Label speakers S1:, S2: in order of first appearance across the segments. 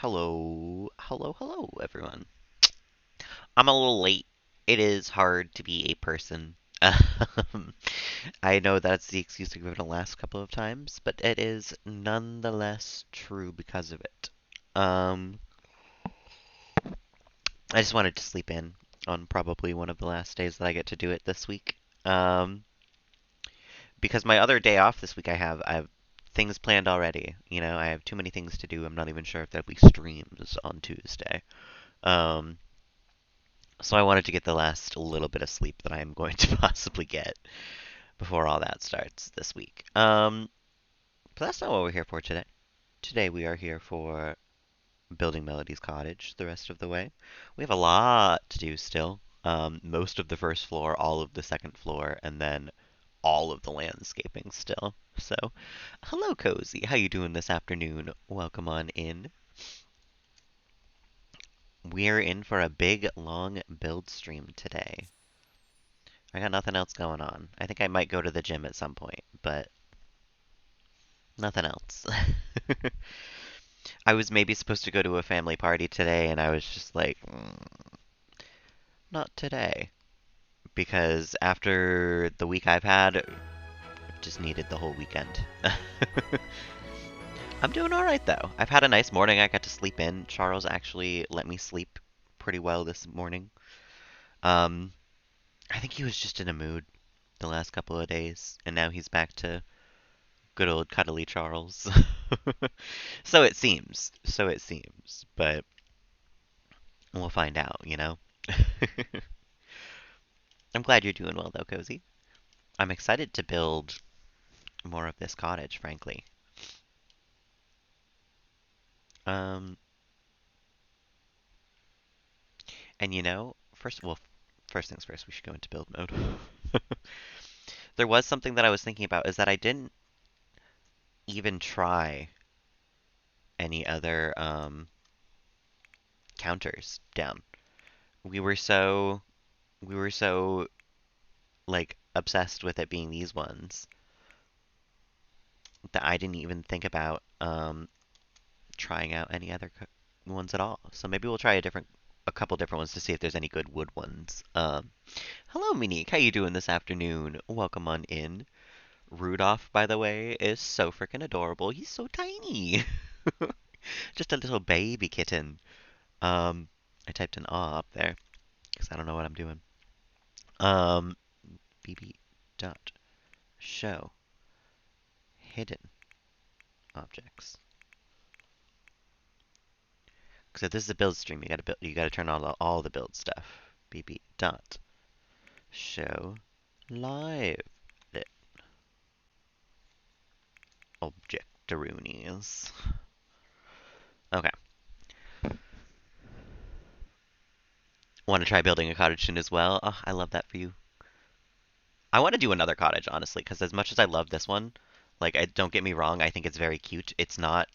S1: Hello, everyone. I'm a little late. It is hard to be a person. Um, I know that's the excuse I've given the last couple of times, but it is nonetheless true because of it. Um, I just wanted to sleep in on probably one of the last days that I get to do it this week. Um, because my other day off this week I have things planned already. I have too many things to do. I'm not even sure if there'll be streams on Tuesday. Um, So I wanted to get the last little bit of sleep that I am going to possibly get before all that starts this week. But that's not what we're here for today. Today we are here for building Melody's cottage the rest of the way. We have a lot to do still. Most of the first floor, all of the second floor, and then all of the landscaping still. So, hello, Cozy. How you doing this afternoon? Welcome on in. We're in for a big, long build stream today. I got nothing else going on. I think I might go to the gym at some point, but nothing else. I was maybe supposed to go to a family party today, and I was just like, not today. Because after the week I've had, I've just needed the whole weekend. I'm doing alright, though. I've had a nice morning. I got to sleep in. Charles actually let me sleep pretty well this morning. Um, I think he was just in a mood the last couple of days, and now he's back to good old cuddly Charles. So it seems. So it seems. But we'll find out. I'm glad you're doing well, though, Cozy. I'm excited to build more of this cottage, frankly. Um, and first things first, we should go into build mode. There was something that I was thinking about is that I didn't even try any other counters down. We were so we were so like obsessed with it being these ones that I didn't even think about trying out any other ones at all. So maybe we'll try a couple different ones to see if there's any good wood ones. Hello, Monique. How you doing this afternoon? Welcome on in. Rudolph, by the way, is so freaking adorable. He's so tiny. Just a little baby kitten. Um, I typed an aw up there because I don't know what I'm doing. Um, bb dot show hidden objects. Because if this is a build stream, you gotta turn on all the build stuff. bb dot show live lit objectaroonies. Okay. Want to try building a cottage soon as well? Oh, I love that for you. I want to do another cottage, honestly, because as much as I love this one, like, don't get me wrong, I think it's very cute. It's not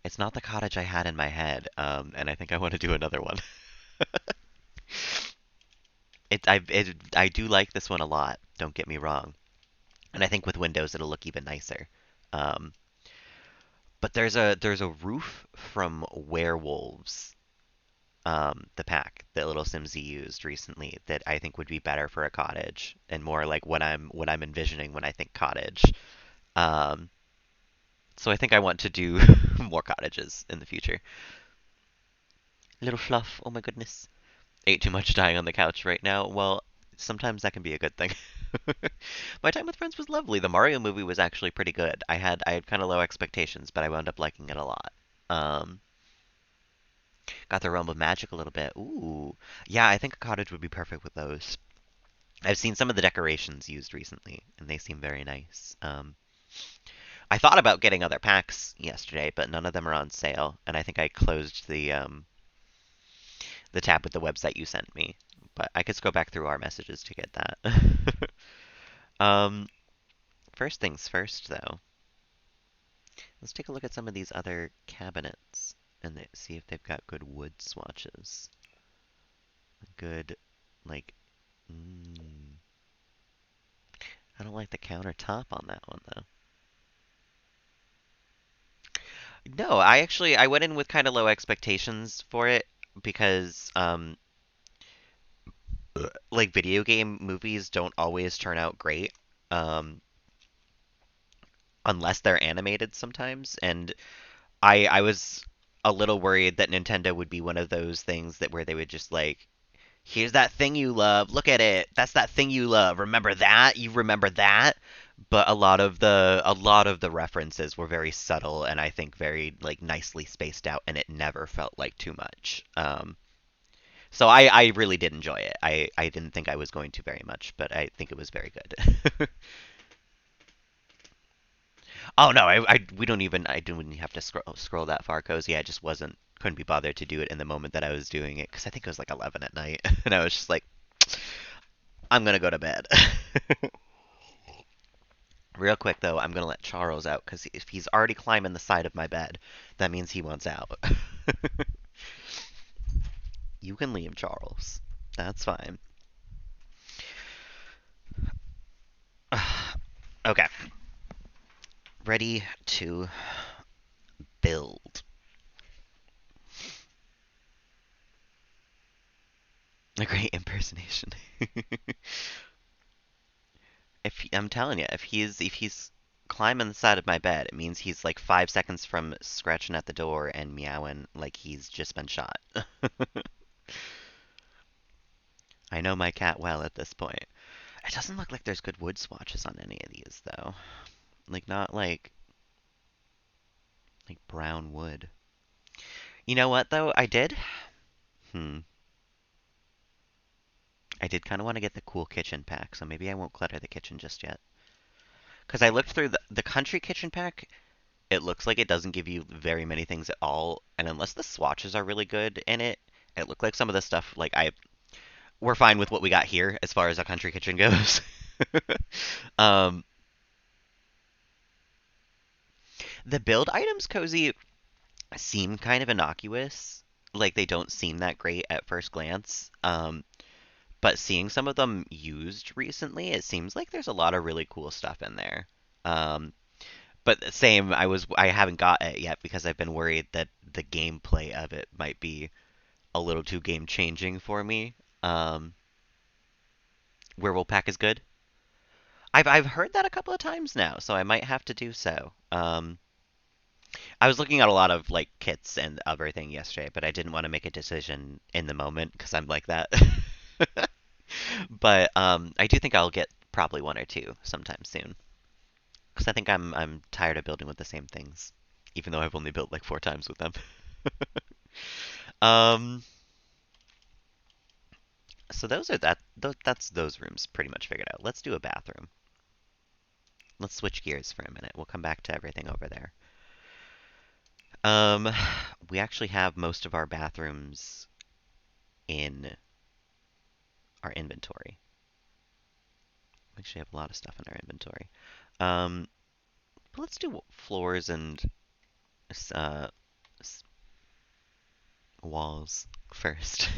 S1: the cottage I had in my head, and I think I want to do another one. I do like this one a lot. Don't get me wrong, and I think with windows it'll look even nicer. Um, but there's a roof from Werewolves, the pack that Little Simsy used recently that I think would be better for a cottage and more like what I'm envisioning when I think cottage. Um, so I think I want to do more cottages in the future. Little Fluff, oh my goodness. Ate too much dying on the couch right now. Well, sometimes that can be a good thing. My time with friends was lovely. The Mario movie was actually pretty good. I had kind of low expectations, but I wound up liking it a lot. Um, got the realm of magic a little bit. Ooh, yeah, I think a cottage would be perfect with those. I've seen some of the decorations used recently, and they seem very nice. I thought about getting other packs yesterday, but none of them are on sale, and I think I closed the tab with the website you sent me. But I could go back through our messages to get that. um, First things first, though. Let's take a look at some of these other cabinets and see if they've got good wood swatches. Good, like, mm, I don't like the countertop on that one though. No, I went in with kind of low expectations for it because like video game movies don't always turn out great. Um, unless they're animated sometimes, and I was a little worried that Nintendo would be one of those things that where they would just like, here's that thing you love, look at it, that's that thing you love, remember that, you remember that. But a lot of the references were very subtle and I think very like nicely spaced out, and it never felt like too much. So I really did enjoy it. I didn't think I was going to very much, but I think it was very good. Oh no, we don't even I didn't even have to scroll that far, cozy. I just couldn't be bothered to do it in the moment that I was doing it because I think it was like 11 at night, and I was just like, I'm gonna go to bed. Real quick though, I'm gonna let Charles out because if he's already climbing the side of my bed, that means he wants out. You can leave, Charles. That's fine. Okay, ready to build. A great impersonation. If I'm telling you, if he's climbing the side of my bed, it means he's like 5 seconds from scratching at the door and meowing like he's just been shot. I know my cat well at this point. It doesn't look like there's good wood swatches on any of these though. Like not like brown wood. You know what though? Hmm. I did kind of want to get the cool kitchen pack, so maybe I won't clutter the kitchen just yet. Because I looked through the country kitchen pack, it looks like it doesn't give you very many things at all, and unless the swatches are really good in it, it looked like some of the stuff like I we're fine with what we got here as far as a country kitchen goes. um, the build items, cozy, seem kind of innocuous. Like they don't seem that great at first glance. But seeing some of them used recently, it seems like there's a lot of really cool stuff in there. Um, but same, I haven't got it yet because I've been worried that the gameplay of it might be a little too game changing for me. Um, Werewolf Pack is good. I've heard that a couple of times now, so I might have to do so. I was looking at a lot of like kits and everything yesterday, but I didn't want to make a decision in the moment because I'm like that. But I do think I'll get probably one or two sometime soon because I think I'm tired of building with the same things, even though I've only built like 4 times with them. um, so those are that's those rooms pretty much figured out. Let's do a bathroom. Let's switch gears for a minute. We'll come back to everything over there. Um, we actually have most of our bathrooms in our inventory. We actually have a lot of stuff in our inventory. Um, but let's do floors and uh, walls first.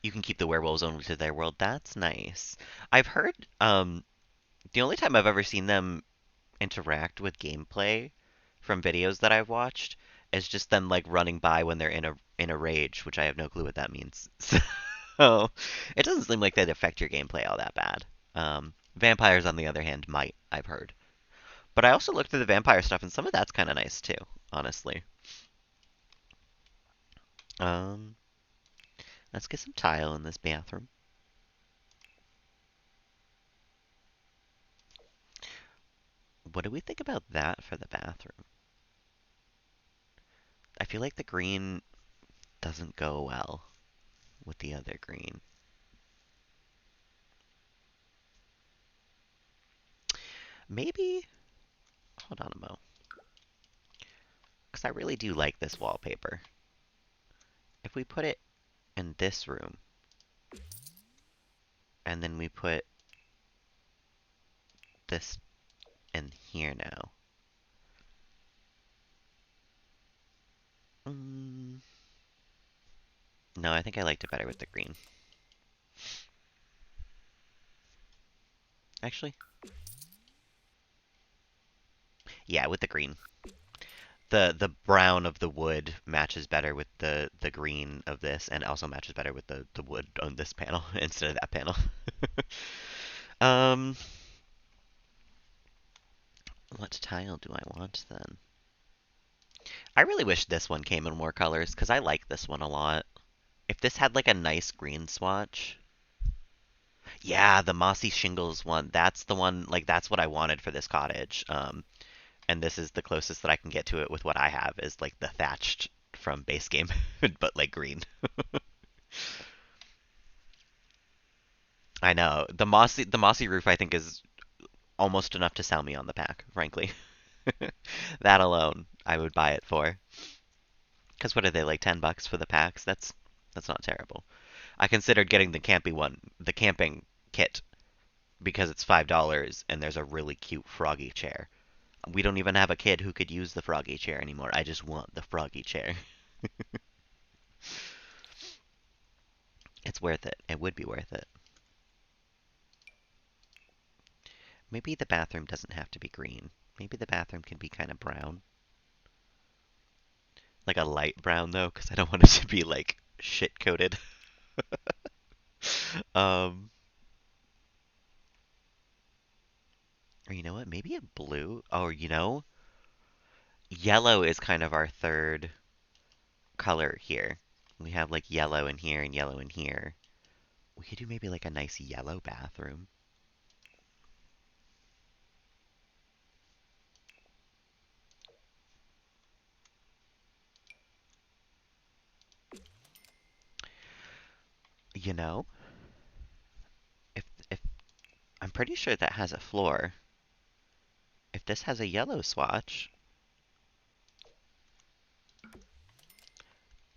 S1: You can keep the werewolves only to their world. That's nice. I've heard the only time I've ever seen them interact with gameplay from videos that I've watched is just them like running by when they're in a rage, which I have no clue what that means. So it doesn't seem like they'd affect your gameplay all that bad. Vampires, on the other hand, might, I've heard. But I also looked through the vampire stuff, and some of that's kind of nice too, honestly. Um, let's get some tile in this bathroom. What do we think about that for the bathroom? I feel like the green doesn't go well with the other green. Maybe, hold on a mo, because I really do like this wallpaper. If we put it in this room, and then we put this in here now. Mm, no, I think I liked it better with the green. Actually, Yeah, with the green. The brown of the wood matches better with the green of this, and also matches better with the wood on this panel instead of that panel. um, what tile do I want then? I really wish this one came in more colors because I like this one a lot. If this had like a nice green swatch. Yeah, the mossy shingles one. That's the one, like that's what I wanted for this cottage. And this is the closest that I can get to it with what I have is like the thatched from base game, but like green. I know. The mossy roof I think is almost enough to sell me on the pack, frankly. That alone, I would buy it for. Because what are they like $10 for the packs? That's not terrible. I considered getting the campy one, the camping kit, because it's $5 and there's a really cute froggy chair. We don't even have a kid who could use the froggy chair anymore. I just want the froggy chair. It's worth it. It would be worth it. Maybe the bathroom doesn't have to be green. Maybe the bathroom can be kind of brown. Like a light brown though, because I don't want it to be like shit coated. um, or you know what? Maybe a blue. Or yellow is kind of our third color here. We have like yellow in here and yellow in here. We could do maybe like a nice yellow bathroom. You know, if I'm pretty sure that has a floor. If this has a yellow swatch,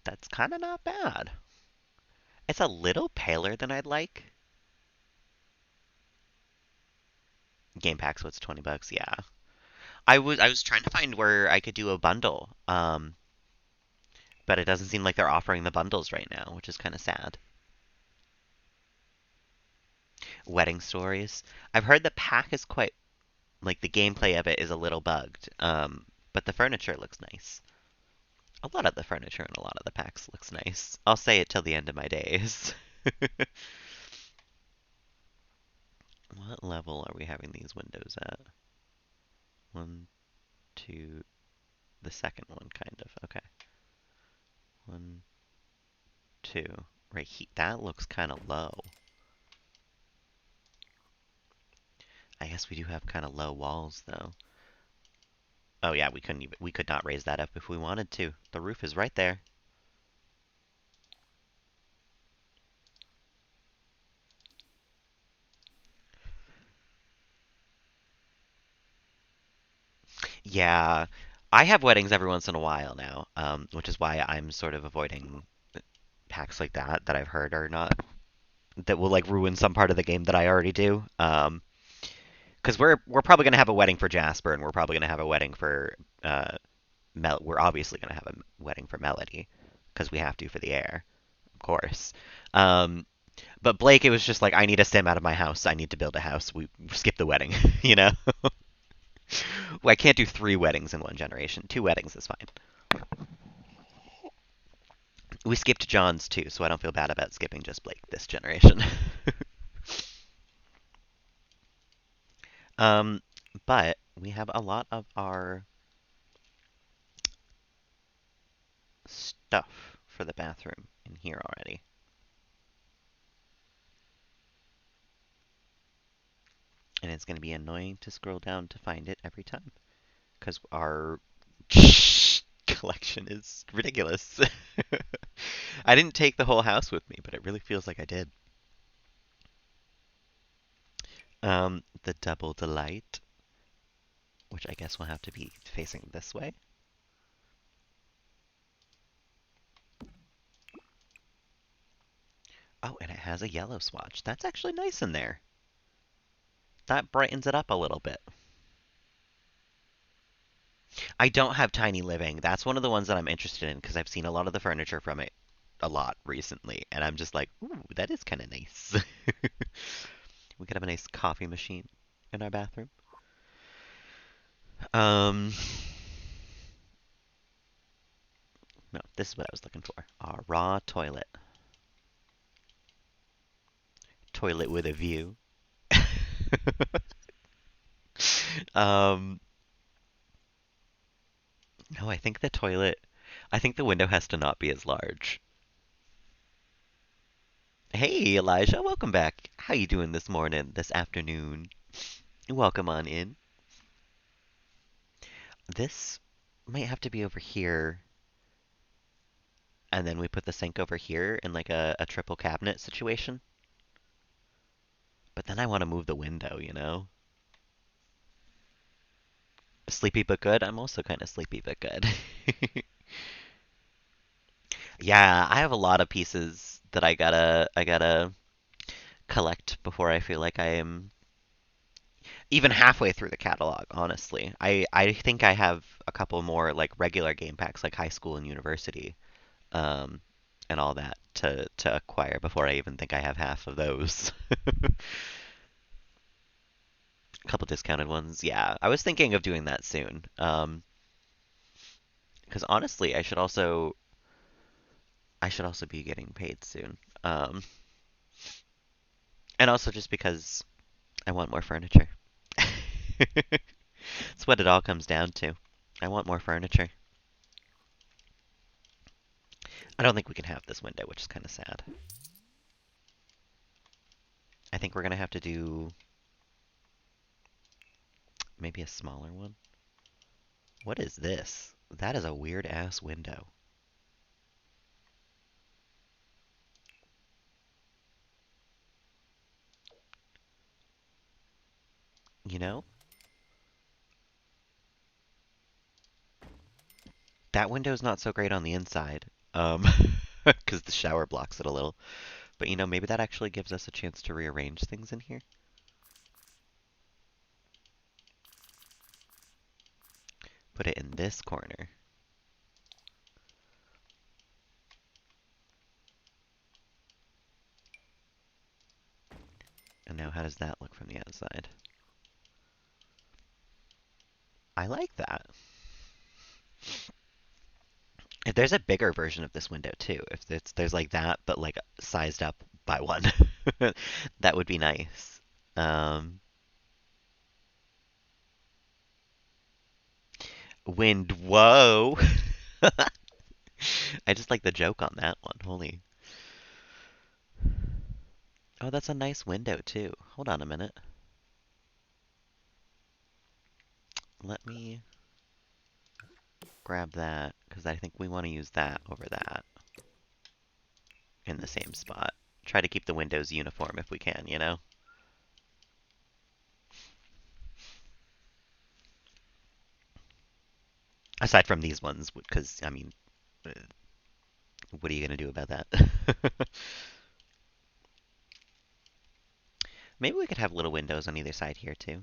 S1: that's kind of not bad. It's a little paler than I'd like. Game packs, what's $20? Yeah. I was trying to find where I could do a bundle. But it doesn't seem like they're offering the bundles right now, which is kind of sad. Wedding stories. I've heard the pack is quite like the gameplay of it is a little bugged. But the furniture looks nice. A lot of the furniture and a lot of the packs looks nice. I'll say it till the end of my days. What level are we having these windows at? One, two, the second one, kind of. Okay. One, two. Right here. That looks kind of low. I guess we do have kind of low walls, though. Oh yeah, we could not raise that up if we wanted to. The roof is right there. Yeah, I have weddings every once in a while now, which is why I'm sort of avoiding packs like that I've heard are not that will like ruin some part of the game that I already do. Because we're probably gonna have a wedding for Jasper, and we're probably gonna have a wedding for Mel. We're obviously gonna have a wedding for Melody because we have to for the air, of course. Um, but Blake, it was just like I need a sim out of my house. I need to build a house. We skip the wedding, you know. Well, I can't do 3 weddings in one generation. 2 weddings is fine. We skipped John's too, so I don't feel bad about skipping just Blake this generation. um, but we have a lot of our stuff for the bathroom in here already. And it's going to be annoying to scroll down to find it every time because our collection is ridiculous. I didn't take the whole house with me, but it really feels like I did. The double delight, which I guess will have to be facing this way. Oh, and it has a yellow swatch. That's actually nice in there. That brightens it up a little bit. I don't have Tiny Living. That's one of the ones that I'm interested in because I've seen a lot of the furniture from it a lot recently, and I'm just like, ooh, that is kind of nice. We could have a nice coffee machine in our bathroom. Um, no, this is what I was looking for. A raw toilet. Toilet with a view. um, no, I think the window has to not be as large. Hey, Elijah, welcome back. How you doing this morning, this afternoon? Welcome on in. This might have to be over here, and then we put the sink over here in like a triple cabinet situation. But then I want to move the window, you know? Sleepy but good? I'm also kind of sleepy but good. Yeah, I have a lot of pieces that I gotta collect before I feel like I am even halfway through the catalog, honestly. I think I have a couple more like regular game packs like high school and university, um, and all that to acquire before I even think I have half of those. A couple discounted ones. Yeah, I was thinking of doing that soon. Because honestly, I should also be getting paid soon. Um, and also just because I want more furniture. That's what it all comes down to. I want more furniture. I don't think we can have this window, which is kind of sad. I think we're gonna have to do maybe a smaller one. What is this? That is a weird ass window. You know, that window's not so great on the inside. Um, because the shower blocks it a little. But you know, maybe that actually gives us a chance to rearrange things in here. Put it in this corner. And now how does that look from the outside? I like that. If there's a bigger version of this window too, if there's like that, but like sized up by one, that would be nice. Um, wind, whoa! I just like the joke on that one. Holy. Oh, that's a nice window too. Hold on a minute. Let me grab that because I think we want to use that over that in the same spot. Try to keep the windows uniform if we can, you know? Aside from these ones, because, I mean, uh, what are you going to do about that? Maybe we could have little windows on either side here too.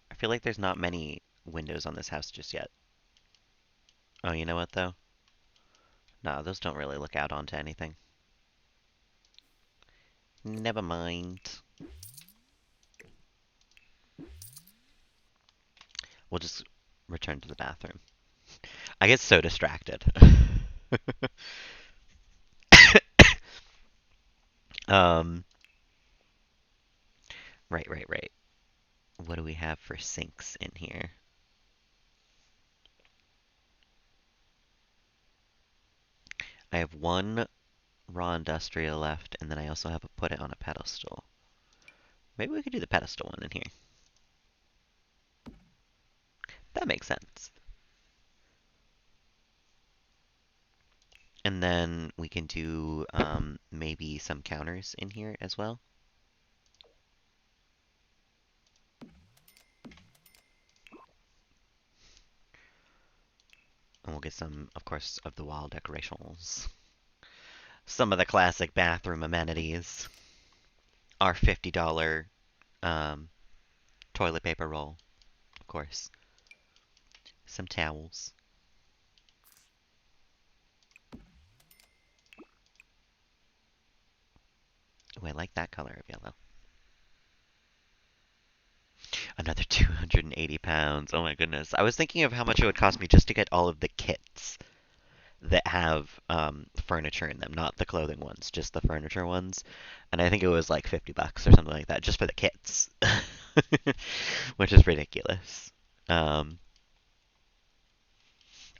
S1: I feel like there's not many windows on this house just yet. Oh, you know what though? No, those don't really look out onto anything. Never mind. We'll just return to the bathroom. I get so distracted. um, right. What do we have for sinks in here? I have one raw industrial left, and then I also have a put it on a pedestal. Maybe we could do the pedestal one in here. That makes sense. And then we can do maybe some counters in here as well. And we'll get some, of course, of the wall decorations. Some of the classic bathroom amenities. Our $50 um, toilet paper roll, of course. Some towels. Ooh, I like that color of yellow. Another 280 pounds. Oh my goodness. I was thinking of how much it would cost me just to get all of the kits that have furniture in them, not the clothing ones, just the furniture ones. And I think it was like 50 bucks or something like that just for the kits, which is ridiculous. Um,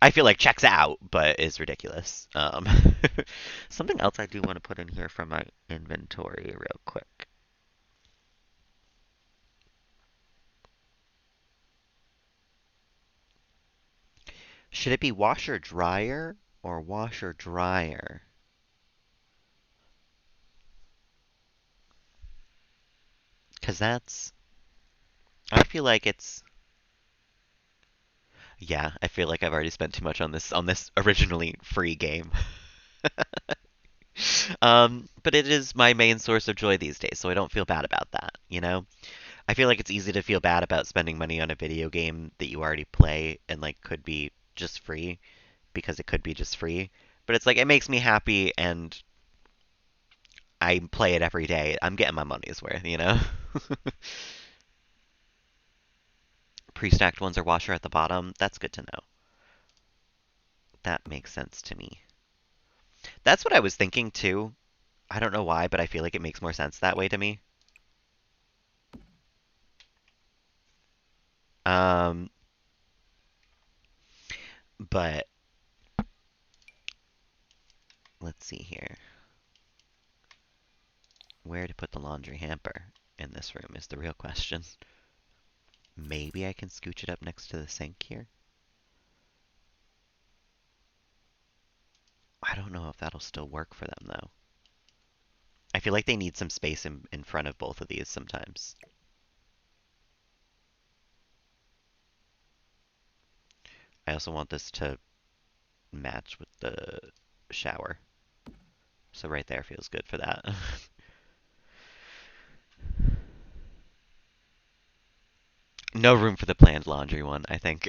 S1: I feel like checks out, but is ridiculous. Something else I do want to put in here from my inventory real quick. Should it be washer dryer or washer dryer? Because I feel like it's, yeah, I feel like I've already spent too much on this originally free game. But it is my main source of joy these days, so I don't feel bad about that, you know? I feel like it's easy to feel bad about spending money on a video game that you already play and like could be just free because it could be just free. But it's like it makes me happy and I play it every day. I'm getting my money's worth, you know? Pre-stacked ones are washer at the bottom. That's good to know. That makes sense to me. That's what I was thinking too. I don't know why, but I feel like it makes more sense that way to me. Um, but let's see here. Where to put the laundry hamper in this room is the real question. Maybe I can scooch it up next to the sink here. I don't know if that'll still work for them though. I feel like they need some space in front of both of these sometimes. I also want this to match with the shower. So right there feels good for that. No room for the planned laundry one, I think.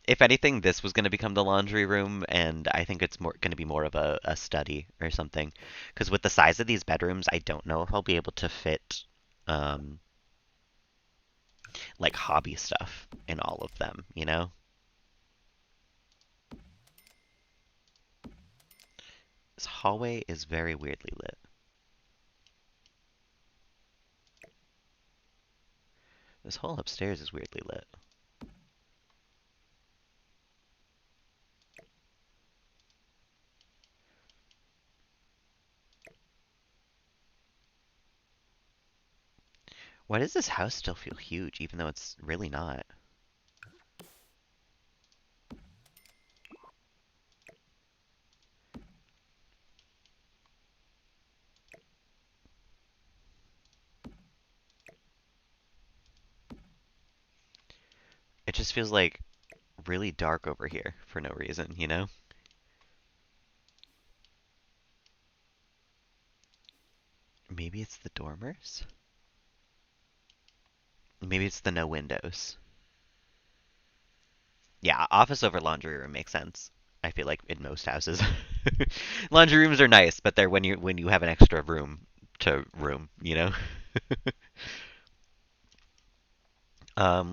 S1: If anything, this was going to become the laundry room, and I think it's more going to be more of a study or something. Because with the size of these bedrooms, I don't know if I'll be able to fit um, like hobby stuff in all of them, you know? This hallway is very weirdly lit. This whole upstairs is weirdly lit. Why does this house still feel huge, even though it's really not? It just feels like really dark over here for no reason, you know? Maybe it's the dormers? Maybe it's the no windows. Yeah, office over laundry room makes sense. I feel like in most houses. Laundry rooms are nice, but they're when you have an extra room to room, you know?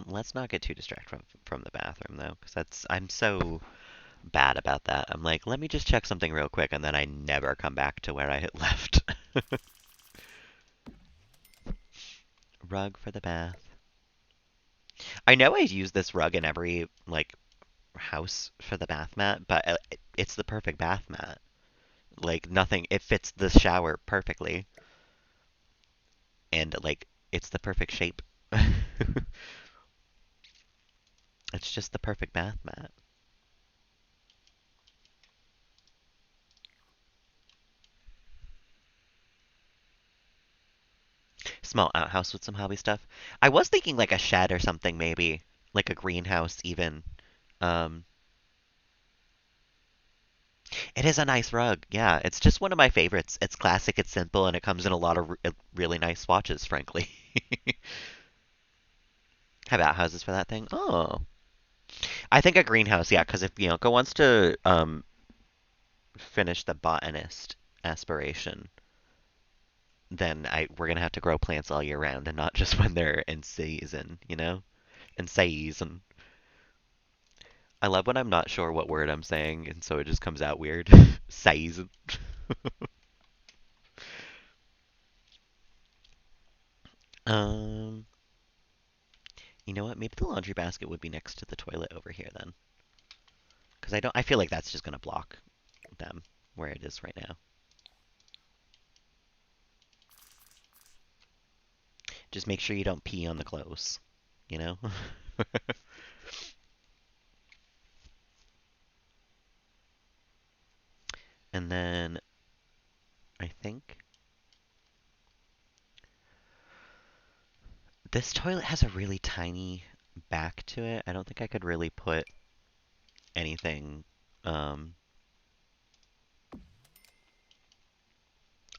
S1: Let's not get too distracted from the bathroom though, because that's I'm so bad about that. I'm like, let me just check something real quick, and then I never come back to where I had left. Rug for the bath. I know I use this rug in every like house for the bath mat, but it's the perfect bath mat. Like nothing, it fits the shower perfectly, and like it's the perfect shape. It's just the perfect bath mat. Small outhouse with some hobby stuff. I was thinking like a shed or something, maybe like a greenhouse, even. Um, it is a nice rug. Yeah, it's just one of my favorites. It's classic, it's simple, and it comes in a lot of really nice swatches, frankly. Have outhouses for that thing? Oh, I think a greenhouse, yeah, because if Bianca wants to finish the botanist aspiration, then I we're gonna have to grow plants all year round and not just when they're in season, you know? In season. I love when I'm not sure what word I'm saying, and so it just comes out weird. Season. Um, you know what? Maybe the laundry basket would be next to the toilet over here then, because I feel like that's just gonna block them where it is right now. Just make sure you don't pee on the clothes, you know? And then I think this toilet has a really tiny back to it. I don't think I could really put anything um,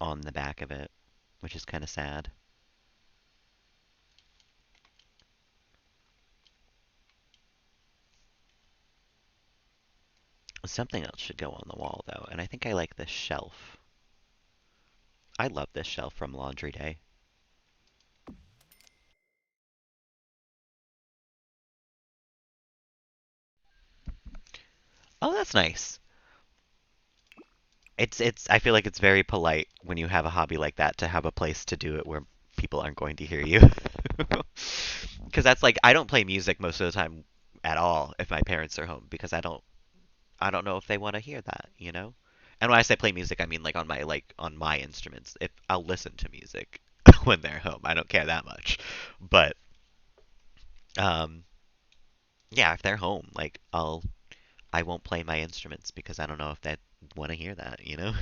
S1: on the back of it, which is kind of sad. Something else should go on the wall though, and I think I like this shelf. I love this shelf from Laundry Day. Oh, that's nice. It's I feel like it's very polite when you have a hobby like that to have a place to do it where people aren't going to hear you. Because that's like I don't play music most of the time at all if my parents are home because I don't know if they want to hear that, you know? And when I say play music, I mean like on my instruments. If I'll listen to music when they're home. I don't care that much. But um yeah, if they're home, like I won't play my instruments because I don't know if they want to hear that, you know?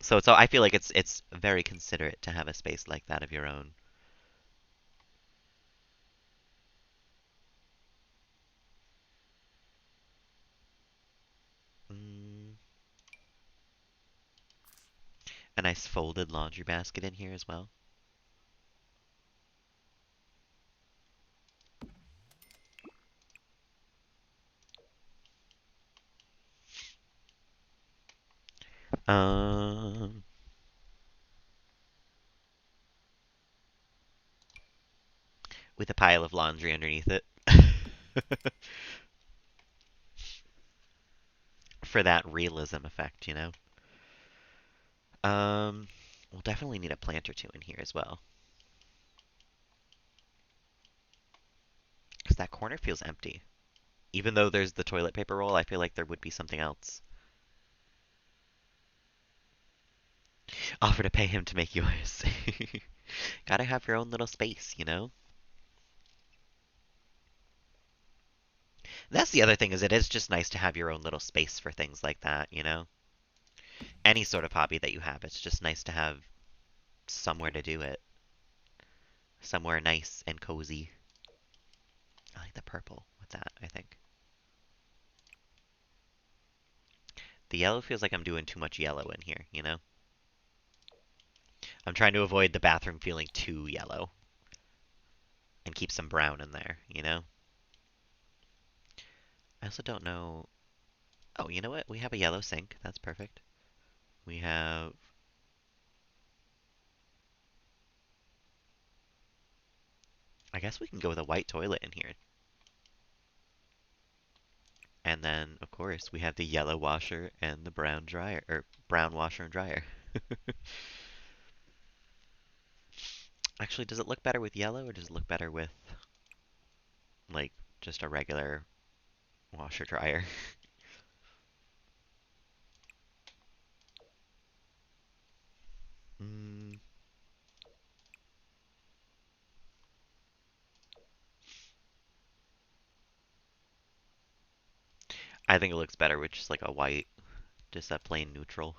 S1: So I feel like it's very considerate to have a space like that of your own. Mm, a nice folded laundry basket in here as well. Um, with a pile of laundry underneath it. For that realism effect, you know? We'll definitely need a plant or two in here as well. Because that corner feels empty. Even though there's the toilet paper roll, I feel like there would be something else. Offer to pay him to make yours. Gotta have your own little space, you know? That's the other thing is it is just nice to have your own little space for things like that, you know? Any sort of hobby that you have, it's just nice to have somewhere to do it. Somewhere nice and cozy. I like the purple with that, I think. The yellow feels like I'm doing too much yellow in here, you know? I'm trying to avoid the bathroom feeling too yellow and keep some brown in there, you know? I also don't know. Oh, you know what? We have a yellow sink. That's perfect. We have. I guess we can go with a white toilet in here. And then, of course, we have the yellow washer and the brown dryer, or brown washer and dryer. Actually, does it look better with yellow or does it look better with, like, just a regular washer dryer? Mm, I think it looks better with just like a white, just a plain neutral.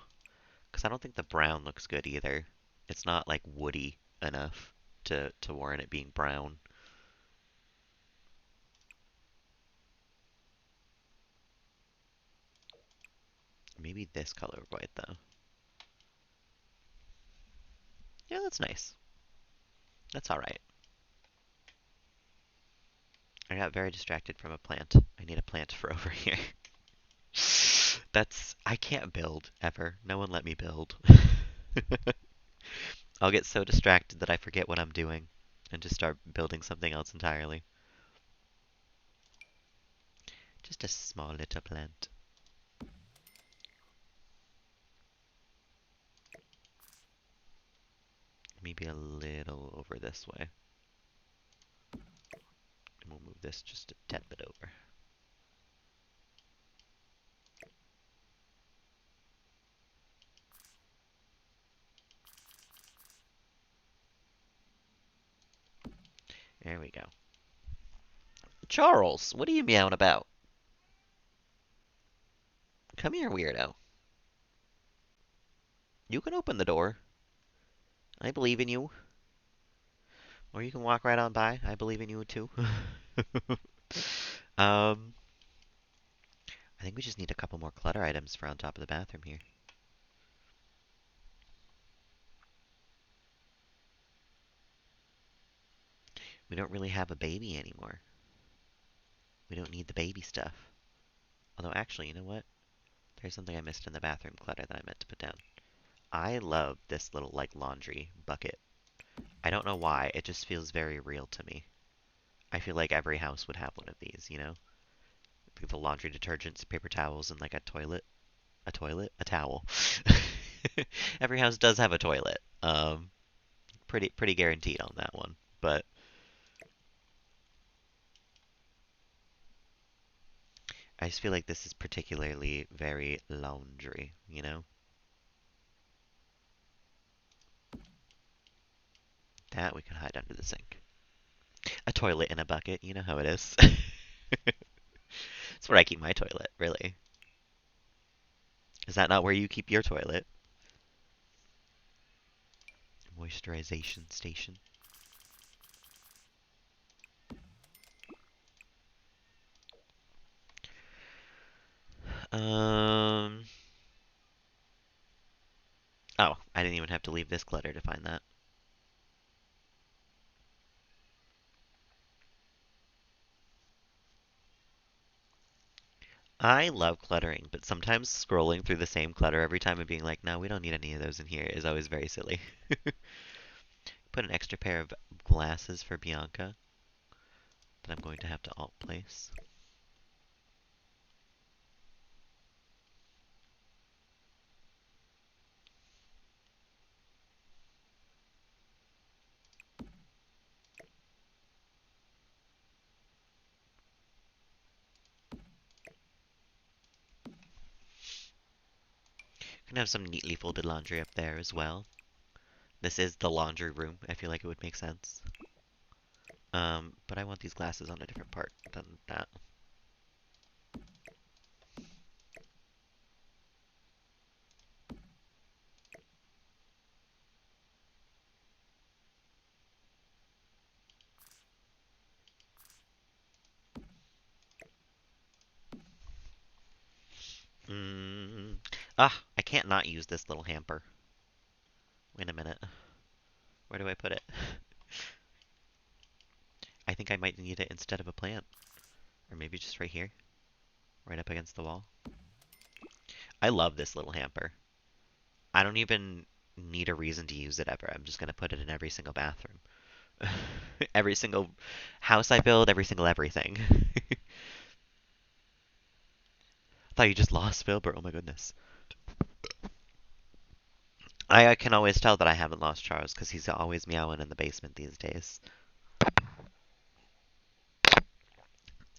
S1: Because I don't think the brown looks good either. It's not like woody enough to warrant it being brown. Maybe this color of white though. Yeah, that's nice. That's all right. I got very distracted from a plant. I need a plant for over here. I can't build ever. No one let me build. I'll get so distracted that I forget what I'm doing and just start building something else entirely. Just a small little plant. Maybe a little over this way. And we'll move this just a tad bit over. There we go. Charles, what are you meowing about? Come here, weirdo. You can open the door. I believe in you. Or you can walk right on by. I believe in you too. um, I think we just need a couple more clutter items for on top of the bathroom here. We don't really have a baby anymore. We don't need the baby stuff. Although, actually, you know what? There's something I missed in the bathroom clutter that I meant to put down. I love this little, like, laundry bucket. I don't know why. It just feels very real to me. I feel like every house would have one of these, you know? Like the laundry detergents, paper towels, and like a toilet. A toilet? A towel. Every house does have a toilet. Pretty guaranteed on that one. But I just feel like this is particularly very laundry, you know? That we can hide under the sink. A toilet in a bucket, you know how it is. That's where I keep my toilet, really. Is that not where you keep your toilet? Moisturization station. Um. Oh, I didn't even have to leave this clutter to find that. I love cluttering, but sometimes scrolling through the same clutter every time and being like, no, we don't need any of those in here is always very silly. Put an extra pair of glasses for Bianca that I'm going to have to alt place. Can have some neatly folded laundry up there as well. This is the laundry room. I feel like it would make sense. But I want these glasses on a different part than that. Mm. Ah, I can't not use this little hamper. Wait a minute. Where do I put it? I think I might need it instead of a plant. Or maybe just right here. Right up against the wall. I love this little hamper. I don't even need a reason to use it ever. I'm just going to put it in every single bathroom. Every single house I build, every single everything. I thought you just lost Filbert. Oh my goodness. I can always tell that I haven't lost Charles because he's always meowing in the basement these days.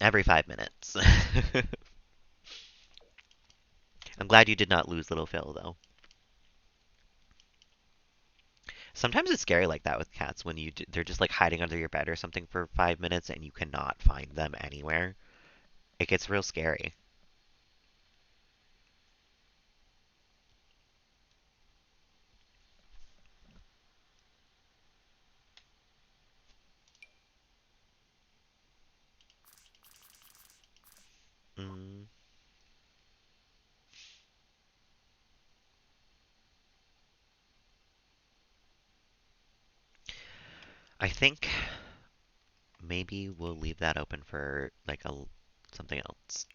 S1: Every 5 minutes. I'm glad you did not lose little Phil, though. Sometimes it's scary like that with cats when they're just like hiding under your bed or something for 5 minutes and you cannot find them anywhere. It gets real scary. Mm, I think maybe we'll leave that open for like a something else,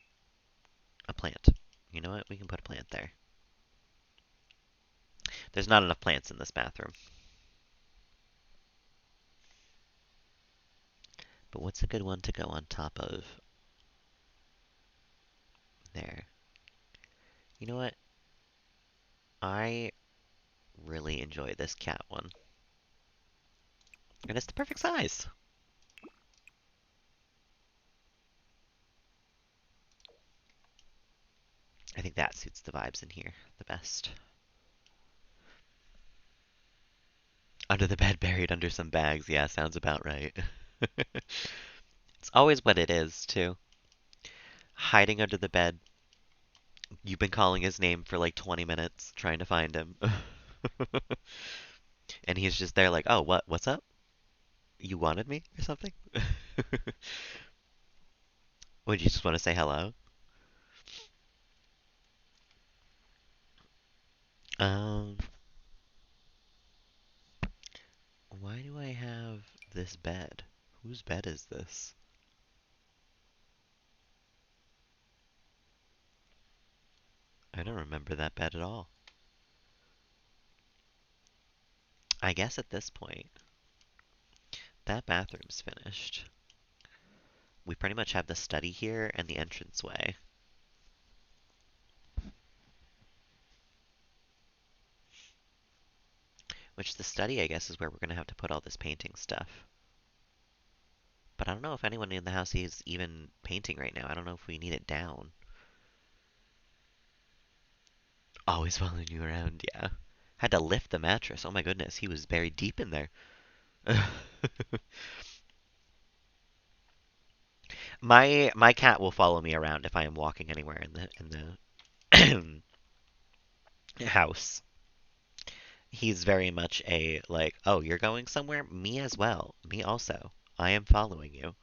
S1: a plant. You know what? We can put a plant there. There's not enough plants in this bathroom. But what's a good one to go on top of there? You know what? I really enjoy this cat one. And it's the perfect size. I think that suits the vibes in here the best. Under the bed, buried under some bags. Yeah, sounds about right. It's always what it is, too. Hiding under the bed. You've been calling his name for like 20 minutes trying to find him. And he's just there like, "Oh, what? What's up? You wanted me or something?" Would you just want to say hello? Um, why do I have this bed? Whose bed is this? I don't remember that bed at all. I guess at this point, that bathroom's finished. We pretty much have the study here and the entranceway. Which the study, I guess, is where we're gonna have to put all this painting stuff. But I don't know if anyone in the house is even painting right now. I don't know if we need it down. Always following you around, yeah. Had to lift the mattress. Oh my goodness, he was buried deep in there. My cat will follow me around if I am walking anywhere in the house. He's very much a like, oh, you're going somewhere? Me as well. Me also. I am following you.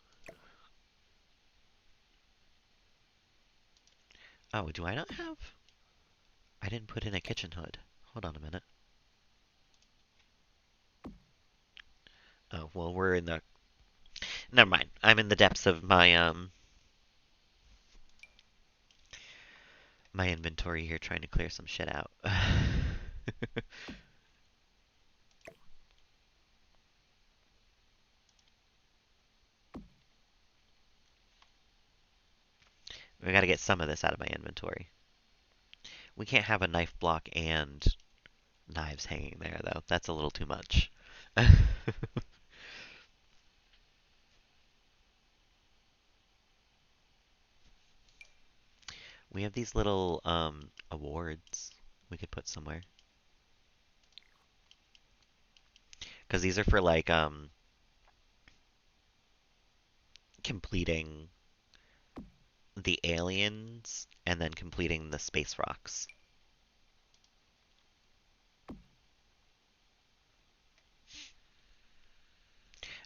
S1: Oh, do I not have? I didn't put in a kitchen hood. Hold on a minute. Oh, well, we're in the. Never mind. I'm in the depths of my inventory here, trying to clear some shit out. We gotta get some of this out of my inventory. We can't have a knife block and knives hanging there, though. That's a little too much. We have these little awards we could put somewhere. Because these are for like completing the aliens and then completing the space rocks.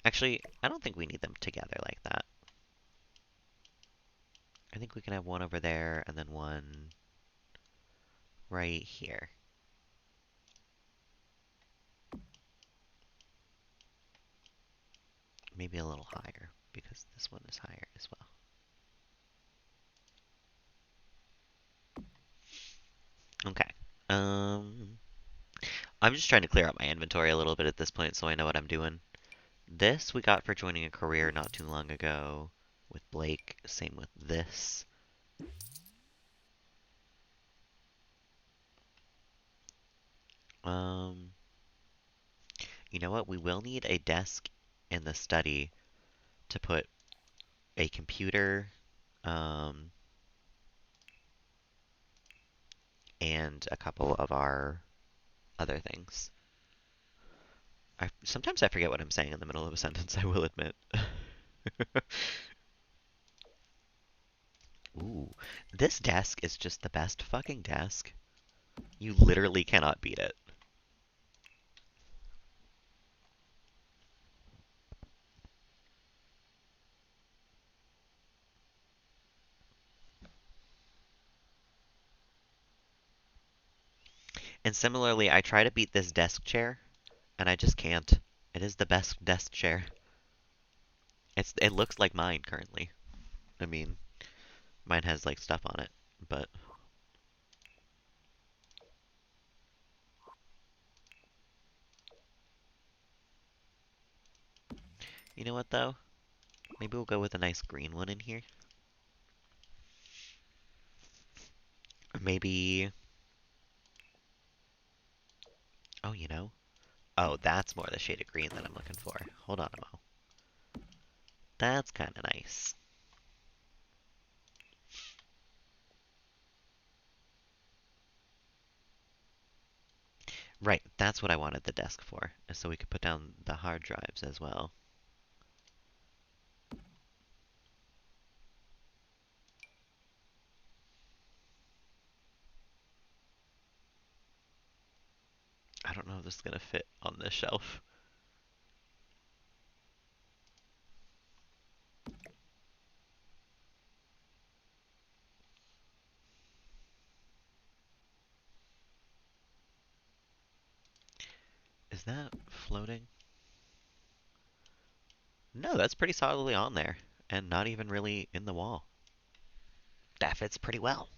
S1: Actually, I don't think we need them together like that. I think we can have one over there and then one right here. Maybe a little higher because this one is higher as well. Okay. Um, I'm just trying to clear out my inventory a little bit at this point so I know what I'm doing. This we got for joining a career not too long ago with Blake. Same with this. Um, you know what? We will need a desk in the study to put a computer, um, and a couple of our other things. Sometimes I forget what I'm saying in the middle of a sentence, I will admit. Ooh, this desk is just the best fucking desk. You literally cannot beat it. And similarly, I try to beat this desk chair, and I just can't. It is the best desk chair. It looks like mine currently. I mean, mine has like stuff on it, but You know what though? Maybe we'll go with a nice green one in here. Or maybe, oh, you know. Oh, that's more the shade of green that I'm looking for. Hold on a mo. That's kind of nice. Right, that's what I wanted the desk for, so we could put down the hard drives as well. I don't know if this is going to fit on this shelf. Is that floating? No, that's pretty solidly on there, and not even really in the wall. That fits pretty well.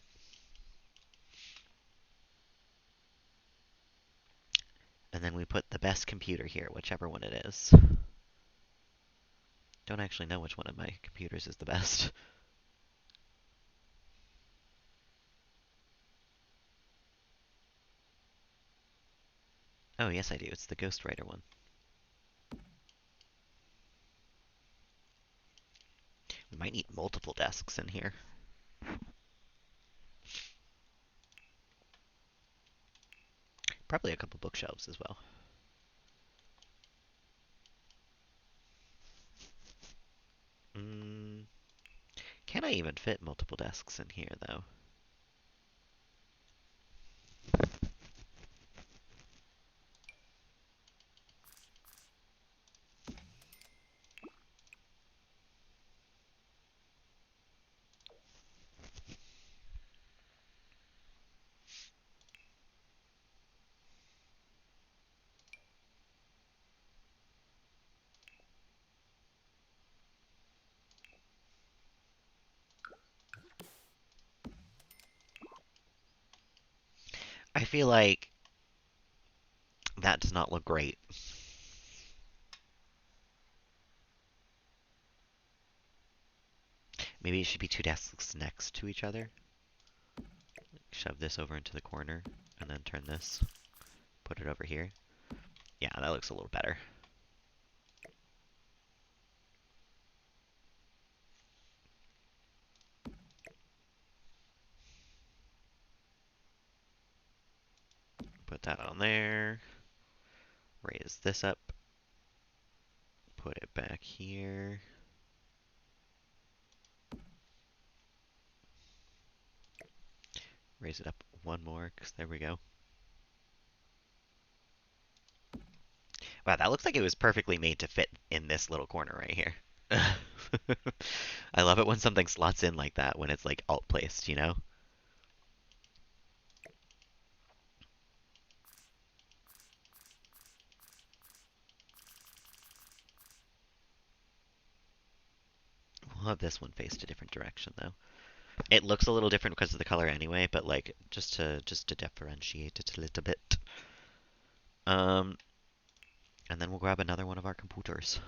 S1: And then we put the best computer here, whichever one it is. Don't actually know which one of my computers is the best. Oh, yes, I do. It's the Ghostwriter one. We might need multiple desks in here. Probably a couple bookshelves as well. Mm, can I even fit multiple desks in here, though? I feel like that does not look great. Maybe it should be two desks next to each other. Shove this over into the corner, and then turn this. Put it over here. Yeah, that looks a little better. Put that on there. Raise this up. Put it back here. Raise it up one more, because there we go. Wow, that looks like it was perfectly made to fit in this little corner right here. I love it when something slots in like that, when it's like alt placed, you know? We'll have this one faced a different direction though. It looks a little different because of the color anyway, but like just to differentiate it a little bit. Um, and then we'll grab another one of our computers.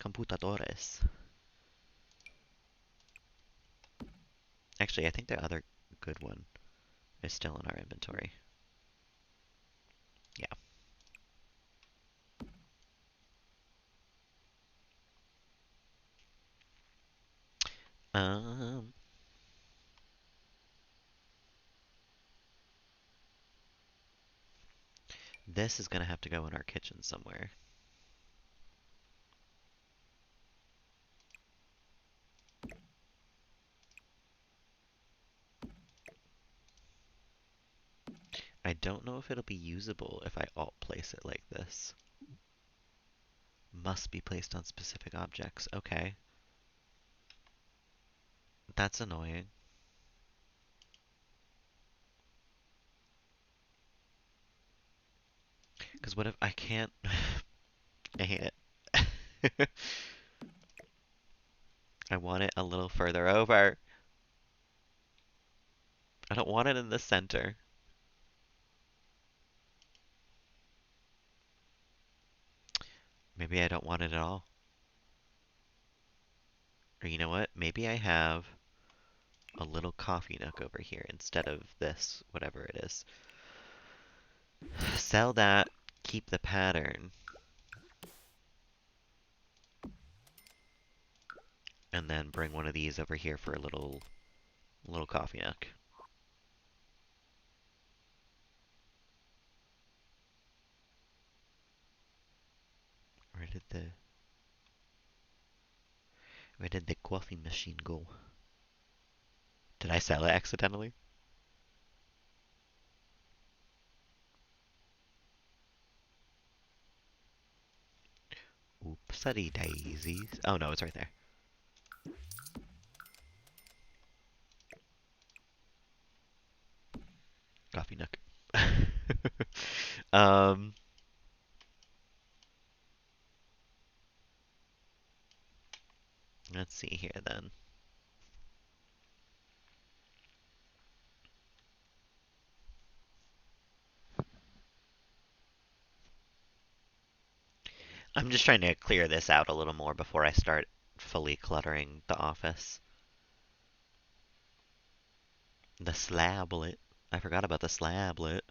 S1: Computadores. Actually, I think the other good one is still in our inventory. Yeah. Um, this is gonna have to go in our kitchen somewhere. I don't know if it'll be usable if I alt place it like this. Must be placed on specific objects. Okay. That's annoying. Because what if I can't... I hate it. I want it a little further over. I don't want it in the center. Maybe maybe I don't want it at all. Or you know what? Maybe I have a little coffee nook over here instead of this, whatever it is. Sell that, keep the pattern, and then bring one of these over here for a little coffee nook. Where did the where did the coffee machine go? Did I sell it accidentally? Oopsie daisies. Oh no, it's right there. Coffee nook. um, let's see here then. I'm just trying to clear this out a little more before I start fully cluttering the office. The slablet. I forgot about the slablet.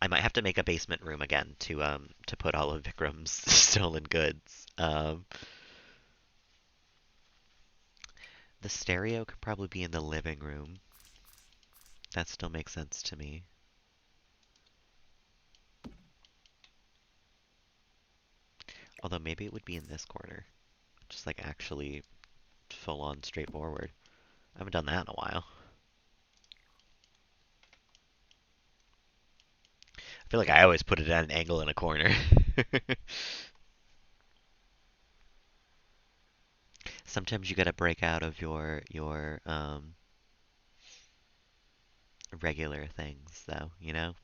S1: I might have to make a basement room again to put all of Vikram's stolen goods. The stereo could probably be in the living room. That still makes sense to me. Although maybe it would be in this corner. Just like actually full on straightforward. I haven't done that in a while. I feel like I always put it at an angle in a corner. Sometimes you gotta break out of your regular things though, you know?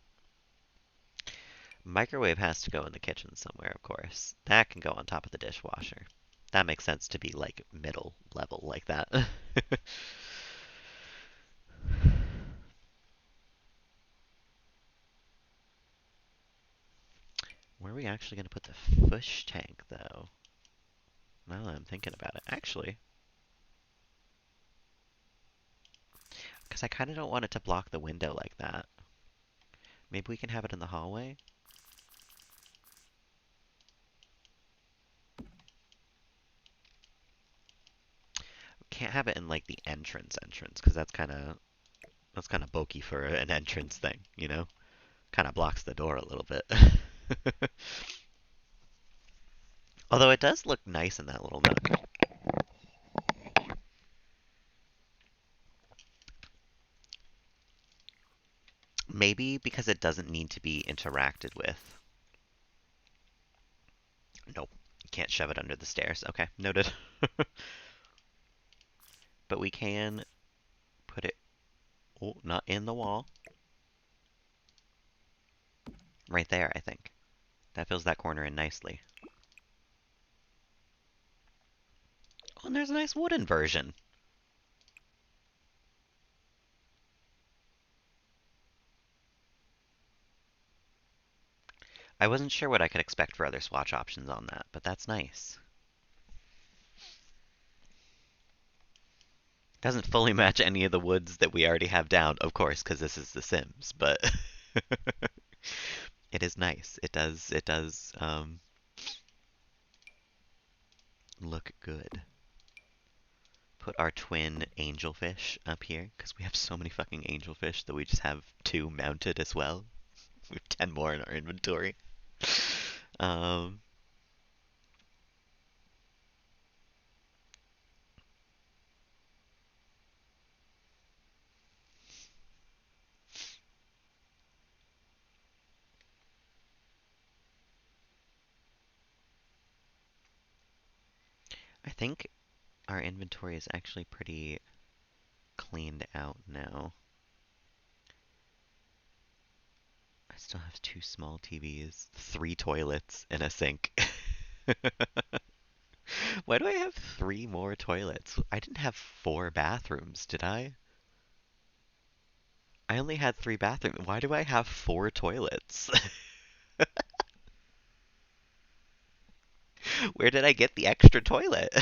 S1: Microwave has to go in the kitchen somewhere, of course. That can go on top of the dishwasher. That makes sense to be like middle level like that. Where are we actually going to put the fish tank, though? Now that I'm thinking about it. Actually, because I kind of don't want it to block the window like that. Maybe we can have it in the hallway? Can't have it in like the entrance, because that's kind of bulky for an entrance thing, you know? Kind of blocks the door a little bit. Although it does look nice in that little nook. Maybe because it doesn't need to be interacted with. Nope. You can't shove it under the stairs. Okay, noted. But we can put it, oh, not in the wall. Right there, I think. That fills that corner in nicely. Oh, and there's a nice wooden version. I wasn't sure what I could expect for other swatch options on that, but that's nice. Doesn't fully match any of the woods that we already have down, of course, because this is The Sims, but it is nice. It does look good. Put our twin angelfish up here, because we have so many fucking angelfish that we just have two mounted as well. We have 10 more in our inventory. Um, I think our inventory is actually pretty cleaned out now. I still have two small TVs, three toilets, and a sink. Why do I have three more toilets? I didn't have four bathrooms, did I? I only had three bathrooms. Why do I have four toilets? Where did I get the extra toilet?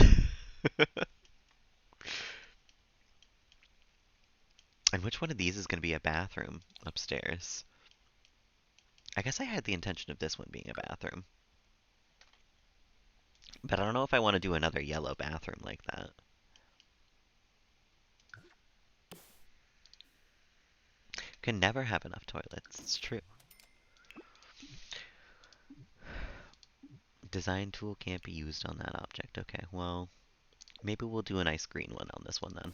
S1: And which one of these is going to be a bathroom upstairs? I guess I had the intention of this one being a bathroom. But I don't know if I want to do another yellow bathroom like that. Can never have enough toilets. It's true. Design tool can't be used on that object. Okay, well, maybe we'll do a nice green one on this one then.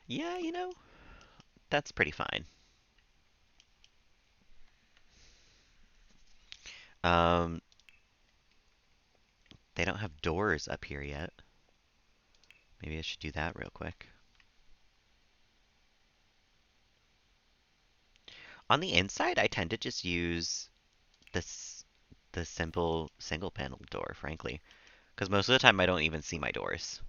S1: Yeah, that's pretty fine. Um, they don't have doors up here yet. Maybe I should do that real quick. On the inside, I tend to just use this the simple single panel door, frankly, because most of the time I don't even see my doors.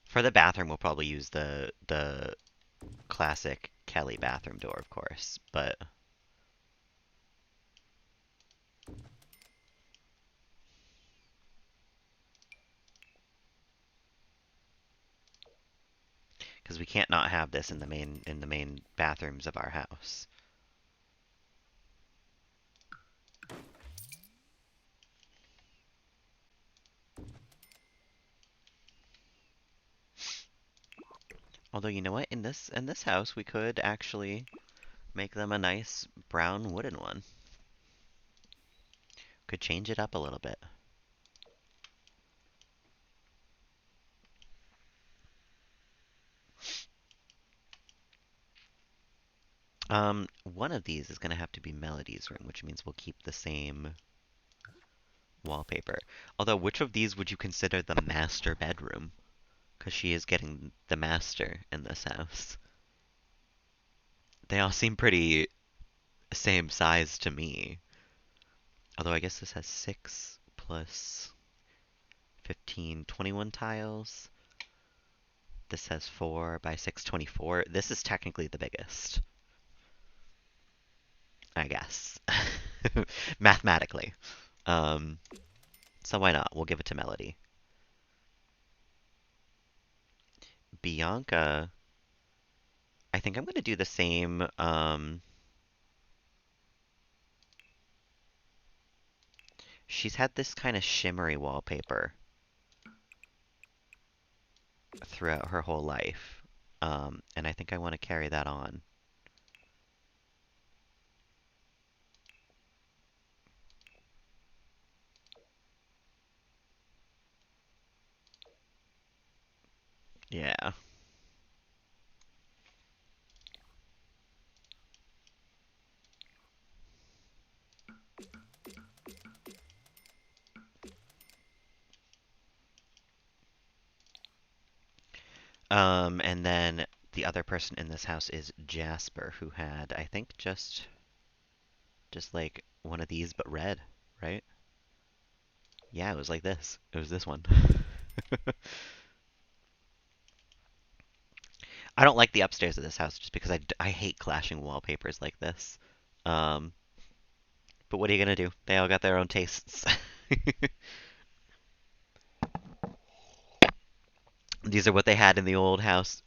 S1: For the bathroom, we'll probably use the classic Kelly bathroom door, of course, but because we can't not have this in the main bathrooms of our house. Although you know what, in this house we could actually make them a nice brown wooden one. Could change it up a little bit. One of these is gonna have to be Melody's room, which means we'll keep the same wallpaper. Although, which of these would you consider the master bedroom? Because she is getting the master in this house. They all seem pretty same size to me. Although I guess this has 6 plus 15, 21 tiles. This has 4 by 6, 24. This is technically the biggest, I guess. Mathematically. Um, so why not? We'll give it to Melody. Bianca, I think I'm going to do the same. She's had this kind of shimmery wallpaper throughout her whole life. And I think I want to carry that on. Yeah. And then the other person in this house is Jasper, who had, I think, just like one of these but red, right? Yeah, it was like this. It was this one. I don't like the upstairs of this house just because I hate clashing wallpapers like this. Um, but what are you gonna do? They all got their own tastes. These are what they had in the old house,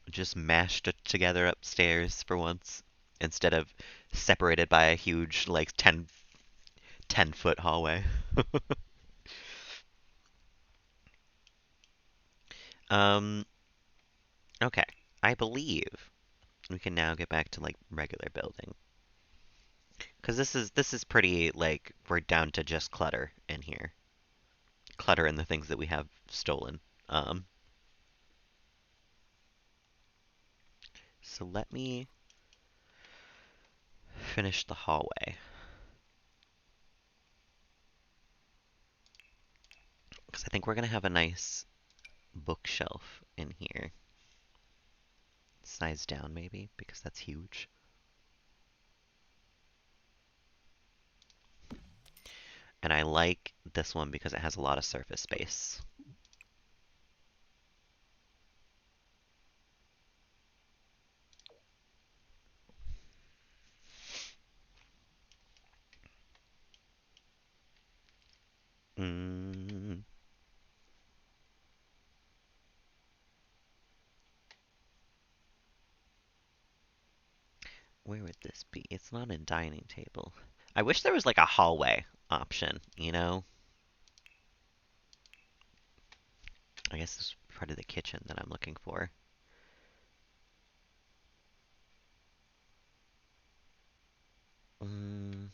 S1: just mashed together upstairs for once, instead of separated by a huge, like, 10-foot hallway. Um, okay. I believe we can now get back to, like, regular building. Because this is pretty, like, we're down to just clutter in here. Clutter and the things that we have stolen. Um, so let me finish the hallway. Because I think we're going to have a nice bookshelf in here. Size down maybe, because that's huge. And I like this one because it has a lot of surface space. Mm, where would this be? It's not a dining table. I wish there was like a hallway option, you know? I guess this is part of the kitchen that I'm looking for. Mm,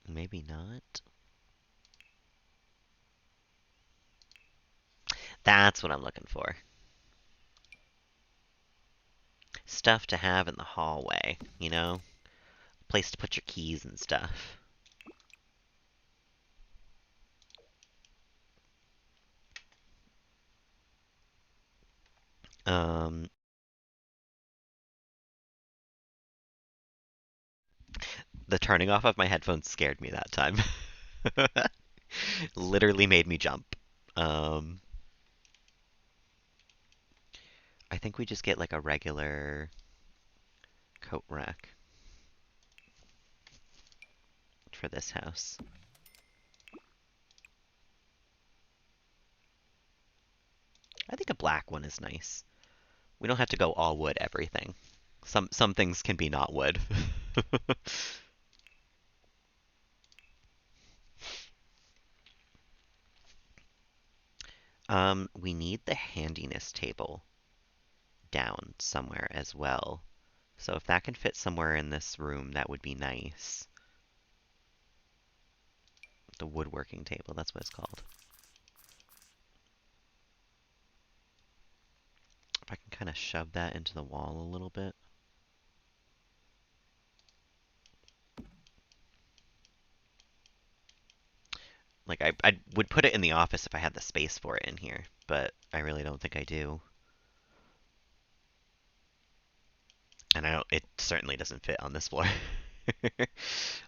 S1: maybe not. That's what I'm looking for. Stuff to have in the hallway, you know? Place to put your keys and stuff. Um, the turning off of my headphones scared me that time. Literally made me jump. Um, I think we just get like a regular coat rack for this house. I think a black one is nice. We don't have to go all wood everything. Some things can be not wood. We need the handiness table down somewhere as well. So if that can fit somewhere in this room, that would be nice. The woodworking table, that's what it's called. If I can kind of shove that into the wall a little bit. Like I would put it in the office if I had the space for it in here, but I really don't think I do. And I don't, it certainly doesn't fit on this floor.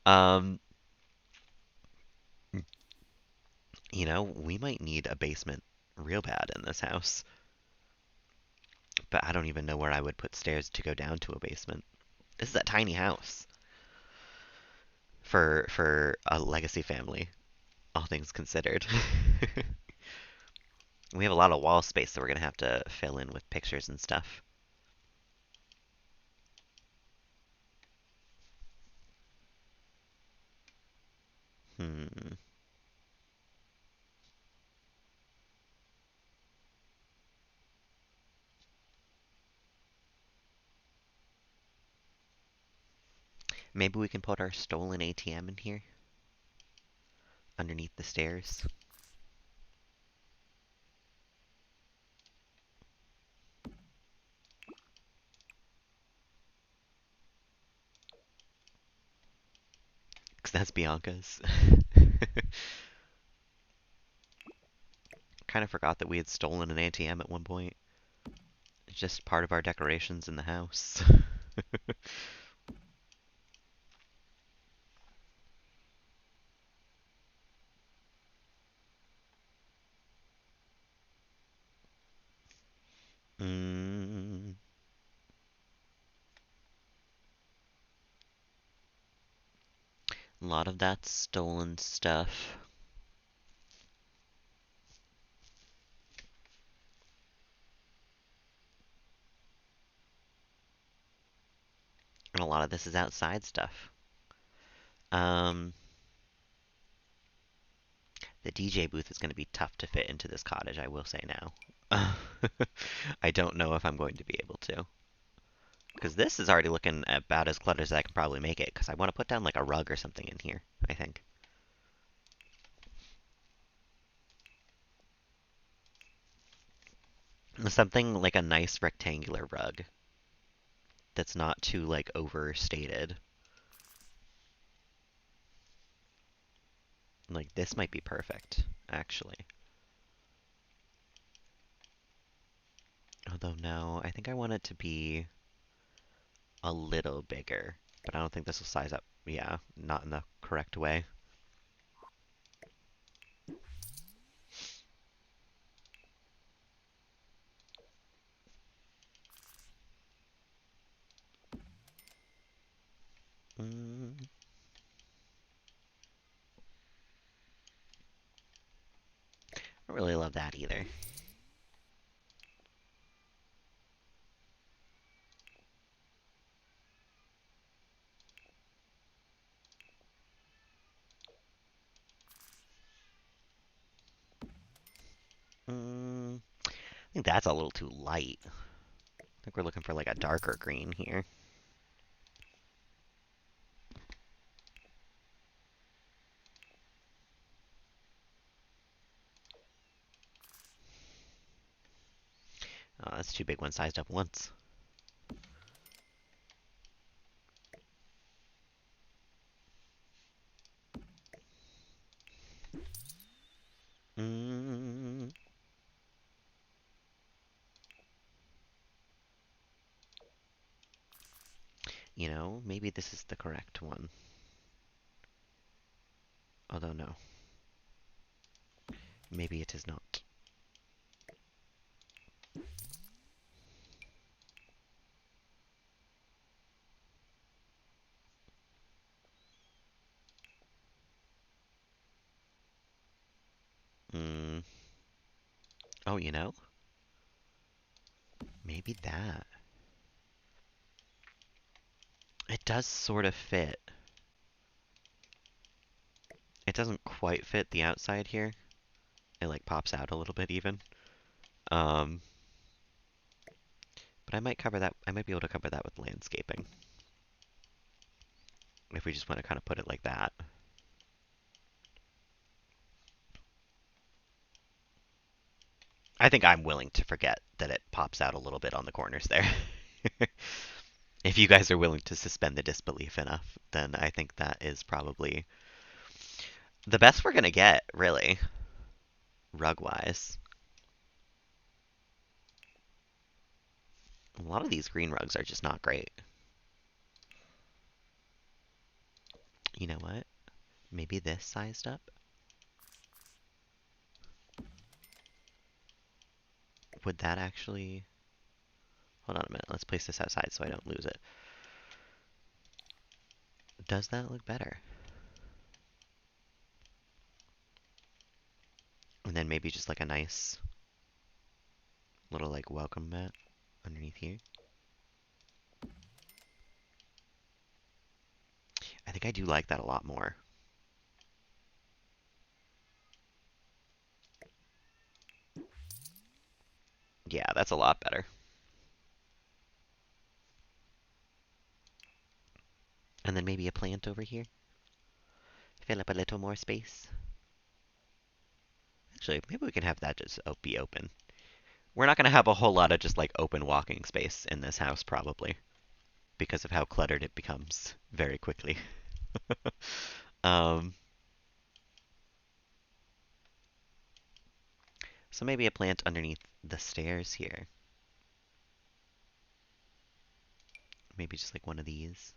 S1: um, you know, we might need a basement real bad in this house, but I don't even know where I would put stairs to go down to a basement. This is a tiny house for a legacy family, all things considered. We have a lot of wall space that we're gonna have to fill in with pictures and stuff. Hmm. Maybe we can put our stolen ATM in here, underneath the stairs. Because that's Bianca's. Kind of forgot that we had stolen an ATM at one point. It's just part of our decorations in the house. mm, a lot of that stolen stuff. And a lot of this is outside stuff. Um, the DJ booth is going to be tough to fit into this cottage, I will say now. I don't know if I'm going to be able to. Because this is already looking about as cluttered as I can probably make it. Because I want to put down like a rug or something in here, I think. Something like a nice rectangular rug that's not too like overstated. Like this might be perfect, actually. Although no, I think I want it to be a little bigger, but I don't think this will size up. Yeah, not in the correct way. Mm, I don't really love that either. I think that's a little too light. I think we're looking for like a darker green here. Oh, that's too big one sized up once. Mm, maybe this is the correct one. Although no, maybe it is not. Mm, oh, maybe that. It does sort of fit. It doesn't quite fit the outside here. It like pops out a little bit even. Um, but I might cover that. I might be able to cover that with landscaping if we just want to kind of put it like that. I think I'm willing to forget that it pops out a little bit on the corners there. If you guys are willing to suspend the disbelief enough, then I think that is probably the best we're gonna get, really, rug-wise. A lot of these green rugs are just not great. You know what? Maybe this sized up? Would that actually... Hold on a minute. Let's place this outside so I don't lose it. Does that look better? And then maybe just like a nice little like welcome mat underneath here. I think I do like that a lot more. Yeah, that's a lot better. And then maybe a plant over here. Fill up a little more space. Actually, maybe we can have that just be open. We're not going to have a whole lot of just like open walking space in this house probably because of how cluttered it becomes very quickly. um, so maybe a plant underneath the stairs here. Maybe just like one of these.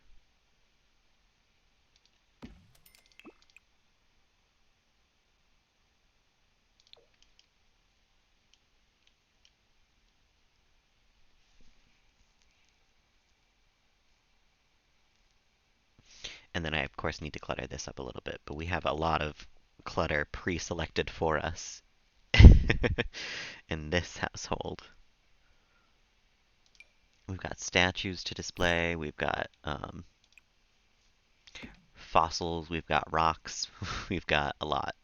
S1: And then I, of course, need to clutter this up a little bit, but we have a lot of clutter pre-selected for us in this household. We've got statues to display, we've got fossils, we've got rocks, we've got a lot.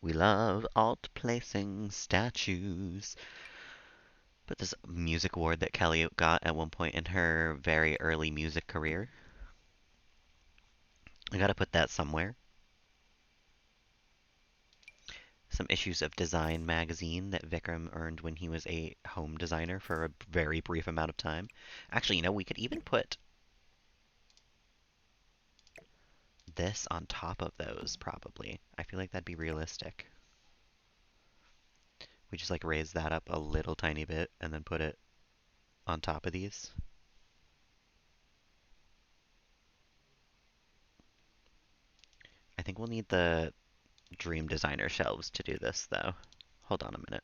S1: We love alt placing statues. Put this music award that Kelly got at one point in her very early music career. I gotta put that somewhere. Some issues of Design magazine that Vikram earned when he was a home designer for a very brief amount of time. Actually, we could even put this on top of those, probably. I feel like that'd be realistic. We just like raise that up a little tiny bit and then put it on top of these. I think we'll need the Dream Designer shelves to do this, though. Hold on a minute.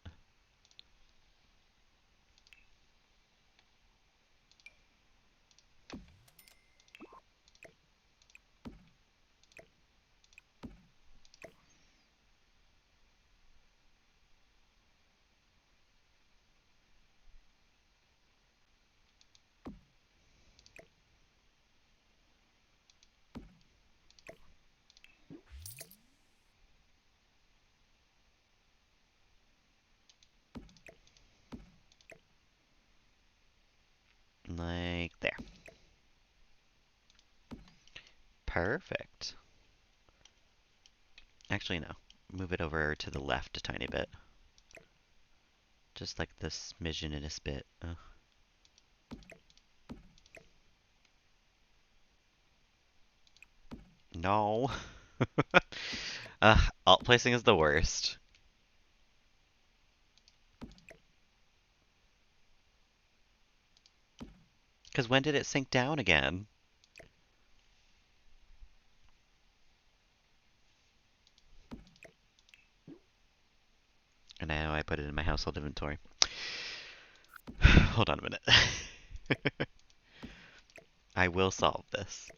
S1: Like there. Perfect. Actually, no. Move it over to the left a tiny bit. Just like this smidgenous bit. No. Alt placing is the worst. Because when did it sink down again? And now I put it in my household inventory. Hold on a minute. I will solve this.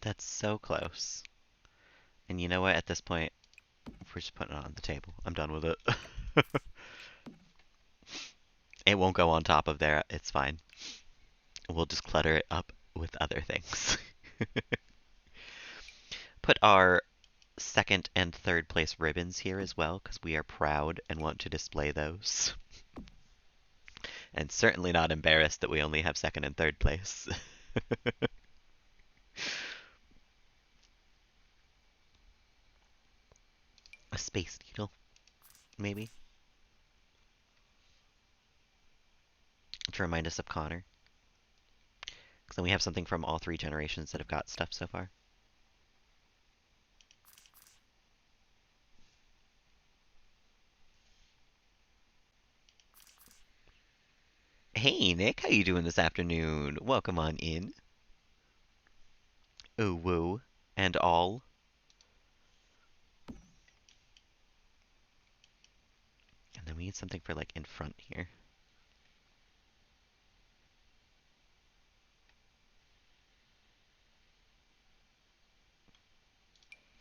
S1: That's so close. And you know what? At this point, we're just putting it on the table. I'm done with it. It won't go on top of there. It's fine. We'll just clutter it up with other things. Put our second and third place ribbons here as well, because we are proud and want to display those. And certainly not embarrassed that we only have second and third place. A space needle, maybe, to remind us of Connor. Because then we have something from all three generations that have got stuff so far. Hey Nick, how you doing this afternoon? Welcome on in. Ooh woo and all. And then we need something for like in front here.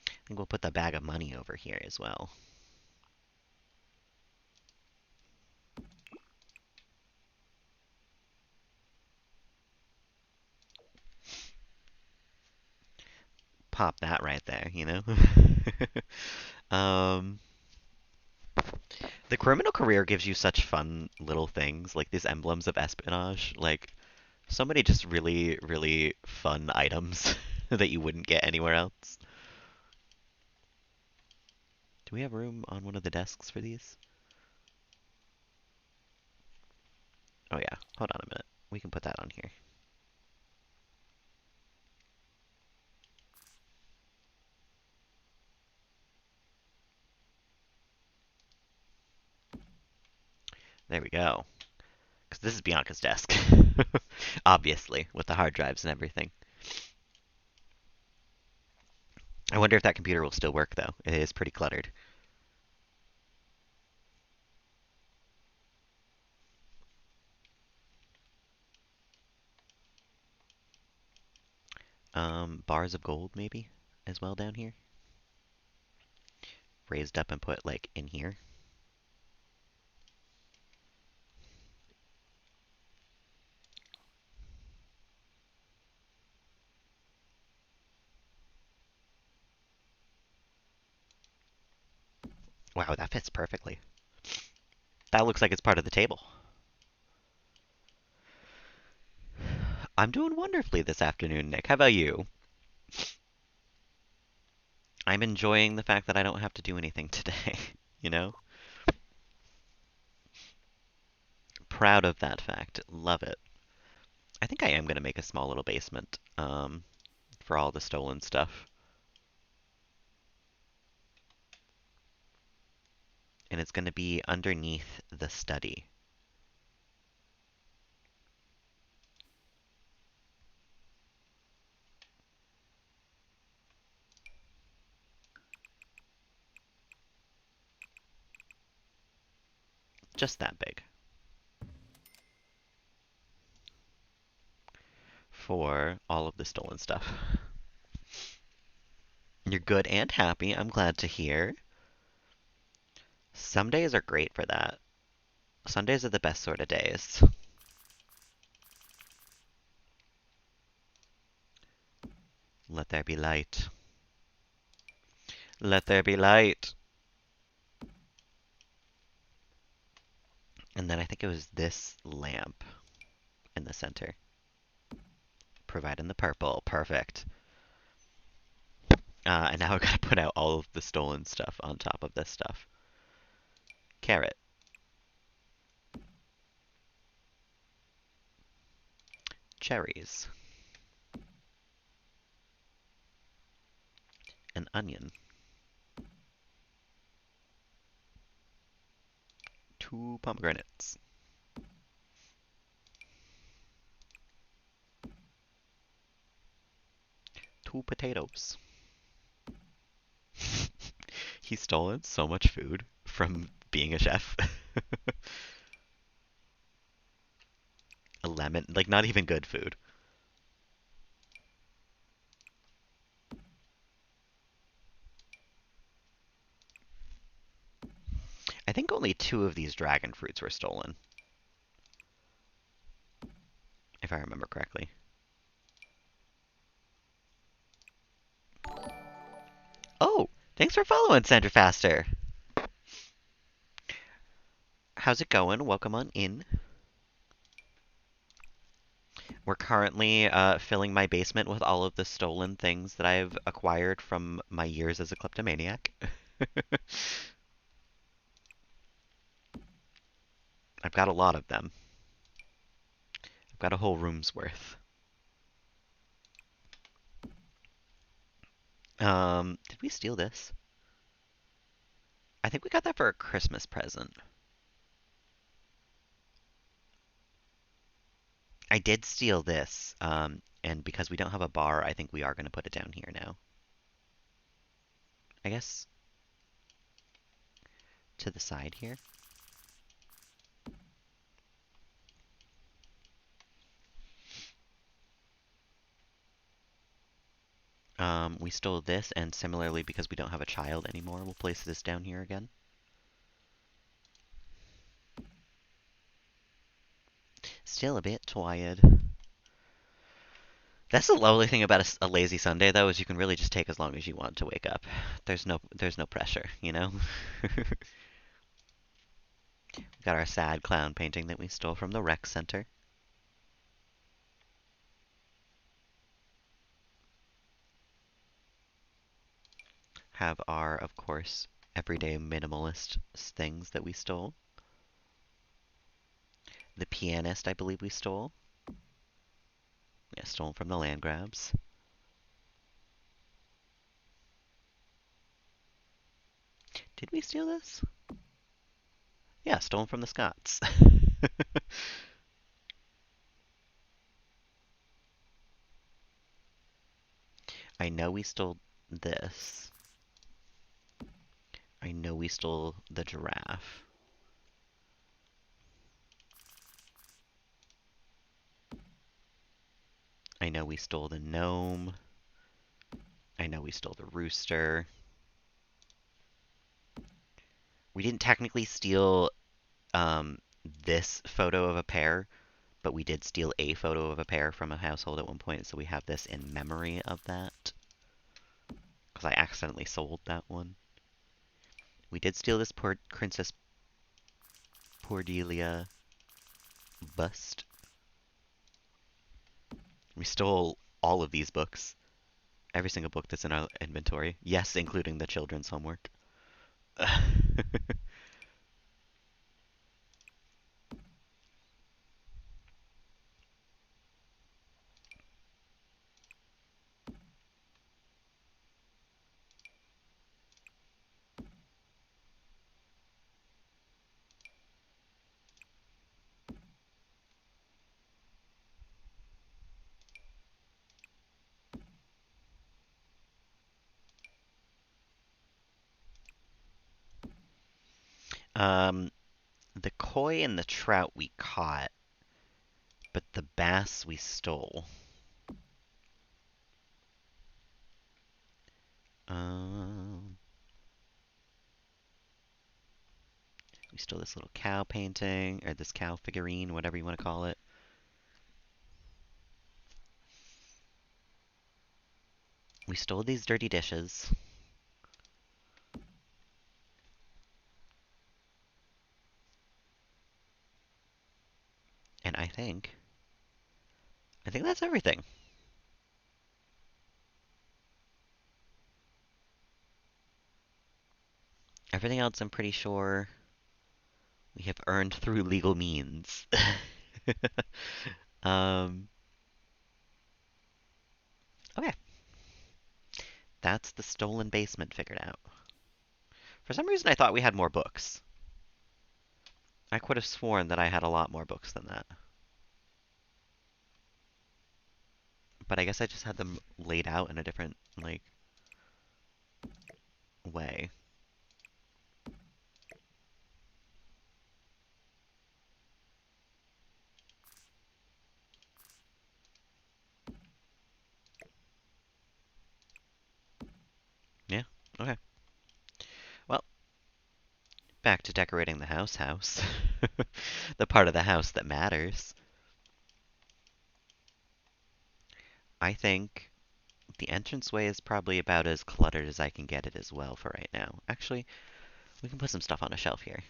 S1: I think we'll put the bag of money over here as well. Pop that right there. um, the criminal career gives you such fun little things, like these emblems of espionage. Like, so many just really, really fun items that you wouldn't get anywhere else. Do we have room on one of the desks for these? Oh yeah, hold on a minute. We can put that on here. There we go. Because this is Bianca's desk. Obviously, with the hard drives and everything. I wonder if that computer will still work, though. It is pretty cluttered. Bars of gold, maybe, as well down here. Raised up and put, like, in here. Wow, that fits perfectly. That looks like it's part of the table. I'm doing wonderfully this afternoon, Nick. How about you? I'm enjoying the fact that I don't have to do anything today, you know? Proud of that fact. Love it. I think I am going to make a small little basement for all the stolen stuff. And it's going to be underneath the study. Just that big. For all of the stolen stuff. You're good and happy. I'm glad to hear. Some days are great for that. Sundays are the best sort of days. Let there be light. Let there be light. And then I think it was this lamp in the center. Providing the purple. Perfect. And now I've got to put out all of the stolen stuff on top of this stuff. Carrot. Cherries. An onion. 2 pomegranates. 2 potatoes. He's stolen so much food from being a chef. A lemon, like not even good food. I think only 2 of these dragon fruits were stolen, if I remember correctly. Oh, thanks for following, Sandra Faster. How's it going? Welcome on in. We're currently filling my basement with all of the stolen things that I've acquired from my years as a kleptomaniac. I've got a lot of them. I've got a whole room's worth. Did we steal this? I think we got that for a Christmas present. I did steal this, and because we don't have a bar, I think we are going to put it down here now. I guess to the side here. We stole this, and similarly, because we don't have a child anymore, we'll place this down here again. Still a bit tired. That's the lovely thing about a lazy Sunday, though, is you can really just take as long as you want to wake up. There's no pressure, you know? We got our sad clown painting that we stole from the rec center. Have our, of course, everyday minimalist things that we stole. The pianist, I believe we stole. Yeah, stolen from the land grabs. Did we steal this? Yeah, stolen from the Scots. I know we stole this. I know we stole the giraffe. I know we stole the gnome. I know we stole the rooster. We didn't technically steal this photo of a pear, but we did steal a photo of a pear from a household at one point, so we have this in memory of that. Because I accidentally sold that one. We did steal this poor Princess Cordelia bust. We stole all of these books. Every single book that's in our inventory. Yes, including the children's homework. um, the koi and the trout we caught, but the bass we stole. Um, we stole this little cow painting, or this cow figurine, whatever you want to call it. We stole these dirty dishes. And I think that's everything. Everything else I'm pretty sure we have earned through legal means. um, okay, that's the stolen basement figured out. For some reason, I thought we had more books. I could have sworn that I had a lot more books than that. But I guess I just had them laid out in a different, like, way. Yeah, okay. Well, back to decorating the house. The part of the house that matters. I think the entranceway is probably about as cluttered as I can get it as well for right now. Actually, we can put some stuff on a shelf here.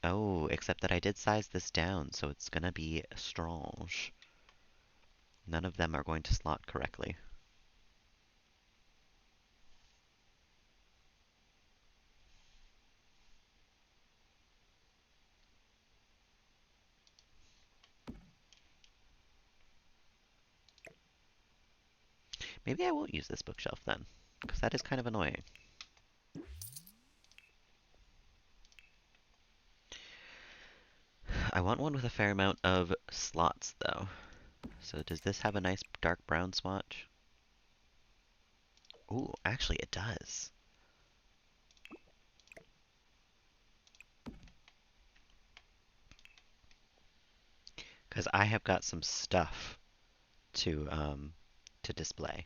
S1: Oh, except that I did size this down, so it's gonna be strange. None of them are going to slot correctly. Maybe I won't use this bookshelf then, because that is kind of annoying. I want one with a fair amount of slots, though. So does this have a nice dark brown swatch? Ooh, actually it does. Because I have got some stuff to display.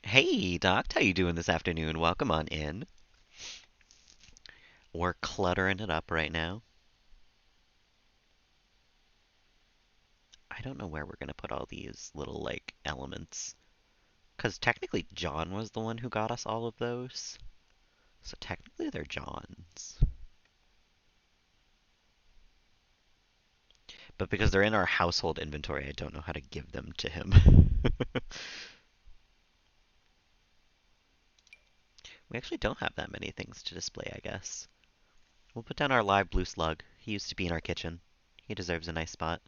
S1: Hey, Doc, how you doing this afternoon? Welcome on in. We're cluttering it up right now. I don't know where we're gonna put all these little, like, elements. Because technically John was the one who got us all of those. So technically they're John's. But because they're in our household inventory, I don't know how to give them to him. We actually don't have that many things to display, I guess. We'll put down our live blue slug. He used to be in our kitchen. He deserves a nice spot.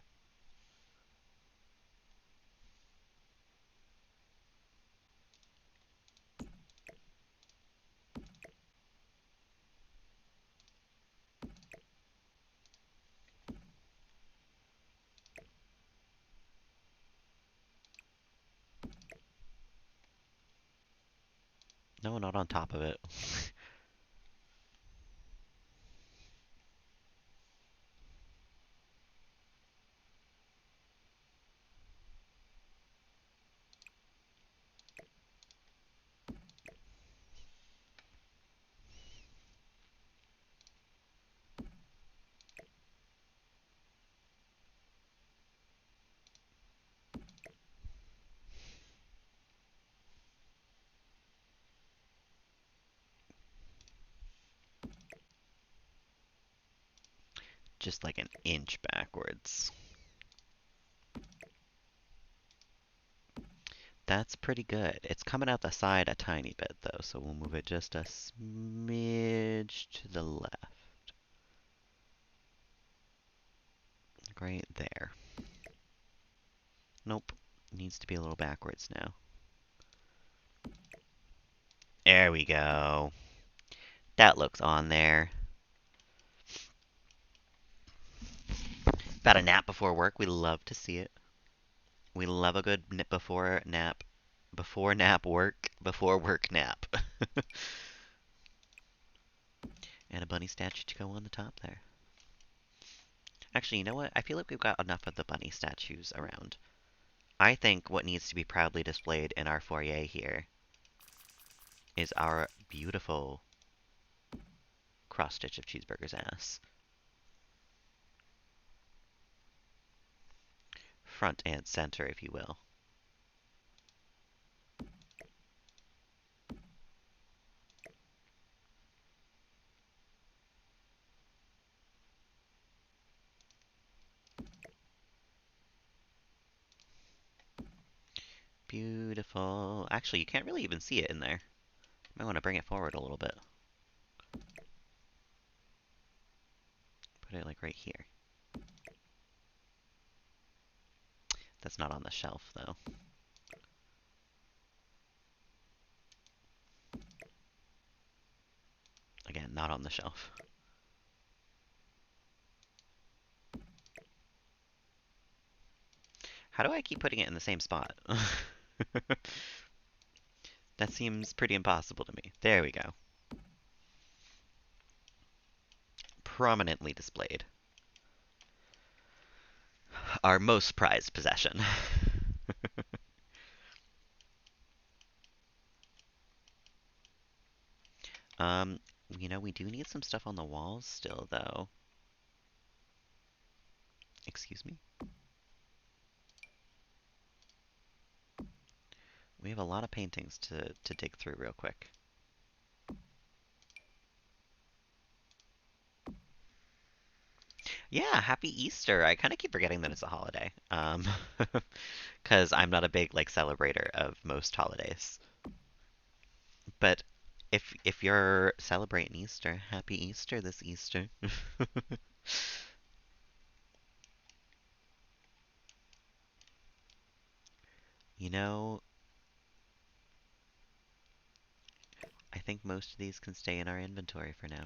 S1: No, not on top of it. just like an inch backwards. That's pretty good. It's coming out the side a tiny bit though, so we'll move it just a smidge to the left. Right there. Nope. Needs to be a little backwards now. There we go. That looks on there. About a nap before work. We love to see it. We love a good before nap. Before nap work. Before work nap. And a bunny statue to go on the top there. Actually, you know what? I feel like we've got enough of the bunny statues around. I think what needs to be proudly displayed in our foyer here is our beautiful cross stitch of Cheeseburger's ass. Front and center, if you will. Beautiful. Actually, you can't really even see it in there. Might want to bring it forward a little bit. Put it like right here. That's not on the shelf, though. Again, not on the shelf. How do I keep putting it in the same spot? That seems pretty impossible to me. There we go. Prominently displayed. Our most prized possession. Um, we do need some stuff on the walls still, though. Excuse me? We have a lot of paintings to dig through real quick. Yeah, happy Easter. I kind of keep forgetting that it's a holiday. Because I'm not a big like celebrator of most holidays. But if you're celebrating Easter, happy Easter this Easter. You know, I think most of these can stay in our inventory for now.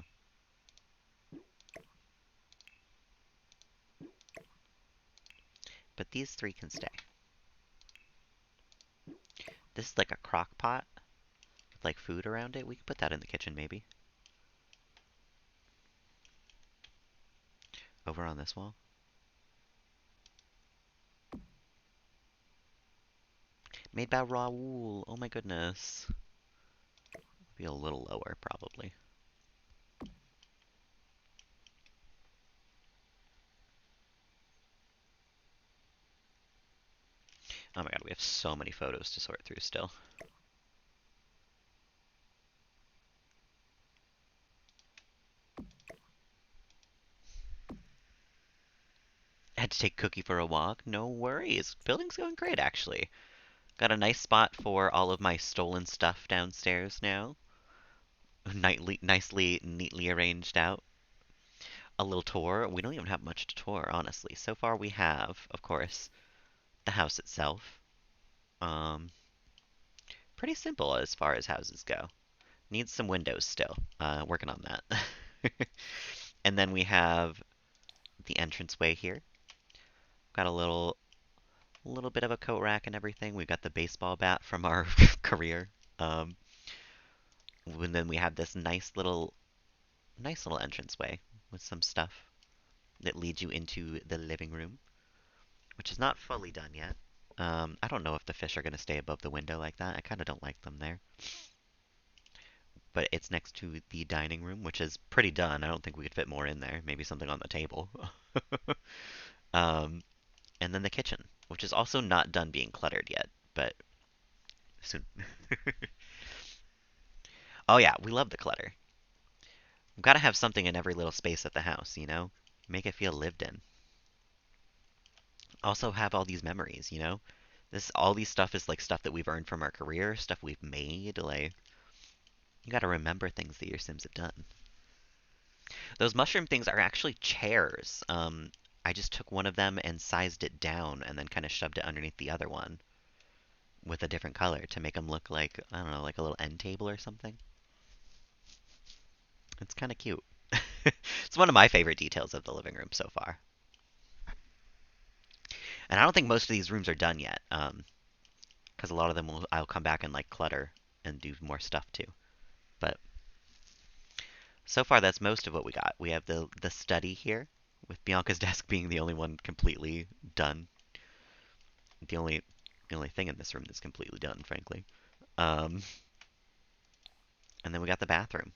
S1: But these three can stay. This is like a crock pot with like food around it. We could put that in the kitchen maybe. Over on this wall. Made by Raoul. Oh my goodness. Be a little lower probably. Oh my god, we have so many photos to sort through still. Had to take Cookie for a walk. No worries. Building's going great, actually. Got a nice spot for all of my stolen stuff downstairs now. Nicely, neatly arranged out. A little tour. We don't even have much to tour, honestly. So far we have, of course, the house itself. Um, Pretty simple as far as houses go. Needs some windows still. Working on that. And then we have the entranceway here. Got a little bit of a coat rack and everything. We've got the baseball bat from our career. Um, and then we have this nice little entranceway with some stuff that leads you into the living room, which is not fully done yet. I don't know if the fish are going to stay above the window like that. I kind of don't like them there. But it's next to the dining room, which is pretty done. I don't think we could fit more in there. Maybe something on the table. um, and then the kitchen, which is also not done being cluttered yet, but soon. Oh yeah, we love the clutter. We've got to have something in every little space of the house, you know? Make it feel lived in. Also have all these memories, you know? This all these stuff is like stuff that we've earned from our career, stuff we've made. Like you got to remember things that your Sims have done. Those mushroom things are actually chairs. I just took one of them and sized it down and then kind of shoved it underneath the other one with a different color to make them look like, I don't know, like a little end table or something. It's kind of cute. It's one of my favorite details of the living room so far. And I don't think most of these rooms are done yet, because a lot of them I'll come back and like clutter and do more stuff too. But so far, that's most of what we got. We have the study here, with Bianca's desk being the only one completely done. The only the only thing in this room that's completely done, frankly. Um, and then we got the bathroom,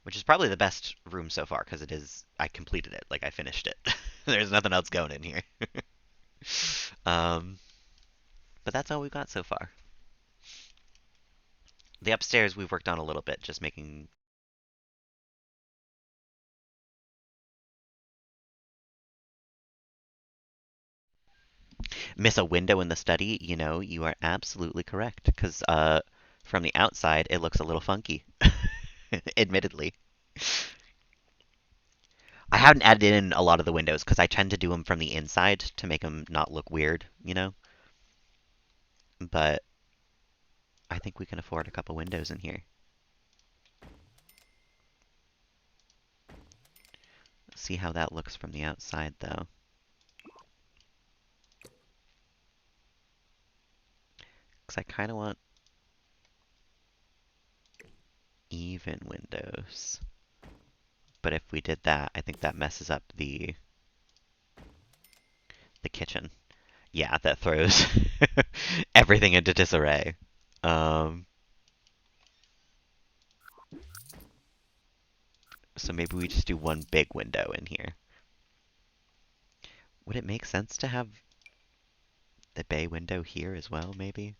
S1: which is probably the best room so far because it is. I completed it, like I finished it. There's nothing else going in here. um, but that's all we've got so far. The upstairs we've worked on a little bit, just making. Miss a window in the study, you know, you are absolutely correct. Because from the outside, it looks a little funky, admittedly. I haven't added in a lot of the windows because I tend to do them from the inside to make them not look weird, you know? But I think we can afford a couple windows in here. See how that looks from the outside, though. Because I kind of want even windows. But if we did that, I think that messes up the kitchen. Yeah, that throws everything into disarray. Um, so maybe we just do one big window in here. Would it make sense to have the bay window here as well, maybe?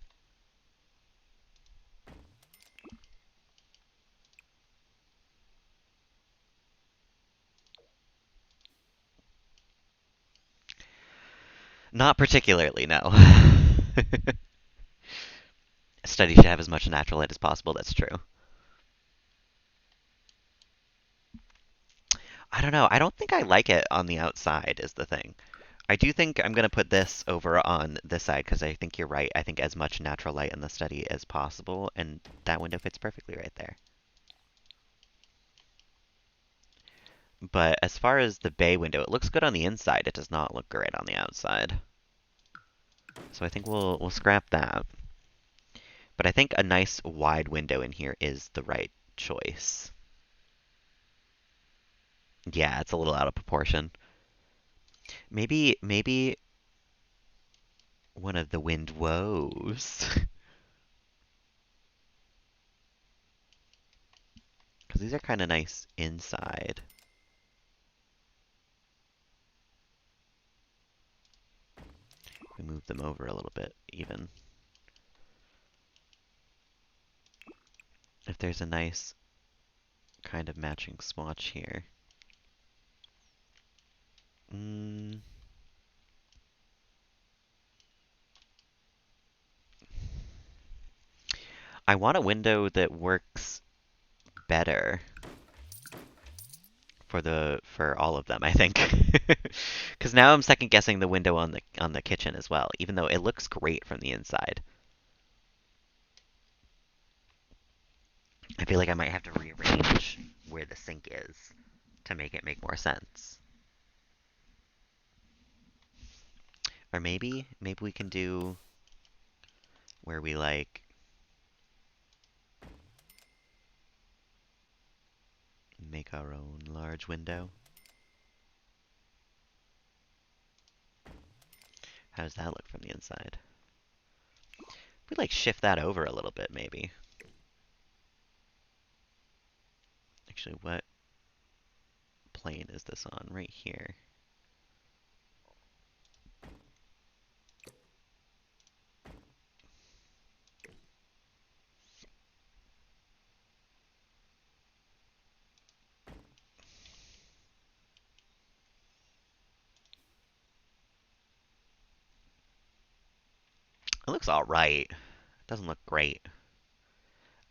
S1: Not particularly, no. Study should have as much natural light as possible, that's true. I don't know. I don't think I like it on the outside, is the thing. I do think I'm going to put this over on this side because I think you're right. I think as much natural light in the study as possible, and that window fits perfectly right there. But as far as the bay window, it looks good on the inside. It does not look great on the outside. So I think we'll scrap that. But I think a nice wide window in here is the right choice. Yeah, it's a little out of proportion. Maybe one of the windows. Because these are kind of nice inside. We move them over a little bit, even. If there's a nice kind of matching swatch here. Mm, I want a window that works better for all of them, I think. Because now I'm second guessing the window on the kitchen as well, even though it looks great from the inside. I feel like I might have to rearrange where the sink is to make it make more sense. Or maybe we can do where we like make our own large window. How does that look from the inside? We like shift that over a little bit, maybe. Actually, what plane is this on? Right here. It looks all right. It doesn't look great.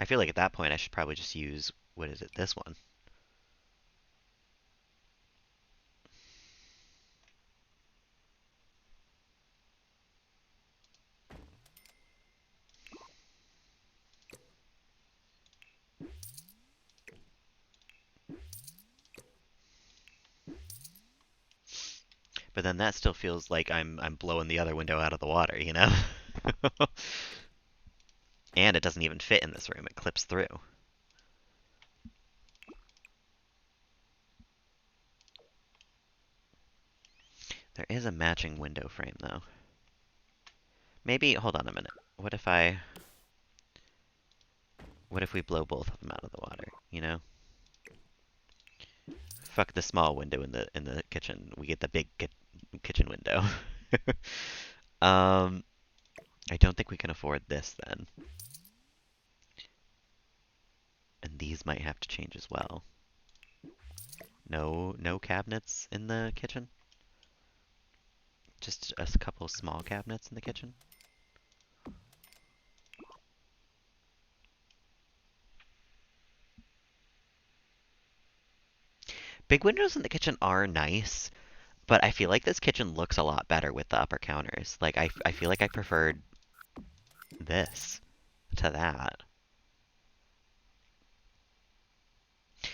S1: I feel like at that point I should probably just use, what is it, this one. But then that still feels like I'm blowing the other window out of the water, you know? And it doesn't even fit in this room. It clips through. There is a matching window frame though. Maybe, hold on a minute. What if we blow both of them out of the water, you know? Fuck the small window in the kitchen. We get the big kitchen window. um, I don't think we can afford this then. And these might have to change as well. No cabinets in the kitchen? Just a couple small cabinets in the kitchen? Big windows in the kitchen are nice, but I feel like this kitchen looks a lot better with the upper counters. Like, I feel like I preferred this to that.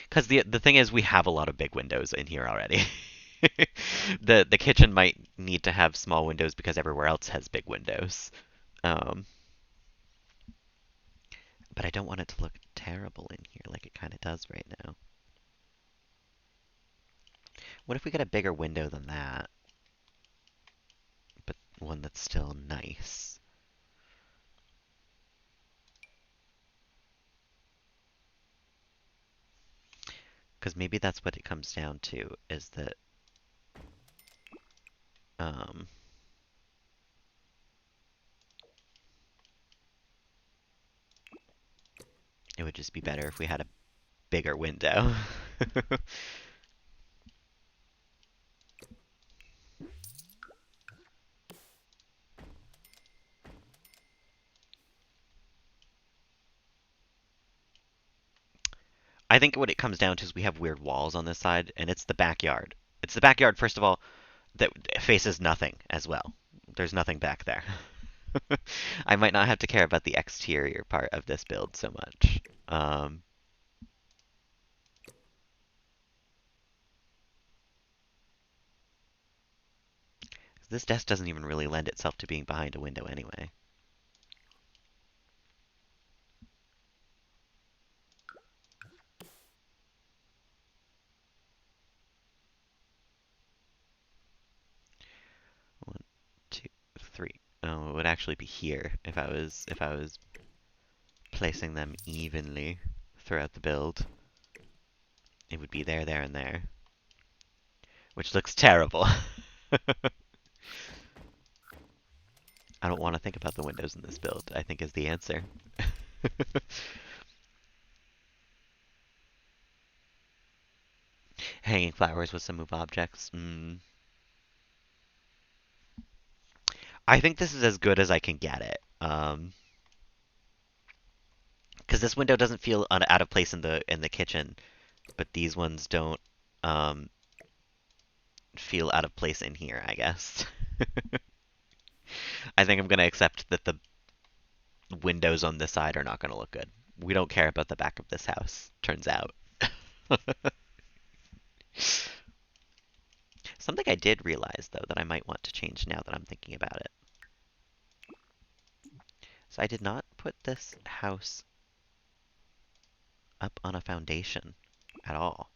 S1: Because the thing is, we have a lot of big windows in here already. The kitchen might need to have small windows because everywhere else has big windows. Um, but I don't want it to look terrible in here like it kind of does right now. What if we get a bigger window than that, but one that's still nice? Because maybe that's what it comes down to, is that um, it would just be better if we had a bigger window. I think what it comes down to is we have weird walls on this side, and it's the backyard. It's the backyard, first of all, that faces nothing as well. There's nothing back there. I might not have to care about the exterior part of this build so much. This desk doesn't even really lend itself to being behind a window anyway. One, two, three. Oh, it would actually be here if I was placing them evenly throughout the build. It would be there, there, and there, which looks terrible. I don't want to think about the windows in this build, I think is the answer. Hanging flowers with some move objects. I think this is as good as I can get it. Because this window doesn't feel out of place in the kitchen, but these ones don't um, feel out of place in here, I guess. I think I'm gonna accept that the windows on this side are not gonna look good. We don't care about the back of this house, turns out. Something I did realize, though, that I might want to change now that I'm thinking about it. So I did not put this house up on a foundation at all.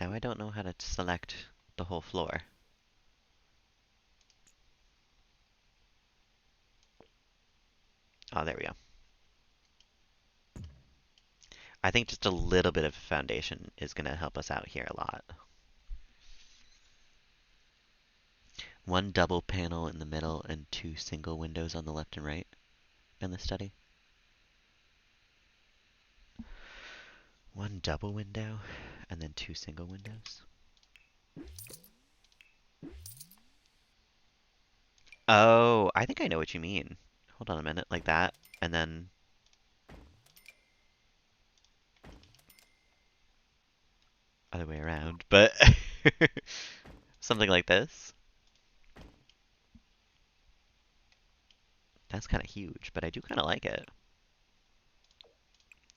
S1: Now I don't know how to select the whole floor. Oh, there we go. I think just a little bit of foundation is going to help us out here a lot. One double panel in the middle and two single windows on the left and right. in the study? One double window and then two single windows. Oh, I think I know what you mean. Hold on a minute, like that, and then other way around, but something like this. That's kind of huge, but I do kind of like it.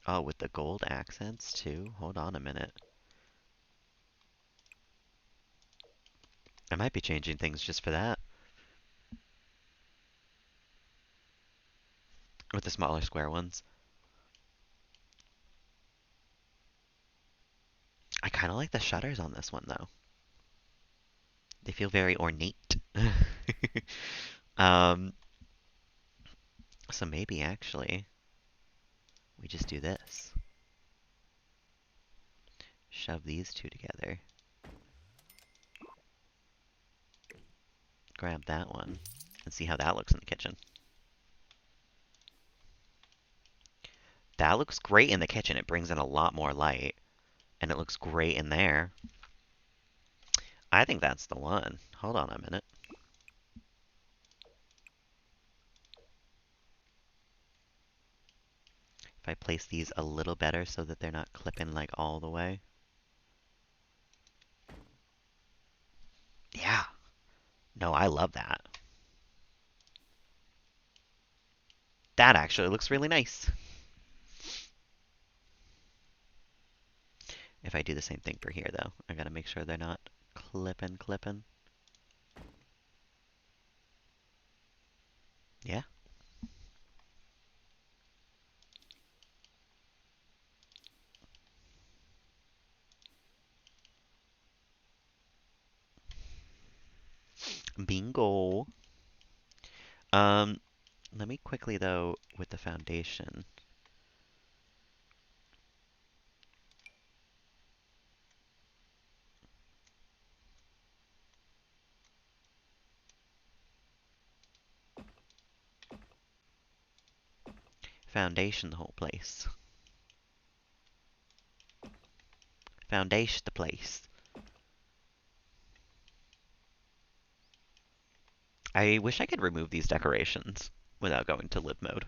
S1: Oh, with the gold accents too? Hold on a minute. I might be changing things just for that. With the smaller square ones. I kind of like the shutters on this one though. They feel very ornate. um, so maybe actually we just do this. Shove these two together. Grab that one and see how that looks in the kitchen. That looks great in the kitchen. It brings in a lot more light, and it looks great in there. I think that's the one. Hold on a minute. If I place these a little better so that they're not clipping like all the way. Yeah. No, I love that. That actually looks really nice. If I do the same thing for here, though, I gotta make sure they're not clipping. Yeah. Bingo. Um, Let me quickly, though, with the foundation. Foundation the whole place. Foundation the place. I wish I could remove these decorations without going to lib mode,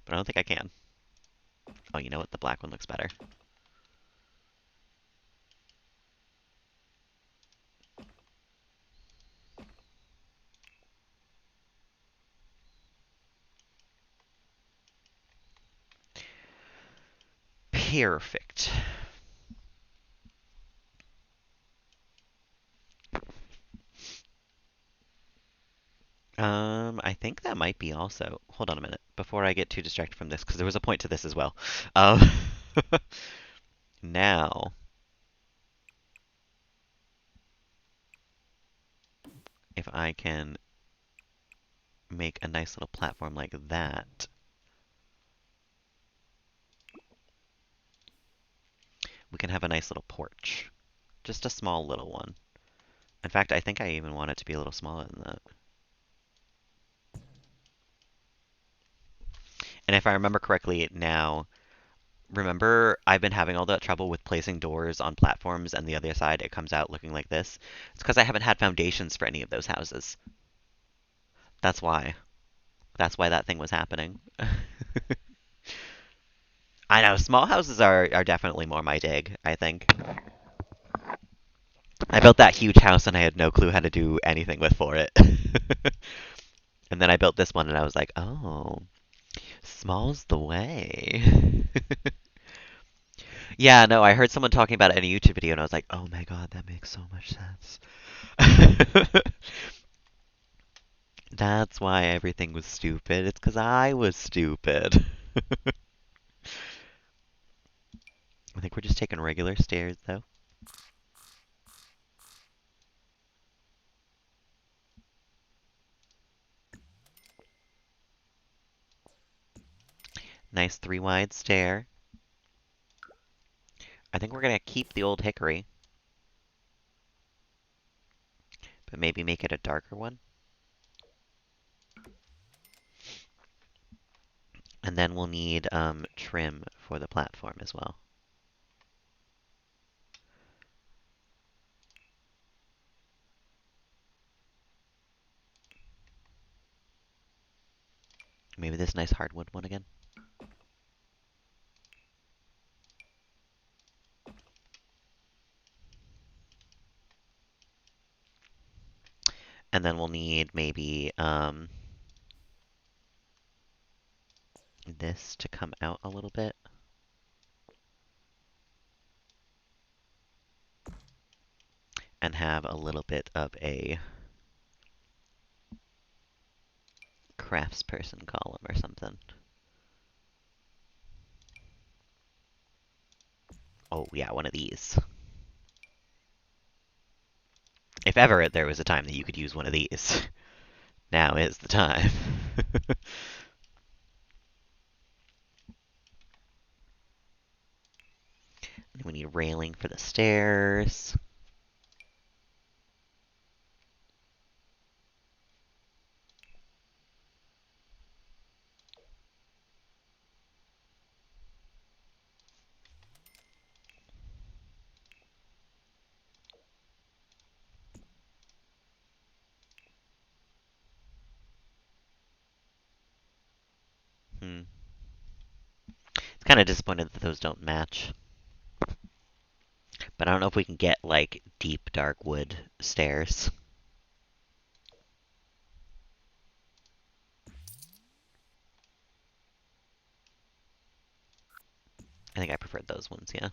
S1: but I don't think I can. Oh, you know what? The black one looks better. Perfect. I think that might be also. Hold on a minute before I get too distracted from this, because there was a point to this as well. Um, now, if I can make a nice little platform like that, we can have a nice little porch. Just a small little one. In fact, I think I even want it to be a little smaller than that. And if I remember correctly now, remember I've been having all that trouble with placing doors on platforms and the other side it comes out looking like this? It's because I haven't had foundations for any of those houses. That's why. That's why that thing was happening. I know, small houses are definitely more my dig, I think. I built that huge house and I had no clue how to do anything with for it. And then I built this one and I was like, oh, small's the way. Yeah, no, I heard someone talking about it in a YouTube video and I was like, oh my god, that makes so much sense. That's why everything was stupid. It's because I was stupid. I think we're just taking regular stairs, though. Nice three wide stair. I think we're gonna keep the old hickory, but maybe make it a darker one. And then we'll need trim for the platform as well. Maybe this nice hardwood one again. And then we'll need maybe this to come out a little bit. And have a little bit of a craftsperson column or something. Oh, yeah, one of these. If ever there was a time that you could use one of these, now is the time. We need railing for the stairs. Hmm. It's kind of disappointed that those don't match. But I don't know if we can get, like, deep dark wood stairs. I think I preferred those ones, yeah.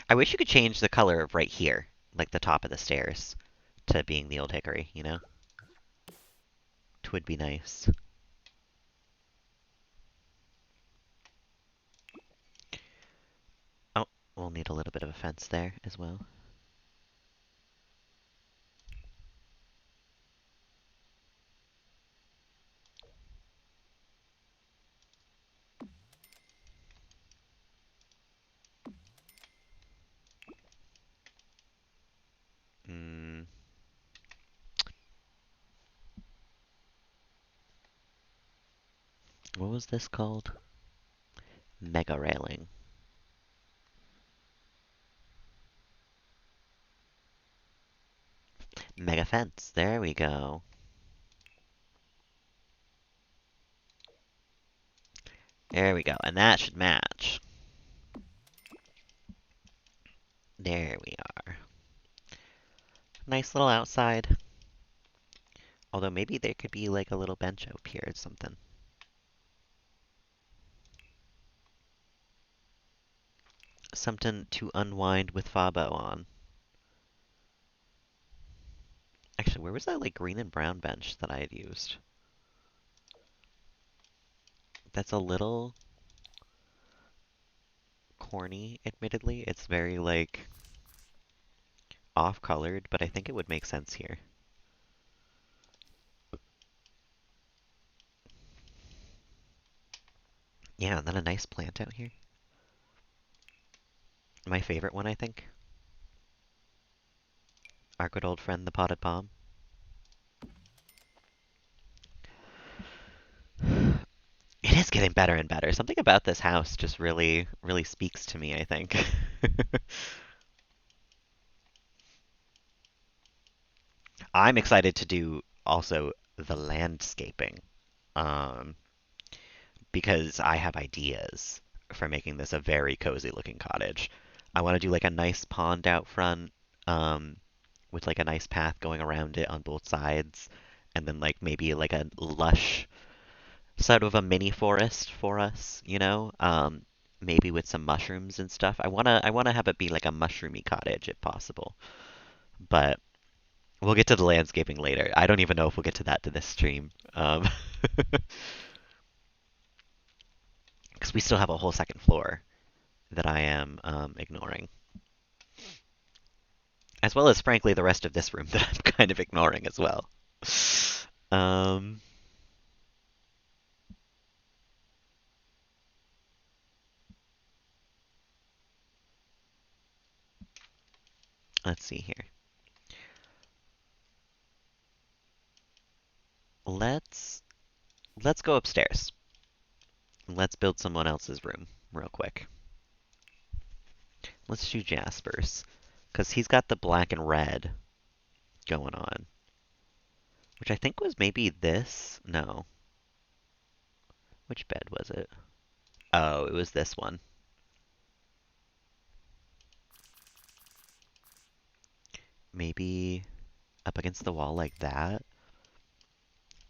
S1: I wish you could change the color of right here, like the top of the stairs, to being the old hickory, you know? It would be nice. Oh, we'll need a little bit of a fence there as well. Mm, what was this called? Mega railing. Mega fence. There we go. There we go. And that should match. There we are. Nice little outside. Although maybe there could be like a little bench up here or something. Something to unwind with Fabo on. Actually, where was that like green and brown bench that I had used? That's a little corny, admittedly. It's very like off-colored, but I think it would make sense here. Yeah, and then a nice plant out here. My favorite one, I think. Our good old friend, the potted palm. It is getting better and better. Something about this house just really, really speaks to me, I think. I'm excited to do also the landscaping, um, because I have ideas for making this a very cozy looking cottage. I want to do like a nice pond out front, um, with like a nice path going around it on both sides, and then like maybe like a lush sort of a mini forest for us, you know? Maybe with some mushrooms and stuff. I wanna have it be like a mushroomy cottage if possible. But we'll get to the landscaping later. I don't even know if we'll get to that to this stream. Because we still have a whole second floor that I am ignoring. As well as, frankly, the rest of this room that I'm kind of ignoring as well. Um, let's see here. Let's Let's go upstairs. Let's build someone else's room real quick. Let's do Jasper's. Because he's got the black and red going on. Which I think was maybe this? No. Which bed was it? Oh, it was this one. Maybe up against the wall like that.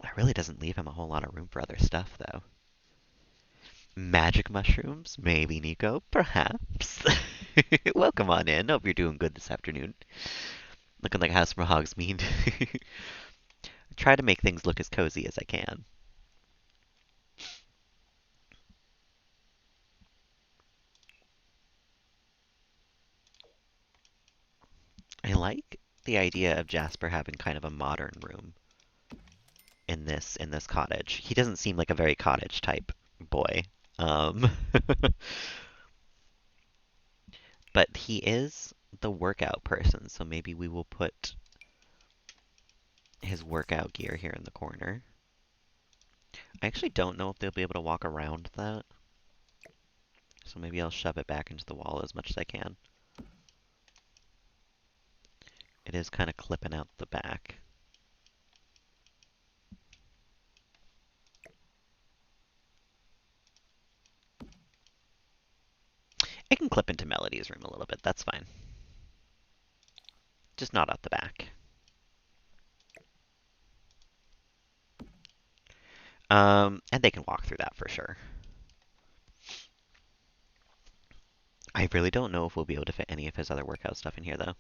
S1: That really doesn't leave him a whole lot of room for other stuff, though. Magic mushrooms? Maybe, Nico. Perhaps. Welcome on in. Hope you're doing good this afternoon. Looking like a house from Hogsmeade. Try to make things look as cozy as I can. I like the idea of Jasper having kind of a modern room in this cottage. He doesn't seem like a very cottage type boy. Um, but he is the workout person, so maybe we will put his workout gear here in the corner. I actually don't know if they'll be able to walk around that, so maybe I'll shove it back into the wall as much as I can. It is kind of clipping out the back. It can clip into Melody's room a little bit, that's fine. Just not out the back. And they can walk through that for sure. I really don't know if we'll be able to fit any of his other workout stuff in here, though.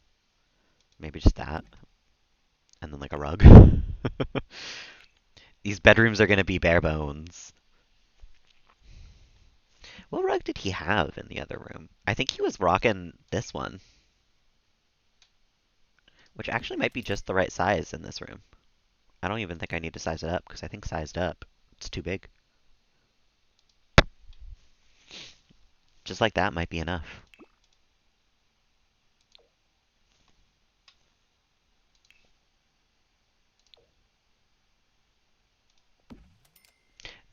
S1: Maybe just that, and then like a rug. These bedrooms are gonna be bare bones. What rug did he have in the other room? I think he was rocking this one, which actually might be just the right size in this room. I don't even think I need to size it up, because I think sized up, it's too big. Just like that might be enough.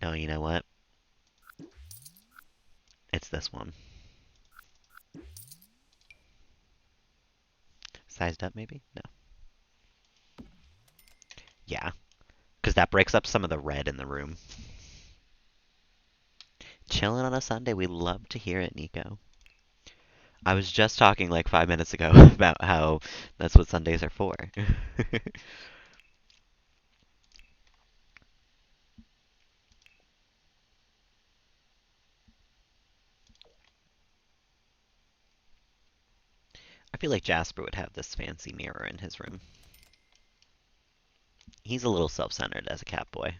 S1: No, you know what? It's this one. Sized up, maybe? No. Yeah, because that breaks up some of the red in the room. Chilling on a Sunday, we love to hear it, Nico. I was just talking like 5 minutes ago about how that's what Sundays are for. I feel like Jasper would have this fancy mirror in his room. He's a little self-centered as a cat boy.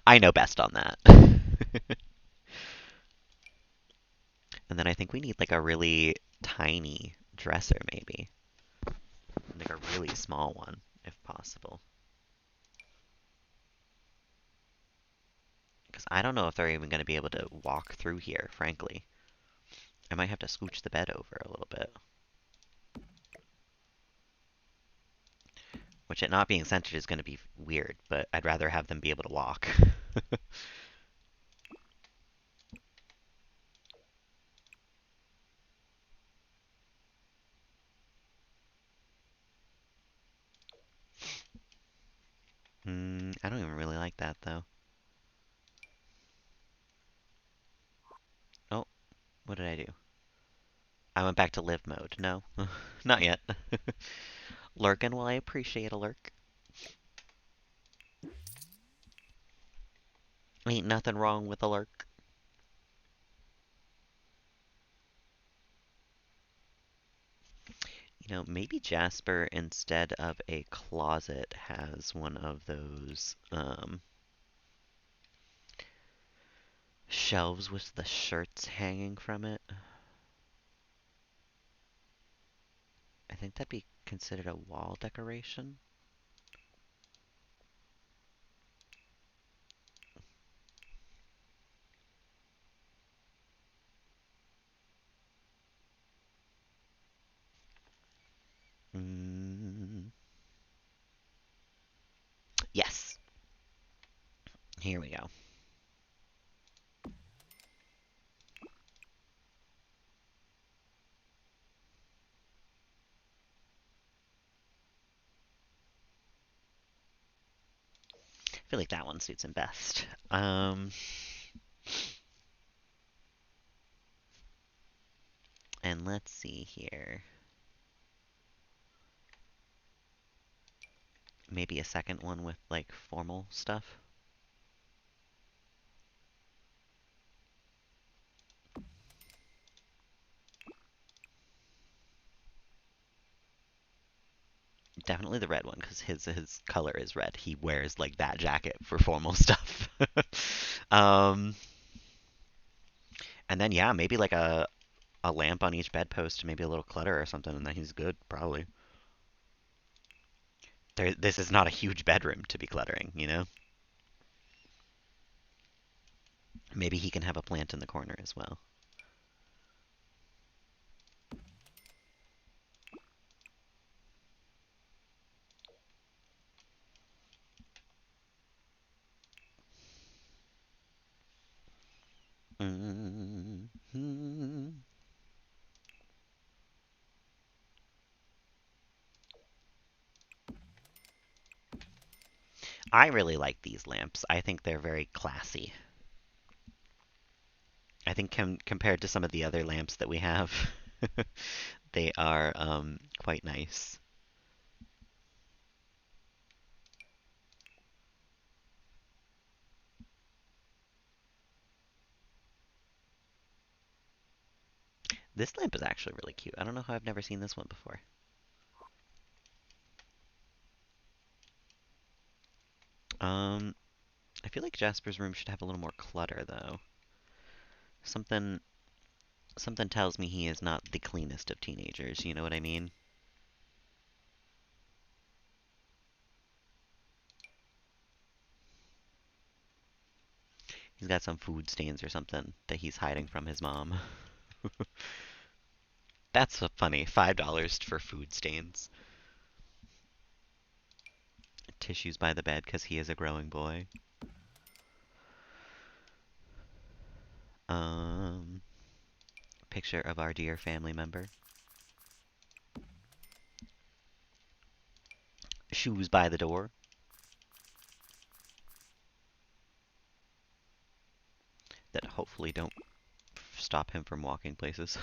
S1: I know best on that. And then I think we need like a really tiny dresser, maybe. Like a really small one, if possible. Because I don't know if they're even going to be able to walk through here, frankly. I might have to scooch the bed over a little bit. Which, it not being centered is going to be weird, but I'd rather have them be able to walk. I don't even really like that, though. Oh, what did I do? I went back to live mode. No, not yet. Lurkin', well, I appreciate a lurk. Ain't nothing wrong with a lurk. You know, maybe Jasper, instead of a closet, has one of those shelves with the shirts hanging from it. I think that'd be considered a wall decoration. Mm, yes, Here we go. I feel like that one suits him best. And let's see here. Maybe a second one with like formal stuff. Definitely the red one because his color is red. He wears like that jacket for formal stuff. um, and then yeah, maybe like a lamp on each bedpost, maybe a little clutter or something, and then he's good probably. This is not a huge bedroom to be cluttering, you know? Maybe he can have a plant in the corner as well. Mm-hmm. I really like these lamps. I think they're very classy. I think compared to some of the other lamps that we have, they are quite nice. This lamp is actually really cute. I don't know how I've never seen this one before. Um, I feel like Jasper's room should have a little more clutter though. Something something tells me he is not the cleanest of teenagers, you know what I mean? He's got some food stains or something that he's hiding from his mom. That's so funny. $5 for food stains. Tissues by the bed because he is a growing boy. Um, Picture of our dear family member. Shoes by the door that hopefully don't stop him from walking places.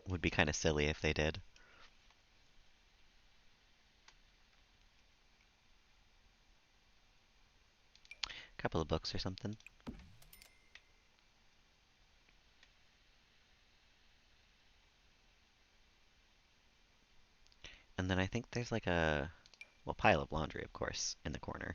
S1: Would be kind of silly if they did. A couple of books or something. And then I think there's like a, well, pile of laundry, of course, in the corner.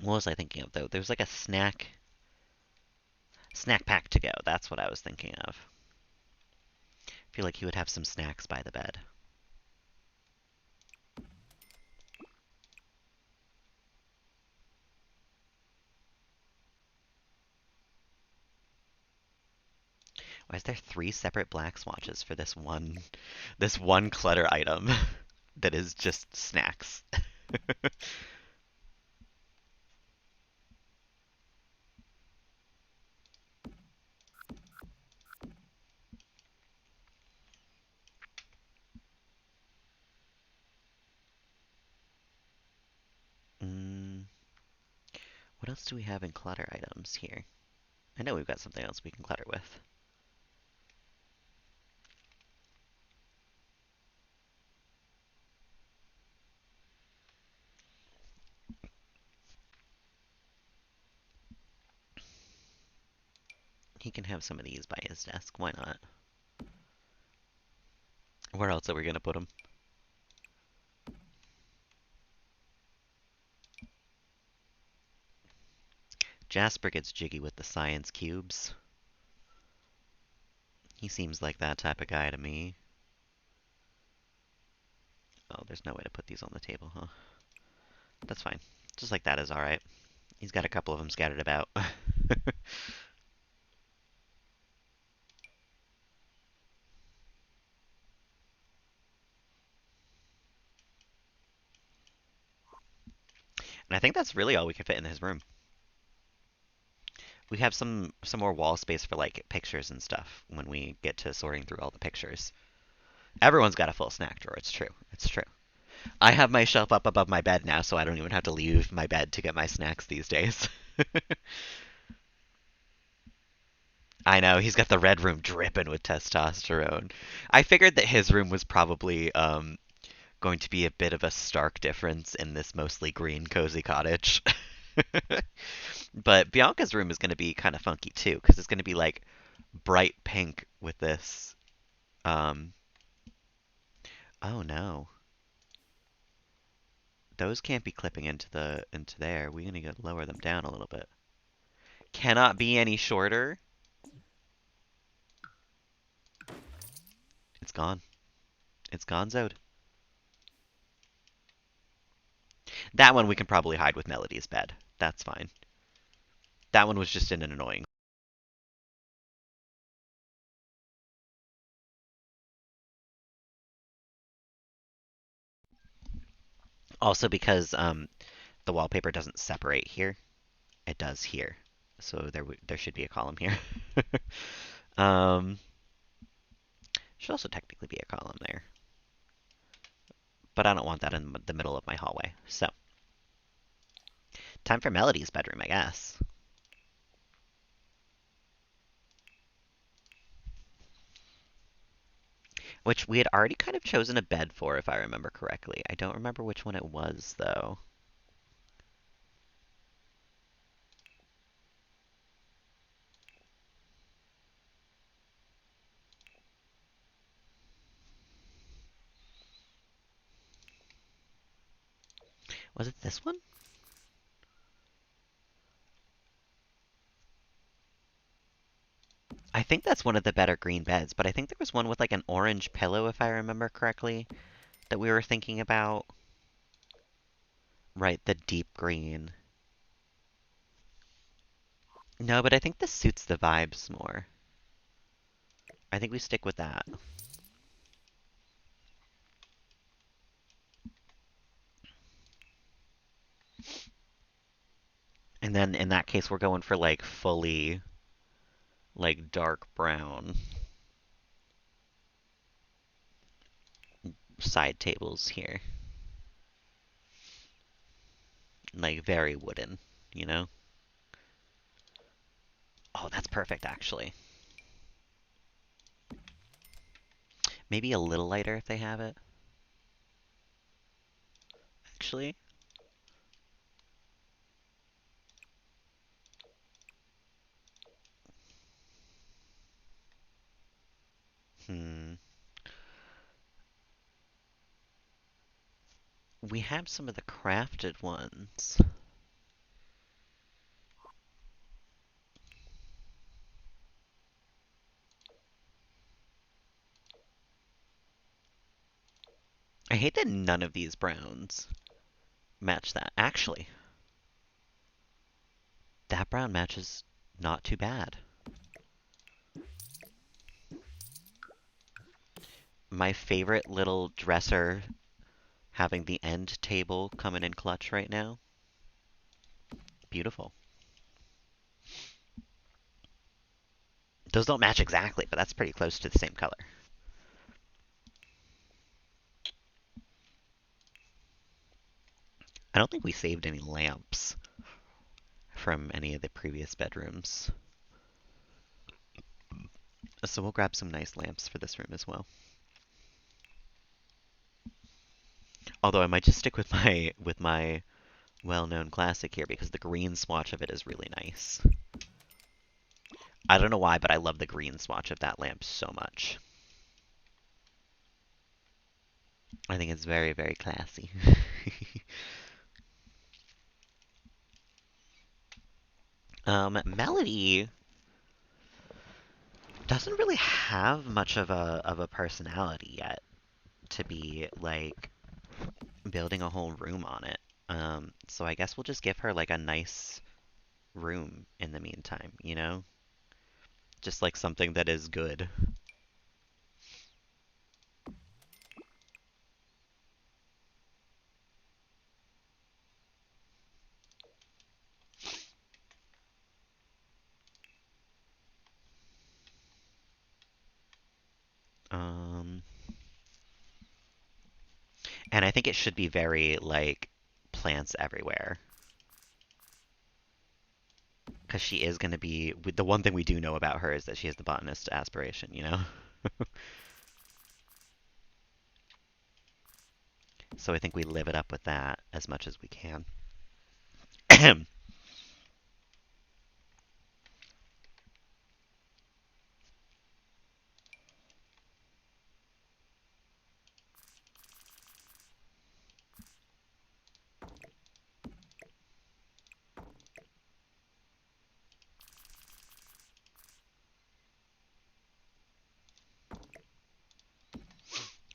S1: What was I thinking of though? There's like a snack pack to go. That's what I was thinking of. I feel like he would have some snacks by the bed. Why is there three separate black swatches for this one clutter item that is just snacks? mm, what else do we have in clutter items here? I know we've got something else we can clutter with. He can have some of these by his desk. Why not? Where else are we gonna put them? Jasper gets jiggy with the science cubes. He seems like that type of guy to me. Oh, there's no way to put these on the table, huh? That's fine. Just like that is alright. He's got a couple of them scattered about. I think that's really all we can fit in his room. We have some more wall space for like pictures and stuff when we get to sorting through all the pictures. Everyone's got a full snack drawer. It's true. It's true. I have my shelf up above my bed now, so I don't even have to leave my bed to get my snacks these days. I know, he's got the red room dripping with testosterone. I figured that his room was probably going to be a bit of a stark difference in this mostly green cozy cottage. But Bianca's room is going to be kind of funky too, because it's going to be like bright pink with this. Um, oh no, those can't be clipping into there. We're going to lower them down a little bit. Cannot be any shorter. It's gone. It's gonzoed. That one we can probably hide with Melody's bed. That's fine. That one was just in an annoying. Also because the wallpaper doesn't separate here. It does here. So there should be a column here. um, should also technically be a column there. But I don't want that in the middle of my hallway. So, time for Melody's bedroom, I guess. Which we had already kind of chosen a bed for, if I remember correctly. I don't remember which one it was, though. Was it this one? I think that's one of the better green beds, but I think there was one with like an orange pillow, if I remember correctly, that we were thinking about. Right, the deep green. No, but I think this suits the vibes more. I think we stick with that. And then in that case, we're going for like fully, like dark brown side tables here. Like very wooden, you know? Oh, that's perfect, actually. Maybe a little lighter if they have it, actually. Hmm. We have some of the crafted ones. I hate that none of these browns match that. Actually, that brown matches not too bad. My favorite little dresser having the end table coming in clutch right now. Beautiful. Those don't match exactly, but that's pretty close to the same color. I don't think we saved any lamps from any of the previous bedrooms. So we'll grab some nice lamps for this room as well. Although I might just stick with my well-known classic here because the green swatch of it is really nice. I don't know why, but I love the green swatch of that lamp so much. I think it's very, very classy. Melody doesn't really have much of a personality yet to be like building a whole room on it. So I guess we'll just give her like a nice room in the meantime, you know? Just like something that is good. Um, and I think it should be very like plants everywhere because she is going to be. The one thing we do know about her is that she has the botanist aspiration. You know. So I think we live it up with that as much as we can.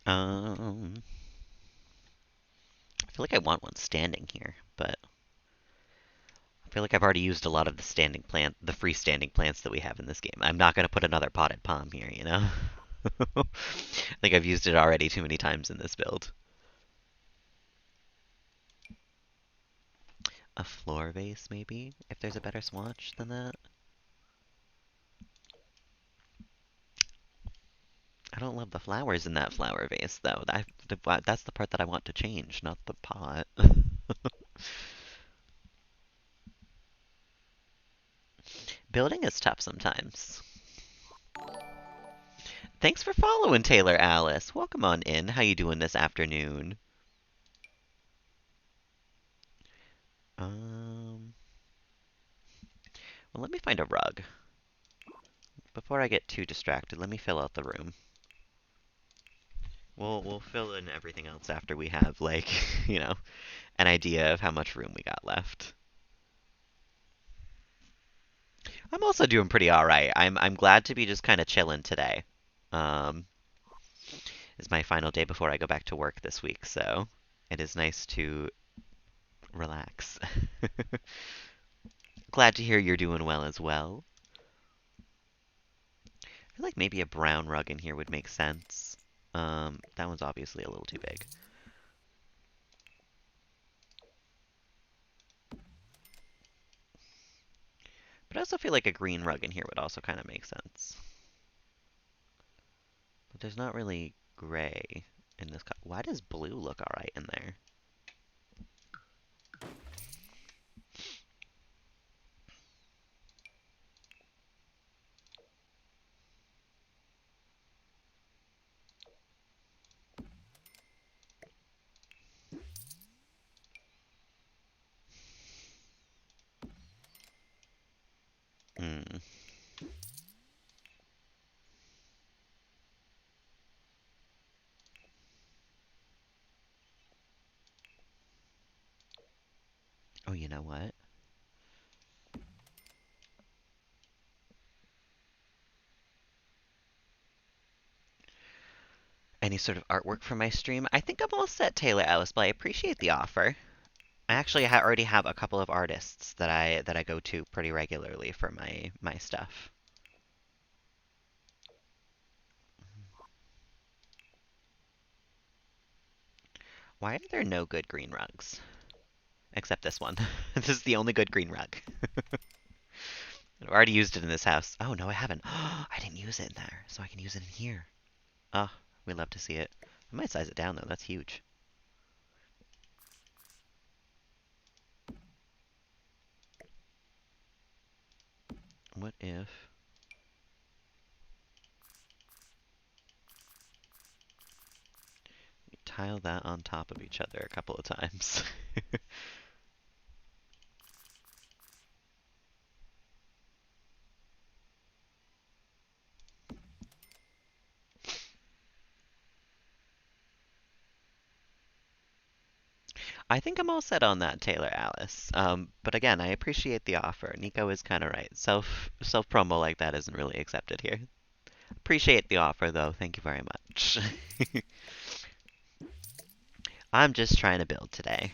S1: um, I feel like I want one standing here, but I feel like I've already used a lot of the freestanding plants that we have in this game. I'm not going to put another potted palm here, you know? I think I've used it already too many times in this build. A floor vase, maybe? If there's a better swatch than that? I don't love the flowers in that flower vase, though. That's the part that I want to change, not the pot. Building is tough sometimes. Thanks for following, Taylor Alice. Welcome on in. How you doing this afternoon? Um, well, let me find a rug. Before I get too distracted, let me fill out the room. We'll fill in everything else after we have like, you know, an idea of how much room we got left. I'm also doing pretty all right. I'm glad to be just kind of chilling today. Um, it's my final day before I go back to work this week, so it is nice to relax. Glad to hear you're doing well as well. I feel like maybe a brown rug in here would make sense. That one's obviously a little too big. But I also feel like a green rug in here would also kind of make sense. But there's not really gray in this. Why does blue look alright in there? Hmm. Oh, you know what? Any sort of artwork for my stream? I think I'm all set, Taylor Alice, but I appreciate the offer. I actually already have a couple of artists that I go to pretty regularly for my stuff. Why are there no good green rugs? Except this one. This is the only good green rug. I've already used it in this house. Oh, no, I haven't. I didn't use it in there, so I can use it in here. Oh, we love to see it. I might size it down, though. That's huge. What if we tile that on top of each other a couple of times? I think I'm all set on that, Taylor Alice. But again, I appreciate the offer. Nico is kind of right. Self promo like that isn't really accepted here. Appreciate the offer, though. Thank you very much. I'm just trying to build today.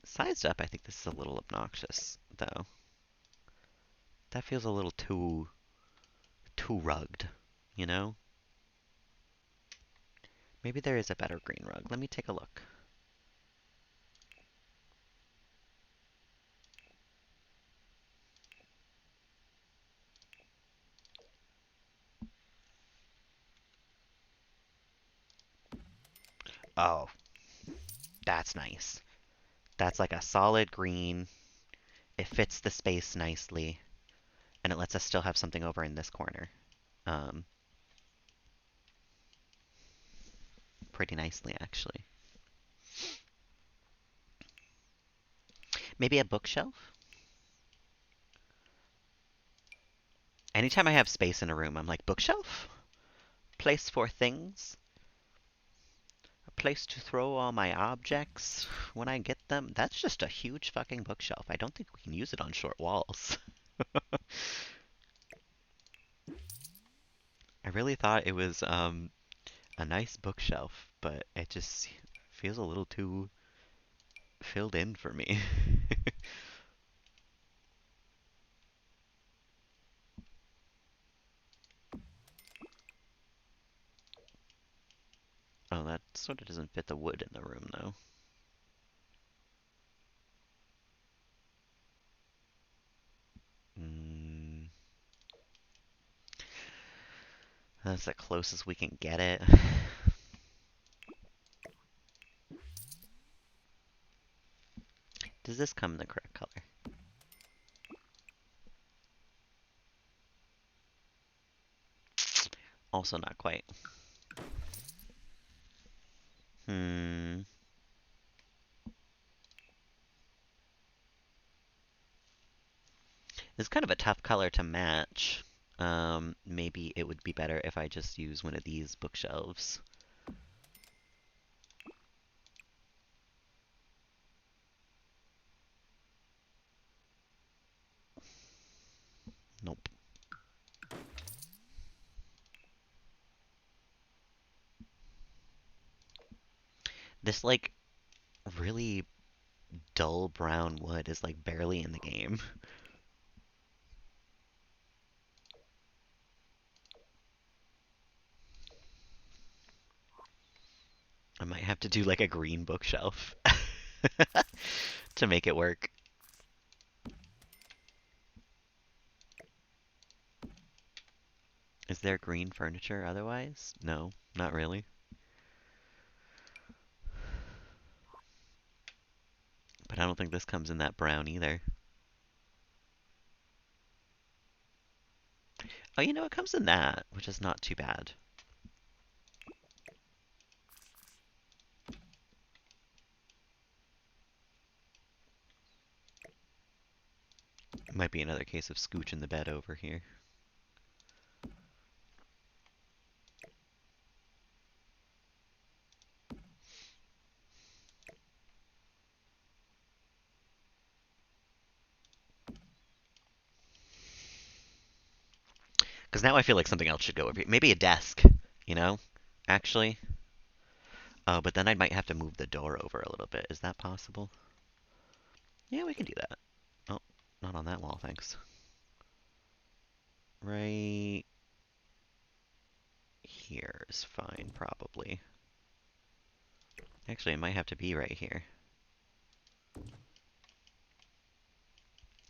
S1: Sized up, I think this is a little obnoxious, though. That feels a little too rugged, you know? Maybe there is a better green rug. Let me take a look. Oh, that's nice. That's like a solid green. It fits the space nicely, and it lets us still have something over in this corner. Um, Pretty nicely, actually. Maybe a bookshelf? Anytime I have space in a room, I'm like, bookshelf? Place for things? A place to throw all my objects when I get them? That's just a huge fucking bookshelf. I don't think we can use it on short walls. I really thought it was a nice bookshelf, but it just feels a little too filled in for me. Oh, that sort of doesn't fit the wood in the room, though. Mm, that's the closest we can get it. Does this come in the correct color? Also not quite. Hmm. It's kind of a tough color to match. Maybe it would be better if I just use one of these bookshelves. Nope. This, like, really dull brown wood is, like, barely in the game. I might have to do, like, a green bookshelf to make it work. Is there green furniture otherwise? No, not really. But I don't think this comes in that brown either. Oh, you know, it comes in that, which is not too bad. It might be another case of scooching the bed over here. Because now I feel like something else should go over here. Maybe a desk, you know? Actually. Oh, but then I might have to move the door over a little bit. Is that possible? Yeah, we can do that. Oh, not on that wall, thanks. Right here is fine, probably. Actually, it might have to be right here.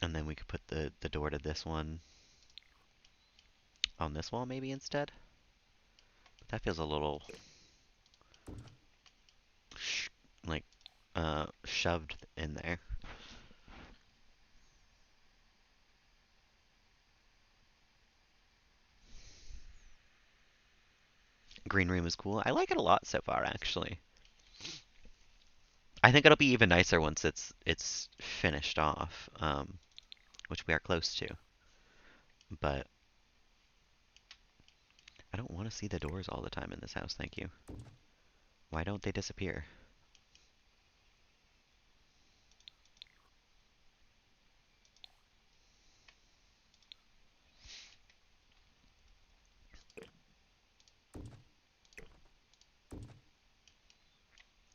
S1: And then we could put the door to this one on this wall maybe instead. But that feels a little sh like shoved in there. Green room is cool. I like it a lot so far, actually. I think it'll be even nicer once it's finished off, which we are close to. But I don't want to see the doors all the time in this house, thank you. Why don't they disappear?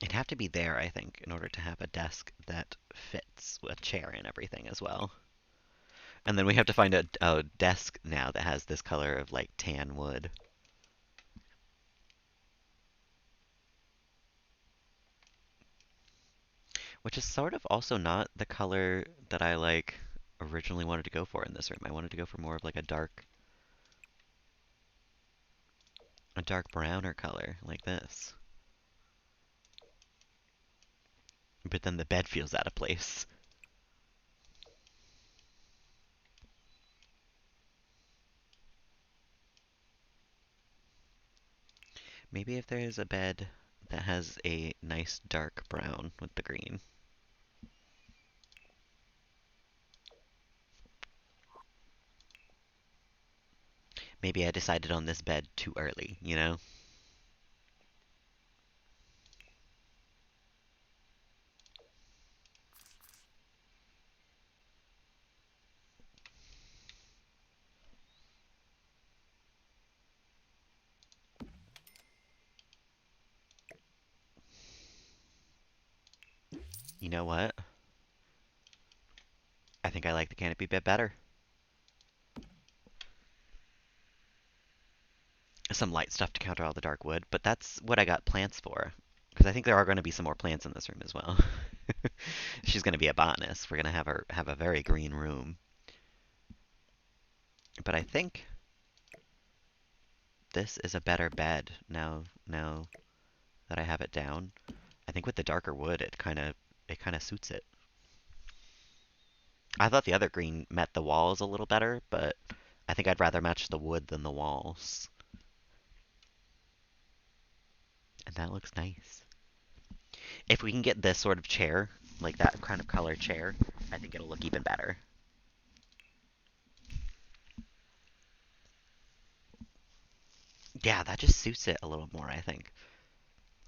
S1: It'd have to be there, I think, in order to have a desk that fits with a chair and everything as well. And then we have to find a desk now that has this color of like tan wood. Which is sort of also not the color that I like originally wanted to go for in this room. I wanted to go for more of like a dark browner color like this. but then the bed feels out of place. Maybe if there is a bed that has a nice dark brown with the green. Maybe I decided on this bed too early, you know? You know what? I think I like the canopy bed better. Some light stuff to counter all the dark wood, but that's what I got plants for. Because I think there are going to be some more plants in this room as well. She's going to be a botanist. We're going to have her have a very green room. But I think this is a better bed now that I have it down. I think with the darker wood, it kind of suits it. I thought the other green met the walls a little better, but I think I'd rather match the wood than the walls. And that looks nice. If we can get this sort of chair, like that kind of color chair, I think it'll look even better. Yeah, that just suits it a little more, I think.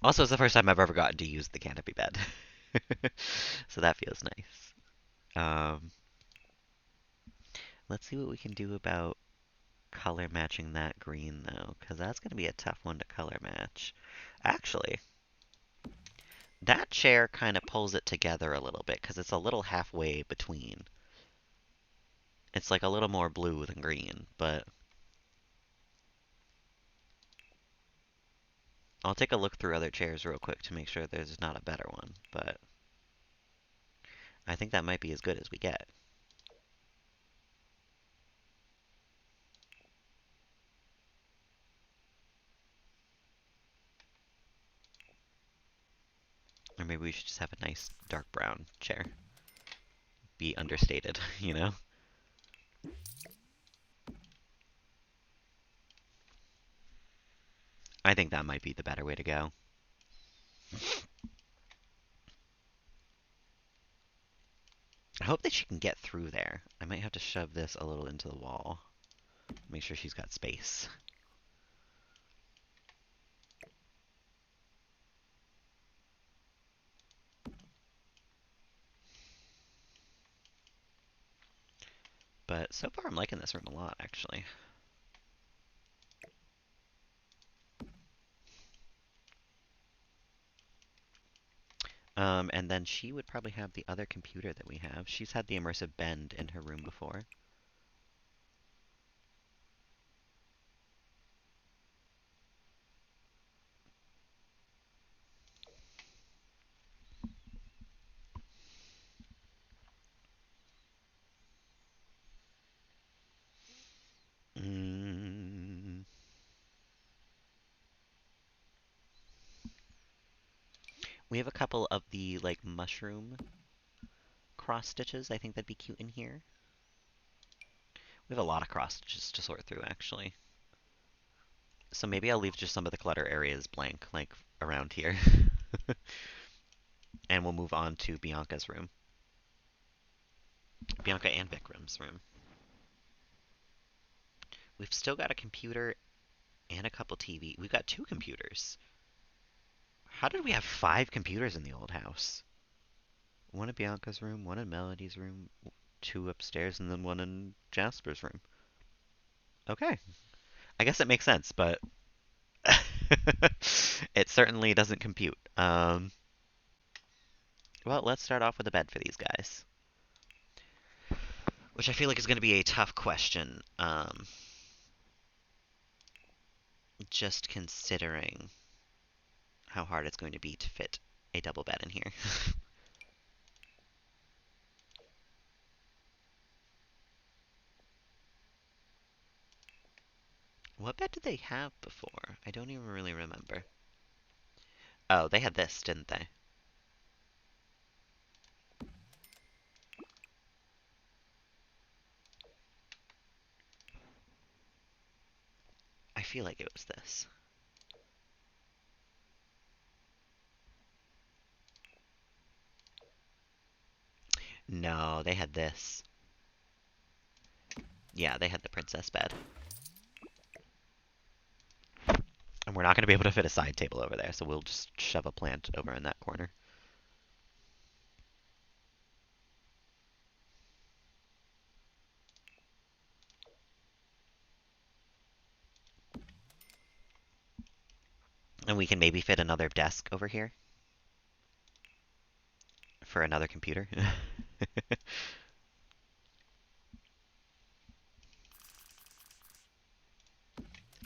S1: Also, it's the first time I've ever gotten to use the canopy bed. So that feels nice. Um, let's see what we can do about color matching that green, though, because that's going to be a tough one to color match. Actually, that chair kind of pulls it together a little bit because it's a little halfway between. It's like a little more blue than green, but I'll take a look through other chairs real quick to make sure there's not a better one, but I think that might be as good as we get. Or maybe we should just have a nice dark brown chair. Be understated, you know? I think that might be the better way to go. I hope that she can get through there. I might have to shove this a little into the wall. Make sure she's got space. But so far I'm liking this room a lot, actually. And then she would probably have the other computer that we have. She's had the immersive bend in her room before. Mm. We have a couple of the like mushroom cross stitches. I think that'd be cute in here. We have a lot of cross stitches to sort through, actually. So maybe I'll leave just some of the clutter areas blank, like around here. And we'll move on to Bianca's room. Bianca and Vikram's room. We've still got a computer and a couple TV. We've got two computers. How did we have five computers in the old house? One in Bianca's room, one in Melody's room, two upstairs, and then one in Jasper's room. Okay. I guess it makes sense, but it certainly doesn't compute. Well, let's start off with a bed for these guys, which I feel like is going to be a tough question. Just considering how hard it's going to be to fit a double bed in here. What bed did they have before? I don't even really remember. Oh, they had this, didn't they? feel like it was this. No, they had this. Yeah, they had the princess bed. And we're not going to be able to fit a side table over there, so we'll just shove a plant over in that corner. And we can maybe fit another desk over here for another computer.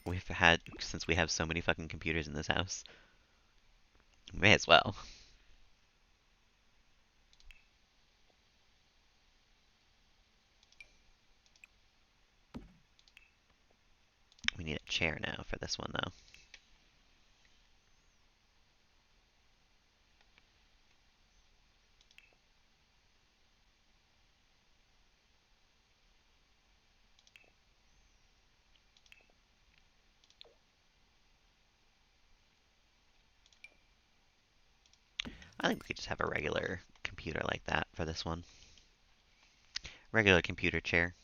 S1: We've had, since we have so many fucking computers in this house, may as well. We need a chair now for this one, though. I think we could just have a regular computer like that for this one. Regular computer chair.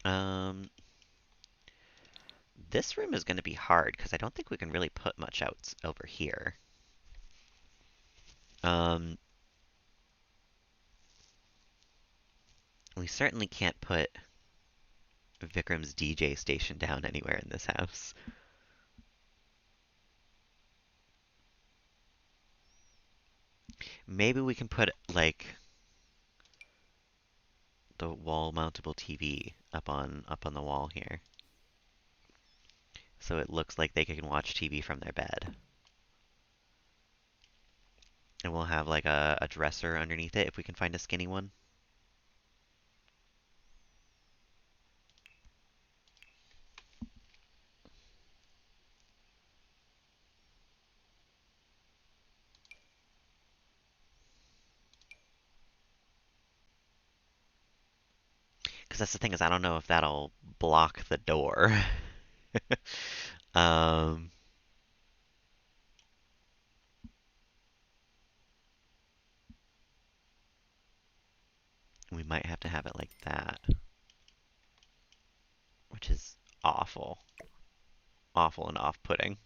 S1: Um, this room is going to be hard because I don't think we can really put much out over here. Um, we certainly can't put Vikram's DJ station down anywhere in this house. Maybe we can put like the wall mountable TV up on the wall here. So it looks like they can watch TV from their bed. And we'll have like a dresser underneath it if we can find a skinny one. Because that's the thing is I don't know if that'll block the door. um, we might have to have it like that, which is awful. Awful and off-putting.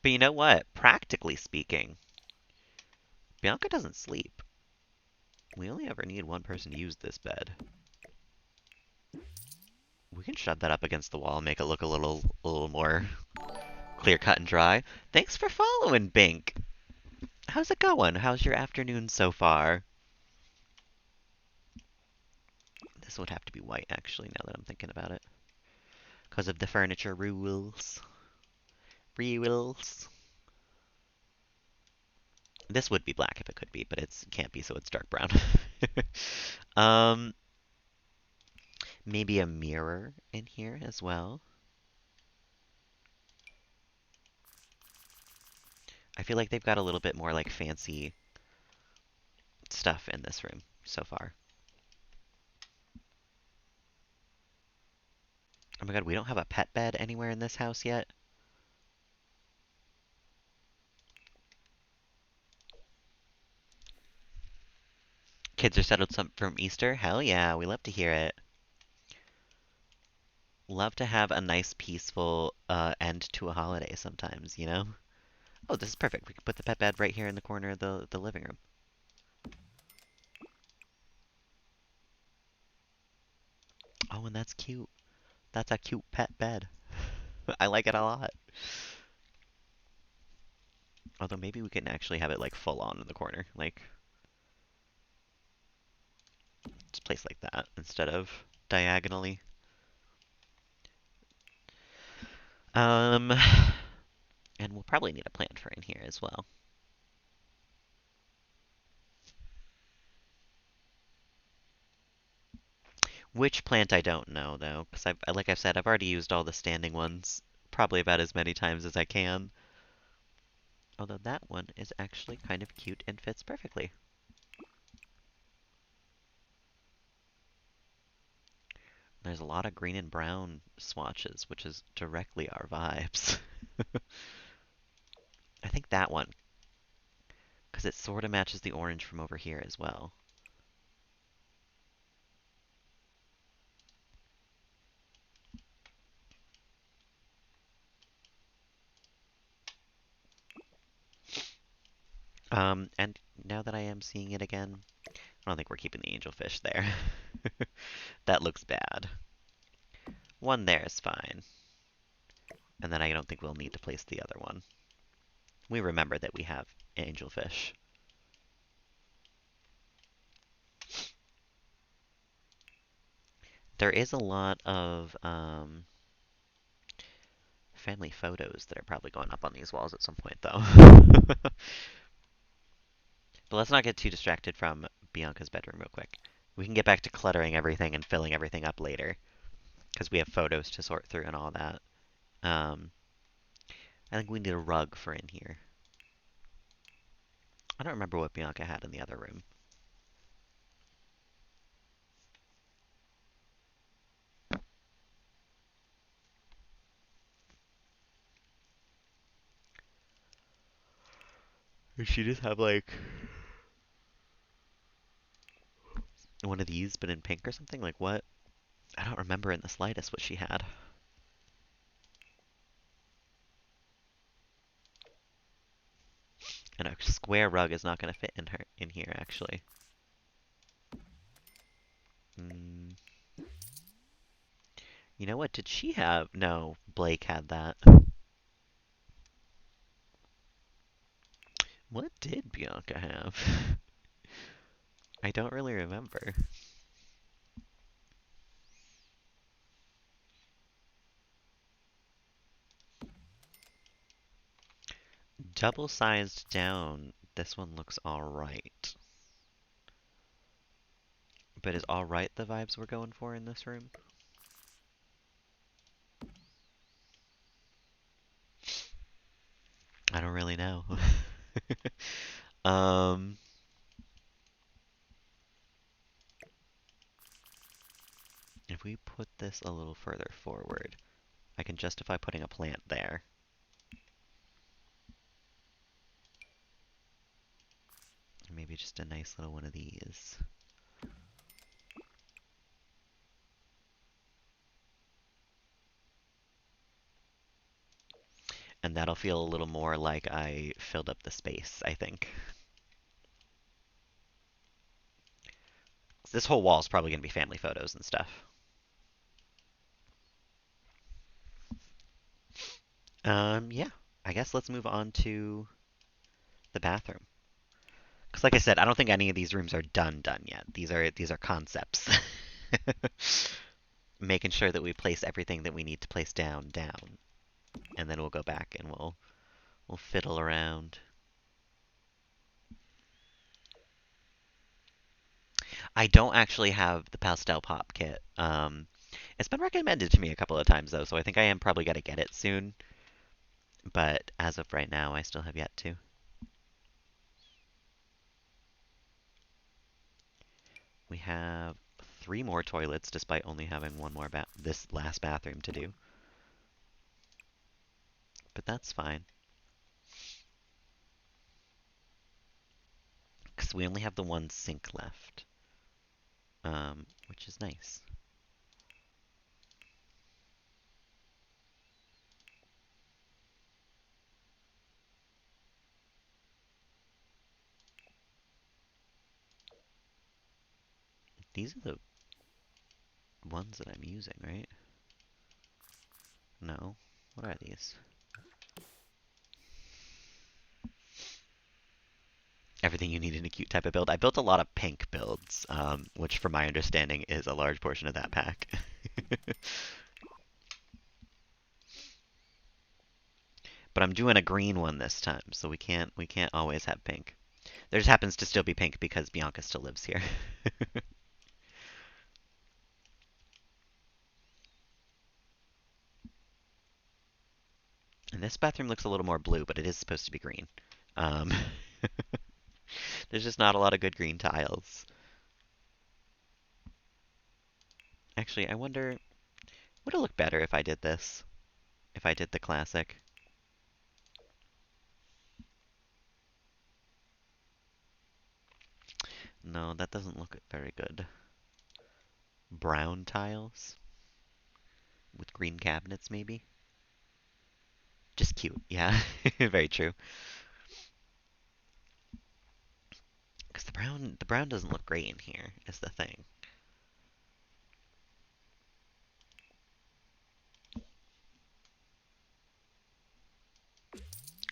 S1: But you know what? Practically speaking, Bianca doesn't sleep. We only ever need one person to use this bed. We can shove that up against the wall and make it look a little more clear cut and dry. Thanks for following, Bink. How's it going? How's your afternoon so far? This would have to be white, actually, now that I'm thinking about it. Because of the furniture rules. Rules. This would be black if it could be, but it can't be, so it's dark brown. um, maybe a mirror in here as well. I feel like they've got a little bit more like fancy stuff in this room so far. Oh my god, we don't have a pet bed anywhere in this house yet. Kids are settled some from Easter? Hell yeah, we love to hear it. Love to have a nice, peaceful end to a holiday sometimes, you know? Oh, this is perfect. We can put the pet bed right here in the corner of the living room. Oh, and that's cute. That's a cute pet bed. I like it a lot. Although maybe we can actually have it like full on in the corner. Like, just place like that instead of diagonally. Um, and we'll probably need a plant for in here as well. Which plant I don't know though, because like I've said, I've already used all the standing ones probably about as many times as I can. Although that one is actually kind of cute and fits perfectly. There's a lot of green and brown swatches, which is directly our vibes. I think that one, because it sort of matches the orange from over here as well. And now that I am seeing it again, I don't think we're keeping the angelfish there. That looks bad. One there is fine. And then I don't think we'll need to place the other one. We remember that we have angelfish. There is a lot of family photos that are probably going up on these walls at some point, though. But let's not get too distracted from Bianca's bedroom real quick. We can get back to cluttering everything and filling everything up later, because we have photos to sort through and all that. Um, I think we need a rug for in here. I don't remember what Bianca had in the other room. Did she just have like one of these but in pink or something? Like what? I don't remember in the slightest what she had. And a square rug is not going to fit in here actually. Mm, you know what? Did she have? No, Blake had that. What did Bianca have? I don't really remember. Double sized down. This one looks alright. But is alright the vibes we're going for in this room? I don't really know. um, if we put this a little further forward, I can justify putting a plant there. Maybe just a nice little one of these. And that'll feel a little more like I filled up the space, I think. This whole wall is probably going to be family photos and stuff. Yeah. I guess let's move on to the bathroom. Because like I said, I don't think any of these rooms are done yet. These are concepts. Making sure that we place everything that we need to place down, and then we'll go back and we'll fiddle around. I don't actually have the pastel pop kit. It's been recommended to me a couple of times though, so I think I am probably gonna get it soon. But as of right now, I still have yet to. We have three more toilets, despite only having one more this last bathroom to do. But that's fine, because we only have the one sink left, which is nice. These are the ones that I'm using, right? No. What are these? Everything you need in a cute type of build. I built a lot of pink builds, which from my understanding is a large portion of that pack. But I'm doing a green one this time, so we can't always have pink. There just happens to still be pink because Bianca still lives here. And And this bathroom looks a little more blue, but it is supposed to be green. Um, there's just not a lot of good green tiles. Actually, I wonder, would it look better if I did this? If I did the classic? No, that doesn't look very good. Brown tiles with green cabinets, maybe? Just cute, yeah. Very true. Because the brown doesn't look great in here, is the thing.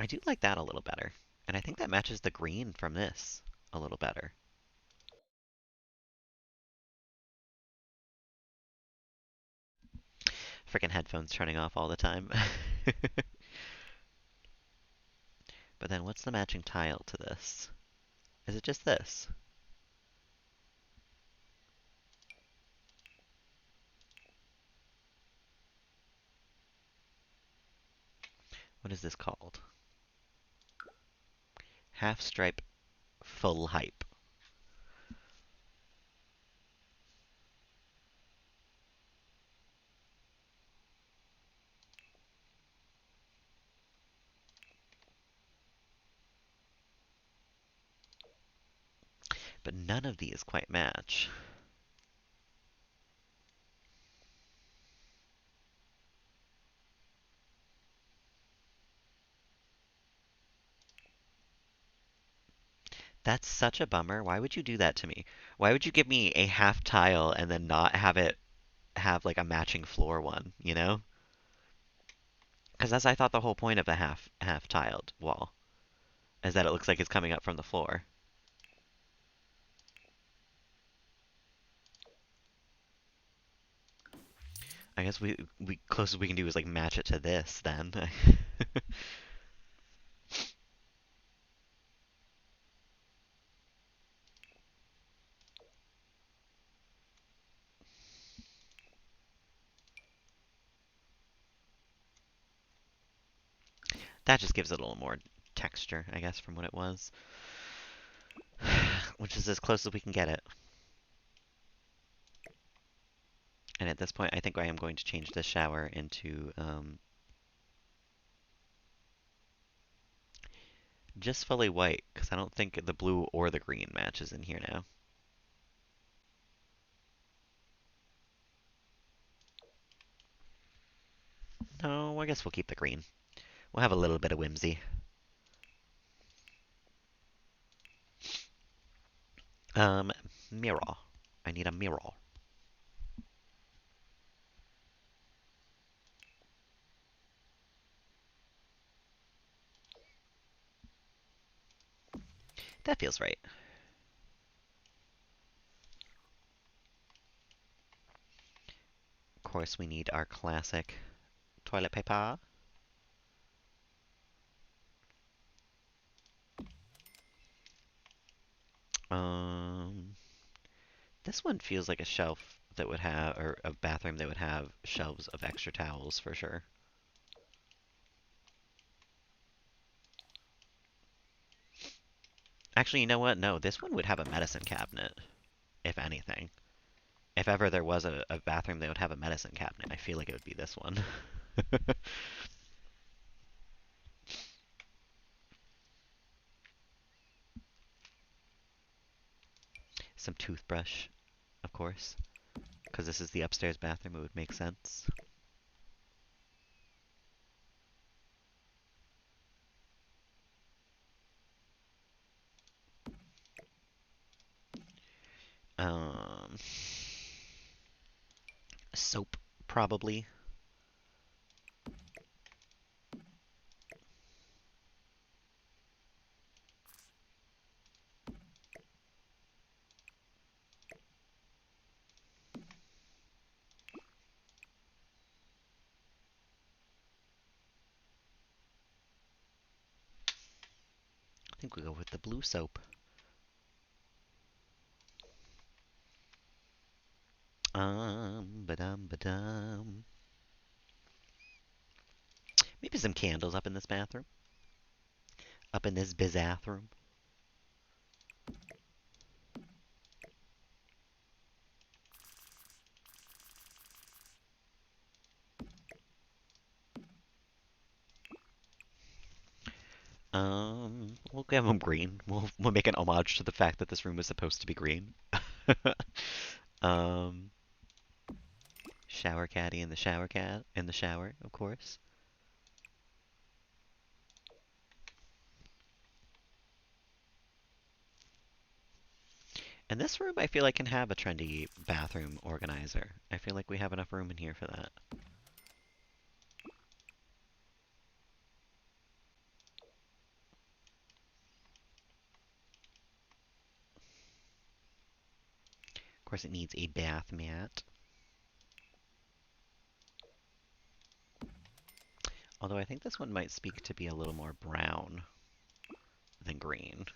S1: I do like that a little better. And I think that matches the green from this a little better. Freaking headphones turning off all the time. But then what's the matching tile to this? Is it just this? What is this called? Half stripe full hype. But none of these quite match. That's such a bummer. Why would you do that to me? Why would you give me a half tile and then not have it have like a matching floor one, you know? Because that's I thought the whole point of the half tiled wall is that it looks like it's coming up from the floor. I guess we closest we can do is like match it to this then. That just gives it a little more texture, I guess, from what it was. Which is as close as we can get it. And at this point, I think I am going to change this shower into just fully white, because I don't think the blue or the green matches in here now. No, I guess we'll keep the green. We'll have a little bit of whimsy. Um, Mirror. I need a mirror. That feels right. Of course, we need our classic toilet paper. Um, this one feels like a shelf that would have, or a bathroom that would have shelves of extra towels for sure. Actually, you know what? No, this one would have a medicine cabinet, if anything. If ever there was a bathroom that would have a medicine cabinet, I feel like it would be this one. Some toothbrush, of course, because this is the upstairs bathroom, it would make sense. Um, soap, probably. I think we go with the blue soap. Ba-dum, ba-dum. Maybe some candles up in this bathroom. Up in this bizathroom. We'll have them green. We'll make an homage to the fact that this room is supposed to be green. um, Shower caddy in the shower cat in the shower, of course. And this room I feel like can have a trendy bathroom organizer. I feel like we have enough room in here for that. Of course, it needs a bath mat. Although I think this one might speak to be a little more brown than green.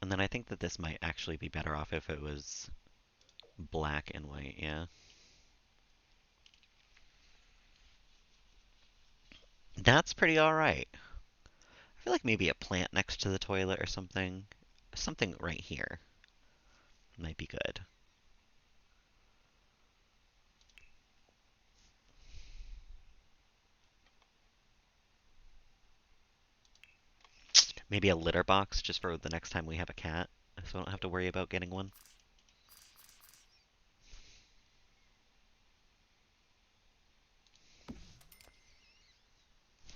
S1: And then I think that this might actually be better off if it was black and white, yeah. That's pretty alright. I feel like maybe a plant next to the toilet or something. Something right here might be good. Maybe a litter box just for the next time we have a cat, so I don't have to worry about getting one.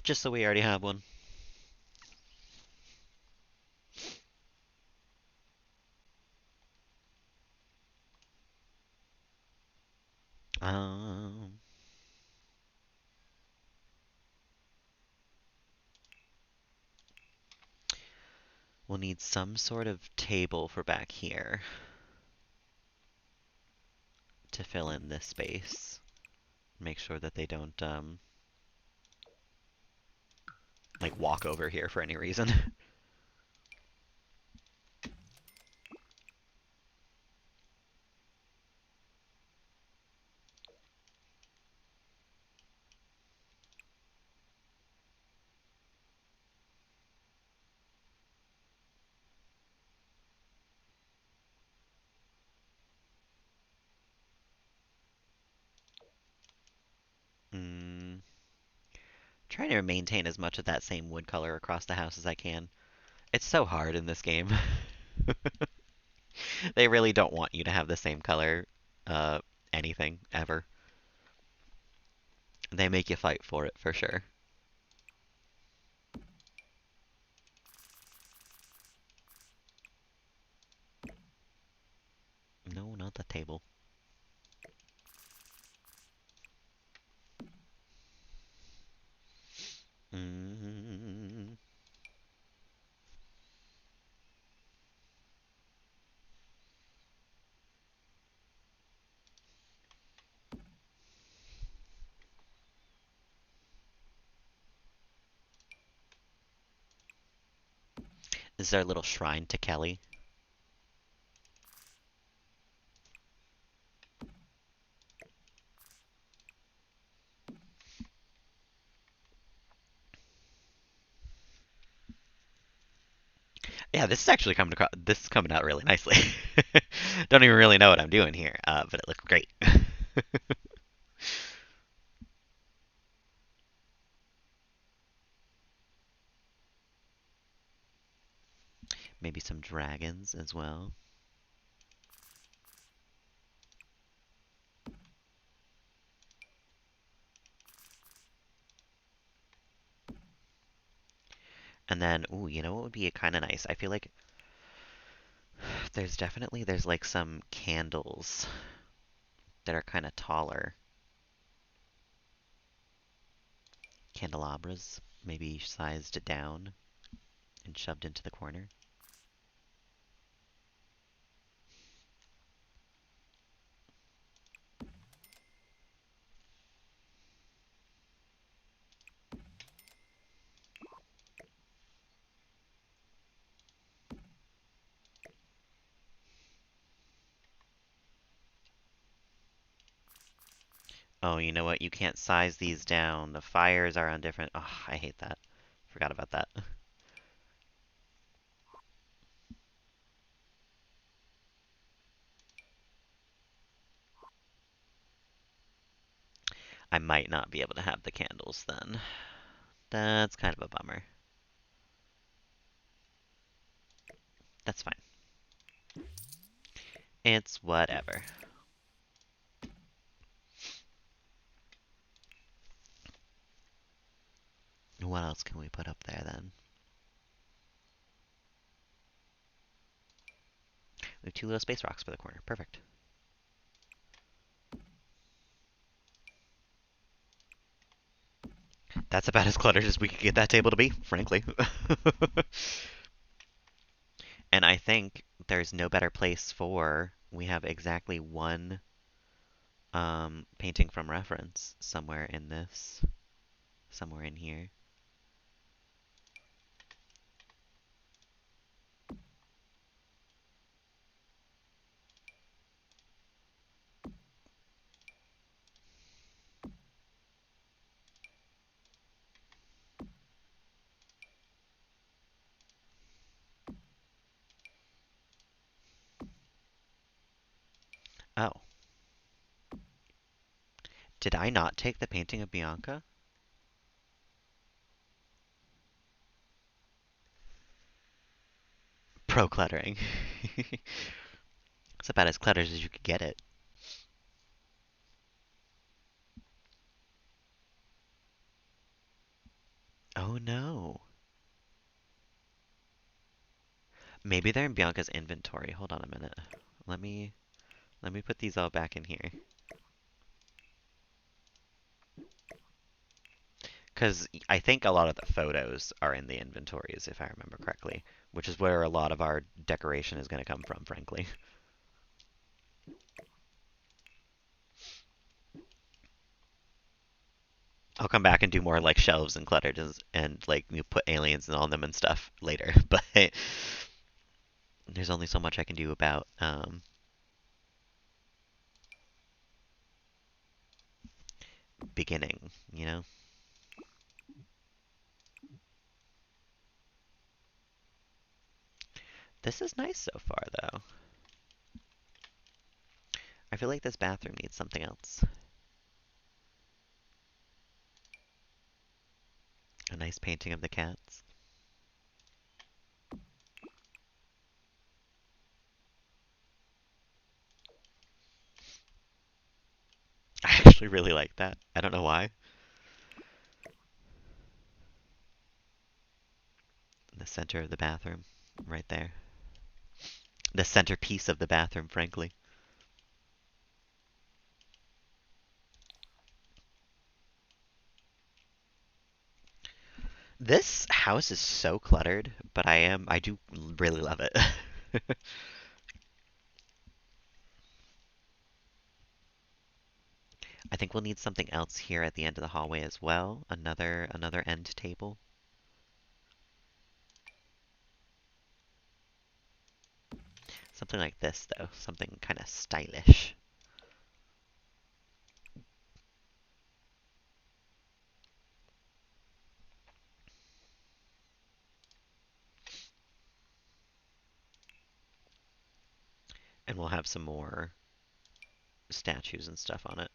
S1: Just so we already have one. Um, we'll need some sort of table for back here to fill in this space. Make sure that they don't like walk over here for any reason. mm, Trying to maintain as much of that same wood color across the house as I can. It's so hard in this game. They really don't want you to have the same color uh, anything ever. They make you fight for it for sure. No, not the table. Mm. This is our little shrine to Kelly. Yeah, this is actually this is coming out really nicely. Don't even really know what I'm doing here, but it looks great. Maybe some dragons as well. And then, ooh, you know what would be kind of nice? I feel like there's like some candles that are kind of taller. Candelabras, maybe sized down and shoved into the corner. Oh, you know what? You can't size these down. The fires are on different. Oh, I hate that. Forgot about that. I might not be able to have the candles then. That's kind of a bummer. That's fine. It's whatever. What else can we put up there then? We have two little space rocks for the corner. Perfect. That's about as cluttered as we could get that table to be, frankly. And I think there's no better place for. We have exactly one painting from reference somewhere in this, somewhere in here. Oh, did I not take the painting of Bianca? Pro cluttering. It's about as cluttered as you could get it. Oh no. Maybe they're in Bianca's inventory. Hold on a minute. Let me let me put these all back in here. Because I think a lot of the photos are in the inventories, if I remember correctly, which is where a lot of our decoration is going to come from, frankly. I'll come back and do more like shelves and cluttered and like you put aliens on them and stuff later, but there's only so much I can do about beginning, you know? This is nice so far, though. I feel like this bathroom needs something else. A nice painting of the cats. I actually really like that. I don't know why. In the center of the bathroom, right there. The centerpiece of the bathroom, frankly. This house is so cluttered, but I do really love it. I think we'll need something else here at the end of the hallway as well. Another end table. Something like this though, something kind of stylish. And we'll have some more statues and stuff on it.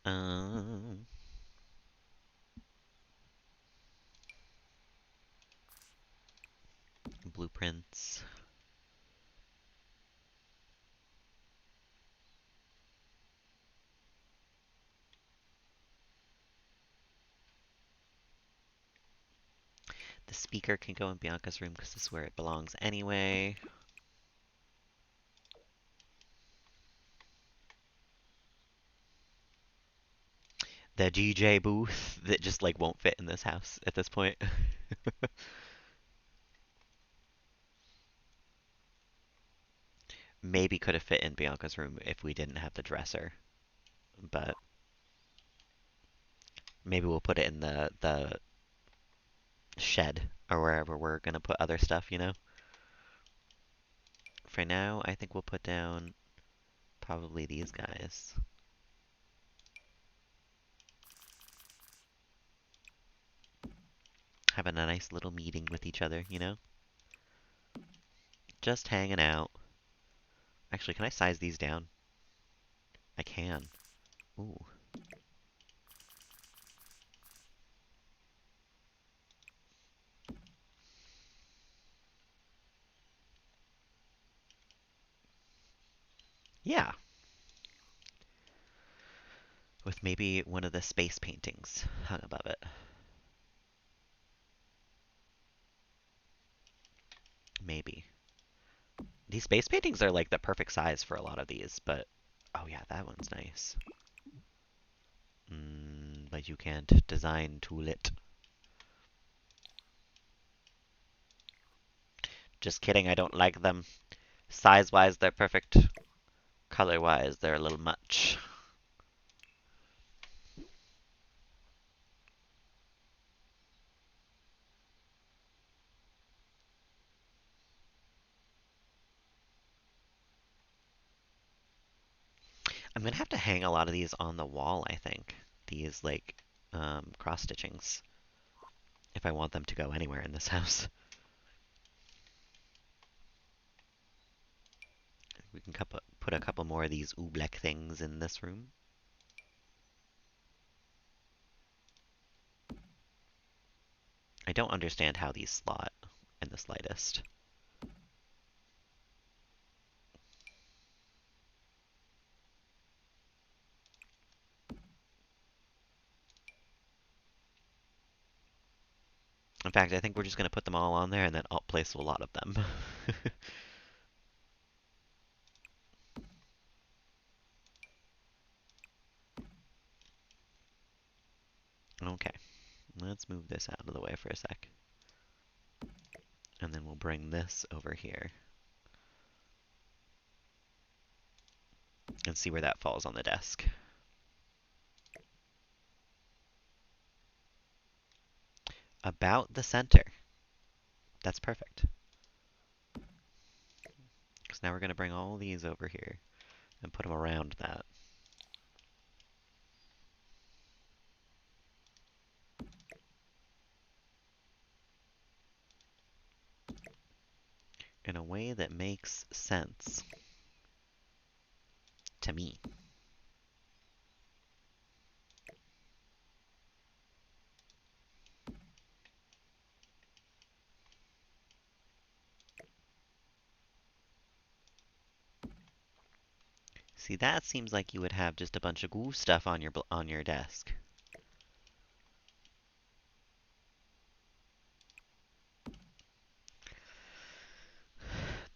S1: Um, Blueprints. The speaker can go in Bianca's room because this is where it belongs anyway. The DJ booth that just like won't fit in this house at this point. Maybe could have fit in Bianca's room if we didn't have the dresser, but maybe we'll put it in the shed or wherever we're gonna put other stuff, you know? For now, I think we'll put down probably these guys. Having a nice little meeting with each other, you know? Just hanging out. Actually, can I size these down? I can. Ooh. Yeah. With maybe one of the space paintings hung above it. Maybe. These space paintings are like the perfect size for a lot of these, but oh yeah, that one's nice. But you can't design tool it. Just kidding, I don't like them. Size-wise, they're perfect. Color-wise, they're a little much. I'm gonna have to hang a lot of these on the wall, I think. These, like, cross stitchings. If I want them to go anywhere in this house. We can put a couple more of these oobleck things in this room. I don't understand how these slot in the slightest. In fact, I think we're just going to put them all on there and then I'll place a lot of them. Okay, let's move this out of the way for a sec. And then we'll bring this over here and see where that falls on the desk. About the center. That's perfect. Because now we're going to bring all these over here and put them around that. In a way that makes sense to me. See, that seems like you would have just a bunch of glue stuff on your desk.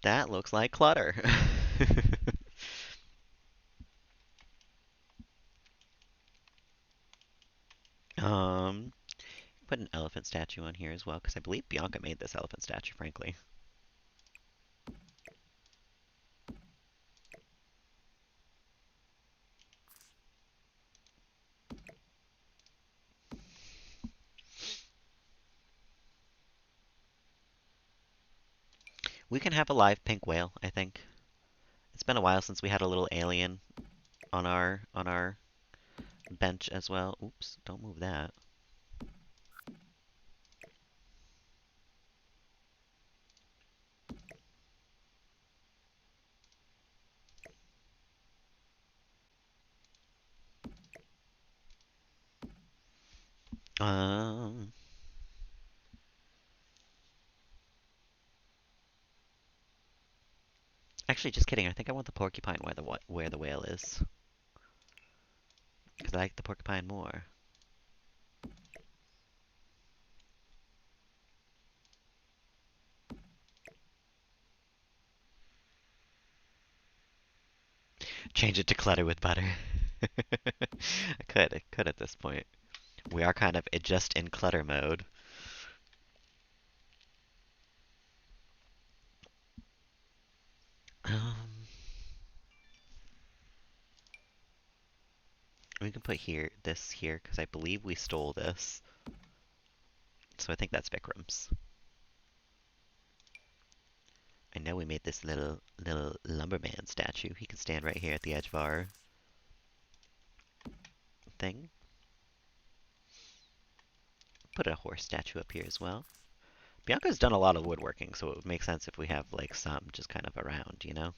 S1: That looks like clutter. um, put an elephant statue on here as well, because I believe Bianca made this elephant statue, frankly. We can have a live pink whale, I think. It's been a while since we had a little alien on our bench as well. Oops, don't move that. Um, actually, just kidding. I think I want the porcupine where the whale is, because I like the porcupine more. Change it to clutter with butter. I could at this point. We are kind of just in clutter mode. Um, we can put this here because I believe we stole this. So I think that's Vikram's. I know we made this little lumberman statue. He can stand right here at the edge of our thing. Put a horse statue up here as well. Bianca's done a lot of woodworking, so it would make sense if we have like some just kind of around, you know?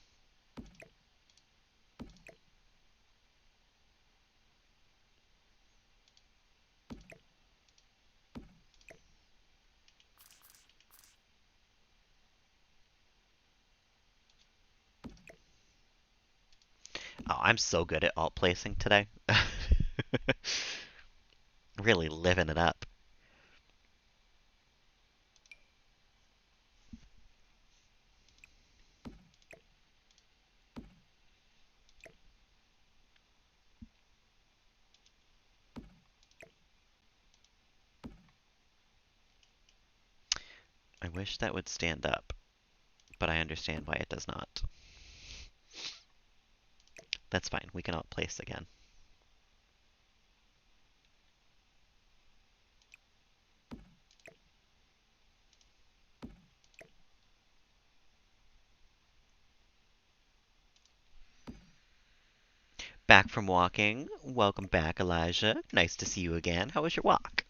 S1: Oh, I'm so good at alt placing today. Really living it up. I wish that would stand up, but I understand why it does not. That's fine. We can alt place again. Back from walking. Welcome back, Elijah. Nice to see you again. How was your walk?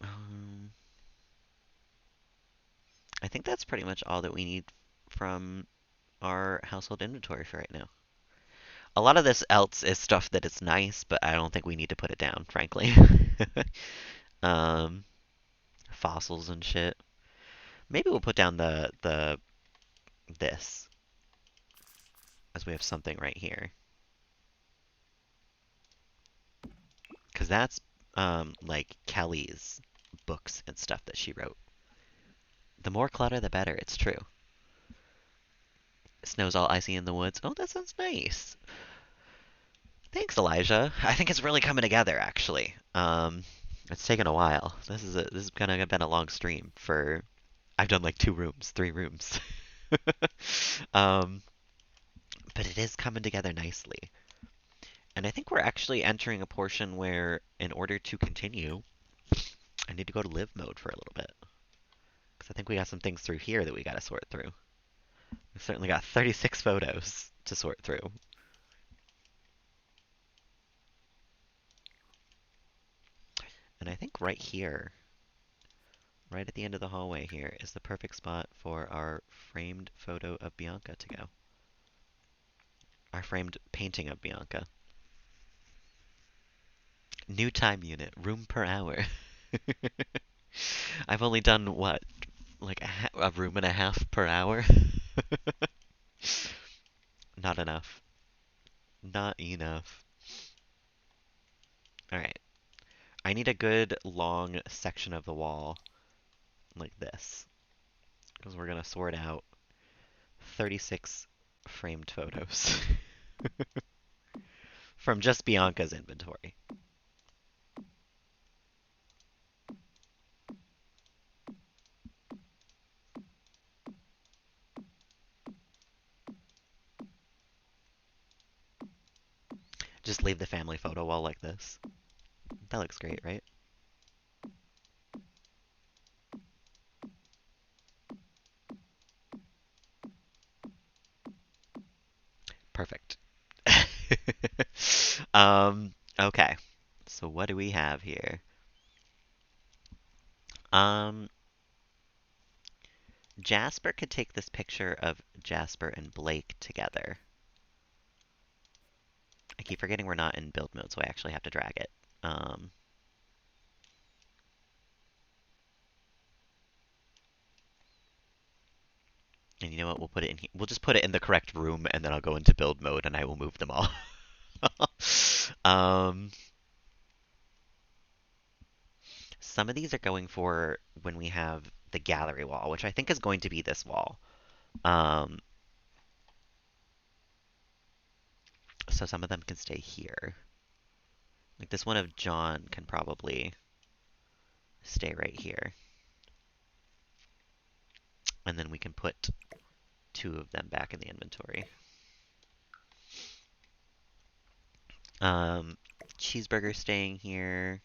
S1: Um, I think that's pretty much all that we need from our household inventory for right now. A lot of this else is stuff that is nice, but I don't think we need to put it down, frankly. um, Fossils and shit. Maybe we'll put down the this, as we have something right here, because that's like Kelly's books and stuff that she wrote. The more clutter, the better. It's true. Snow's all icy in the woods. Oh, that sounds nice. Thanks, Elijah. I think it's really coming together, actually. It's taken a while. This is kind of been a long stream for. I've done like 2 rooms, 3 rooms. um, but it is coming together nicely. And I think we're actually entering a portion where, in order to continue, I need to go to live mode for a little bit. Because I think we got some things through here that we got to sort through. We've certainly got 36 photos to sort through. And I think right here, right at the end of the hallway here, is the perfect spot for our framed photo of Bianca to go. Our framed painting of Bianca. New time unit, room per hour. I've only done what, like a room and a half per hour? Not enough. Not enough. Alright. I need a good long section of the wall like this. Because we're going to sort out 36 framed photos from just Bianca's inventory. Just leave the family photo wall like this. That looks great, right? Perfect. Okay. So what do we have here? Um, Jasper could take this picture of Jasper and Blake together. I keep forgetting we're not in build mode, so I actually have to drag it. Um, and you know what? We'll put it in here. We'll just put it in the correct room, and then I'll go into build mode, and I will move them all. um, some of these are going for when we have the gallery wall, which I think is going to be this wall. Um, so some of them can stay here. Like this one of John can probably stay right here. And then we can put 2 of them back in the inventory. Um, Cheeseburger staying here.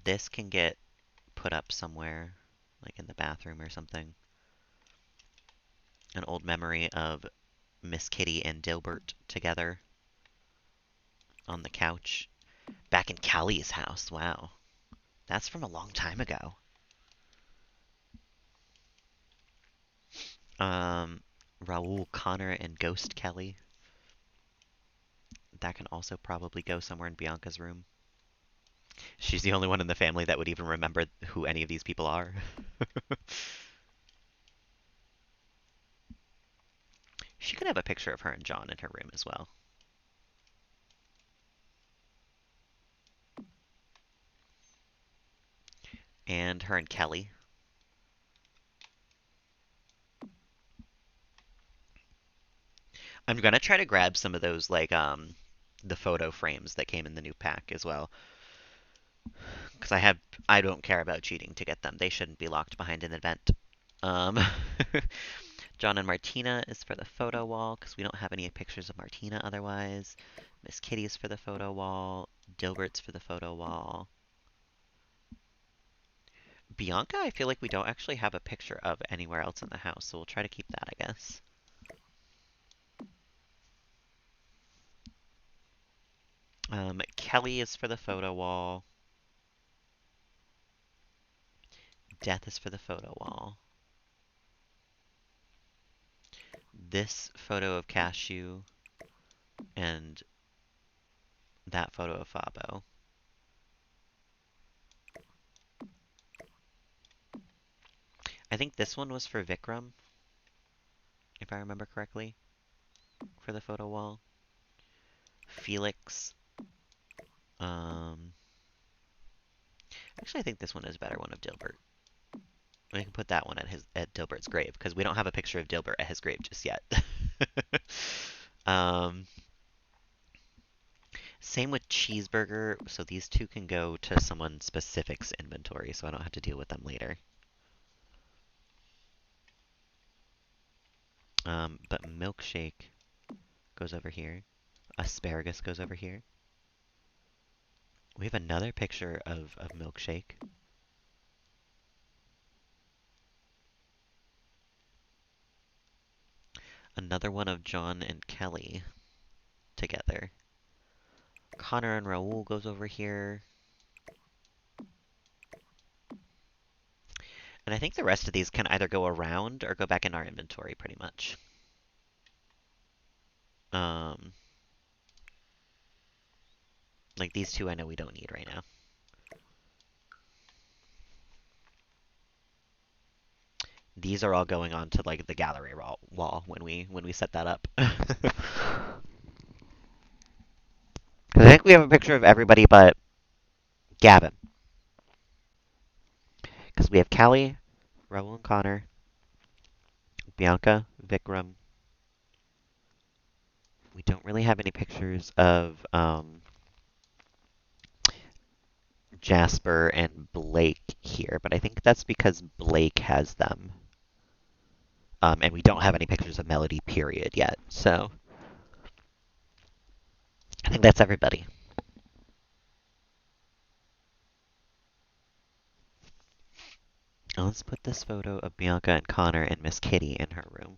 S1: This can get put up somewhere, like in the bathroom or something. An old memory of Miss Kitty and Dilbert together on the couch. Back in Callie's house. Wow. That's from a long time ago. Um, Raoul, Connor, and Ghost Kelly. That can also probably go somewhere in Bianca's room. She's the only one in the family that would even remember who any of these people are. She could have a picture of her and John in her room as well. And her and Kelly. I'm gonna try to grab some of those the photo frames that came in the new pack as well. Because I don't care about cheating to get them. They shouldn't be locked behind an event. Um, John and Martina is for the photo wall because we don't have any pictures of Martina otherwise. Miss Kitty's for the photo wall. Dilbert's for the photo wall. Bianca, I feel like we don't actually have a picture of anywhere else in the house, so we'll try to keep that, I guess. Kelly is for the photo wall. Death is for the photo wall. This photo of Cashew and that photo of Fabo. I think this one was for Vikram, if I remember correctly, for the photo wall. Felix. Um, actually, I think this one is a better one of Dilbert. We can put that one at Dilbert's grave because we don't have a picture of Dilbert at his grave just yet. um, Same with Cheeseburger, so these two can go to someone specific's inventory, so I don't have to deal with them later. But Milkshake goes over here. Asparagus goes over here. We have another picture of Milkshake. Another one of John and Kelly together. Connor and Raoul goes over here. And I think the rest of these can either go around or go back in our inventory pretty much. Um, like these two I know we don't need right now. These are all going on to like the gallery wall when we set that up. Because I think we have a picture of everybody but Gavin. Because we have Callie, Raoul and Connor, Bianca, Vikram. We don't really have any pictures of Jasper and Blake here, but I think that's because Blake has them. And we don't have any pictures of Melody, period, yet. So I think that's everybody. Now let's put this photo of Bianca and Connor and Miss Kitty in her room.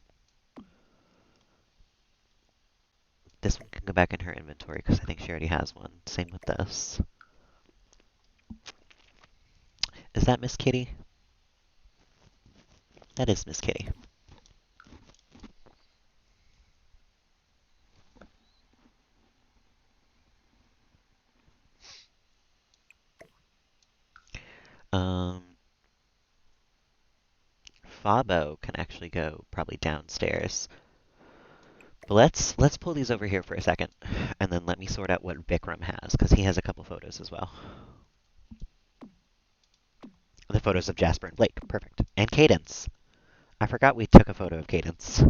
S1: This one can go back in her inventory because I think she already has one. Same with this. Is that Miss Kitty? That is Miss Kitty. Um, Fabo can actually go probably downstairs. But let's pull these over here for a second, and then let me sort out what Vikram has, because he has a couple photos as well. The photos of Jasper and Blake, perfect. And Cadence. I forgot we took a photo of Cadence.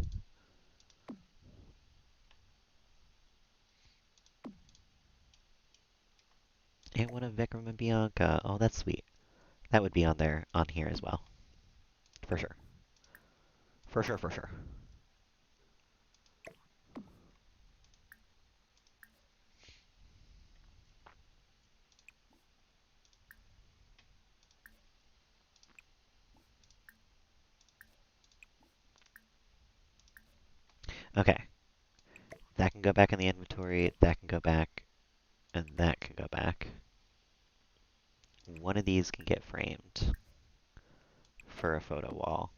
S1: And one of Vikram and Bianca. Oh, that's sweet. That would be on here as well. For sure. For sure, for sure. Okay, that can go back in the inventory, that can go back, and that can go back. One of these can get framed for a photo wall.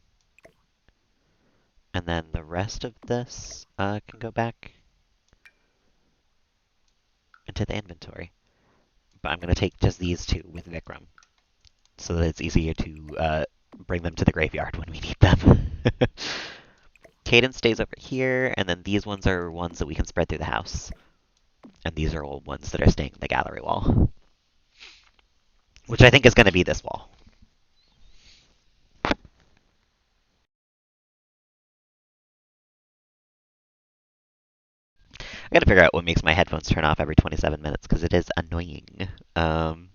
S1: And then the rest of this can go back into the inventory. But I'm going to take just these two with Vikram so that it's easier to bring them to the graveyard when we need them. Cadence stays over here, and then these ones are ones that we can spread through the house. And these are all ones that are staying in the gallery wall, which I think is going to be this wall. I gotta figure out what makes my headphones turn off every 27 minutes because it is annoying. Um,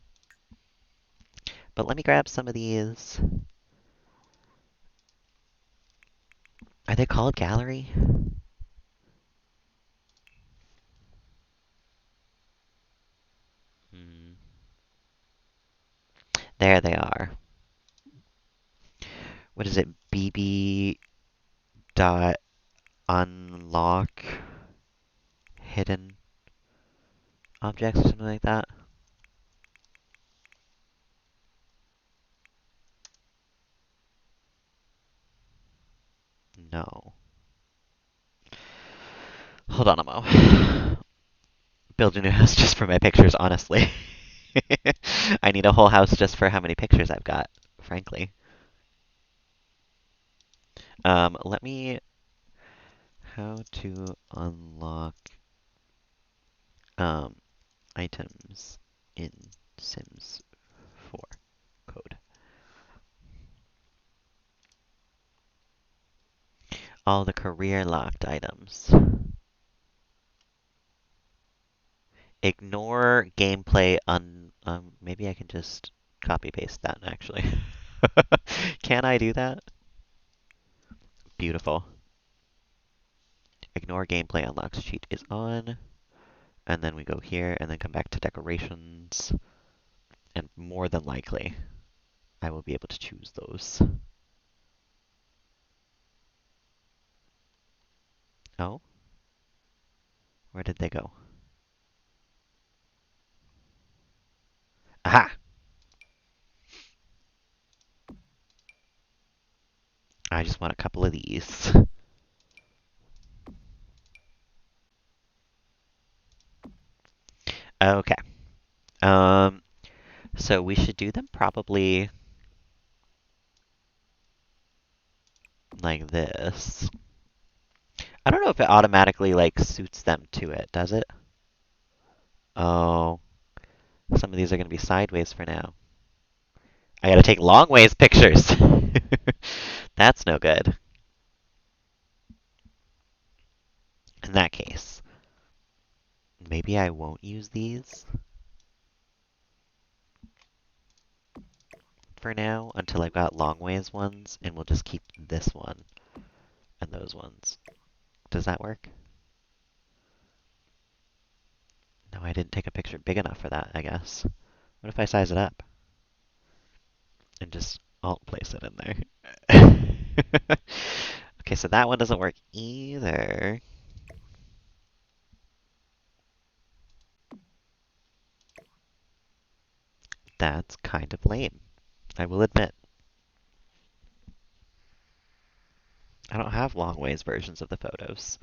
S1: but let me grab some of these. Are they called gallery? Hmm. There they are. What is it? BB dot unlock hidden objects or something like that? No. Hold on a mo. Build a new house just for my pictures, honestly. I need a whole house just for how many pictures I've got, frankly. Let me. How to unlock um, items in Sims 4 code. All the career locked items. Ignore gameplay maybe I can just copy paste that actually. Can I do that? Beautiful. Ignore gameplay unlocks cheat is on. And then we go here and then come back to decorations. And more than likely, I will be able to choose those. Oh? Where did they go? Aha! I just want a couple of these. Okay. Um, so we should do them probably like this. I don't know if it automatically like suits them to it, does it? Oh, some of these are going to be sideways for now. I got to take long ways pictures. That's no good. In that case, maybe I won't use these for now until I've got long ways ones, and we'll just keep this one and those ones. Does that work? No, I didn't take a picture big enough for that, I guess. What if I size it up and just alt place it in there? Okay, so that one doesn't work either. That's kind of lame, I will admit. I don't have long ways versions of the photos.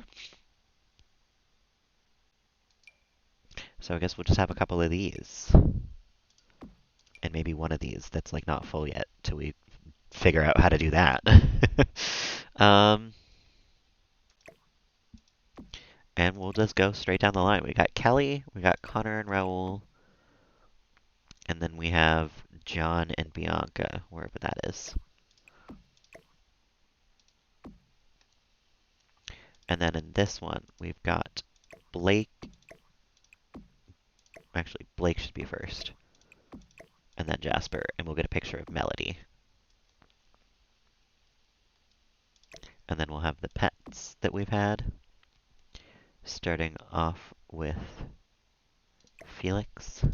S1: So I guess we'll just have a couple of these. And maybe one of these that's like not full yet till we figure out how to do that. um, and we'll just go straight down the line. We got Kelly, we got Connor and Raul, and then we have John and Bianca, wherever that is. And then in this one, we've got Blake. Actually, Blake should be first. And then Jasper, and we'll get a picture of Melody. And then we'll have the pets that we've had. Starting off with Felix,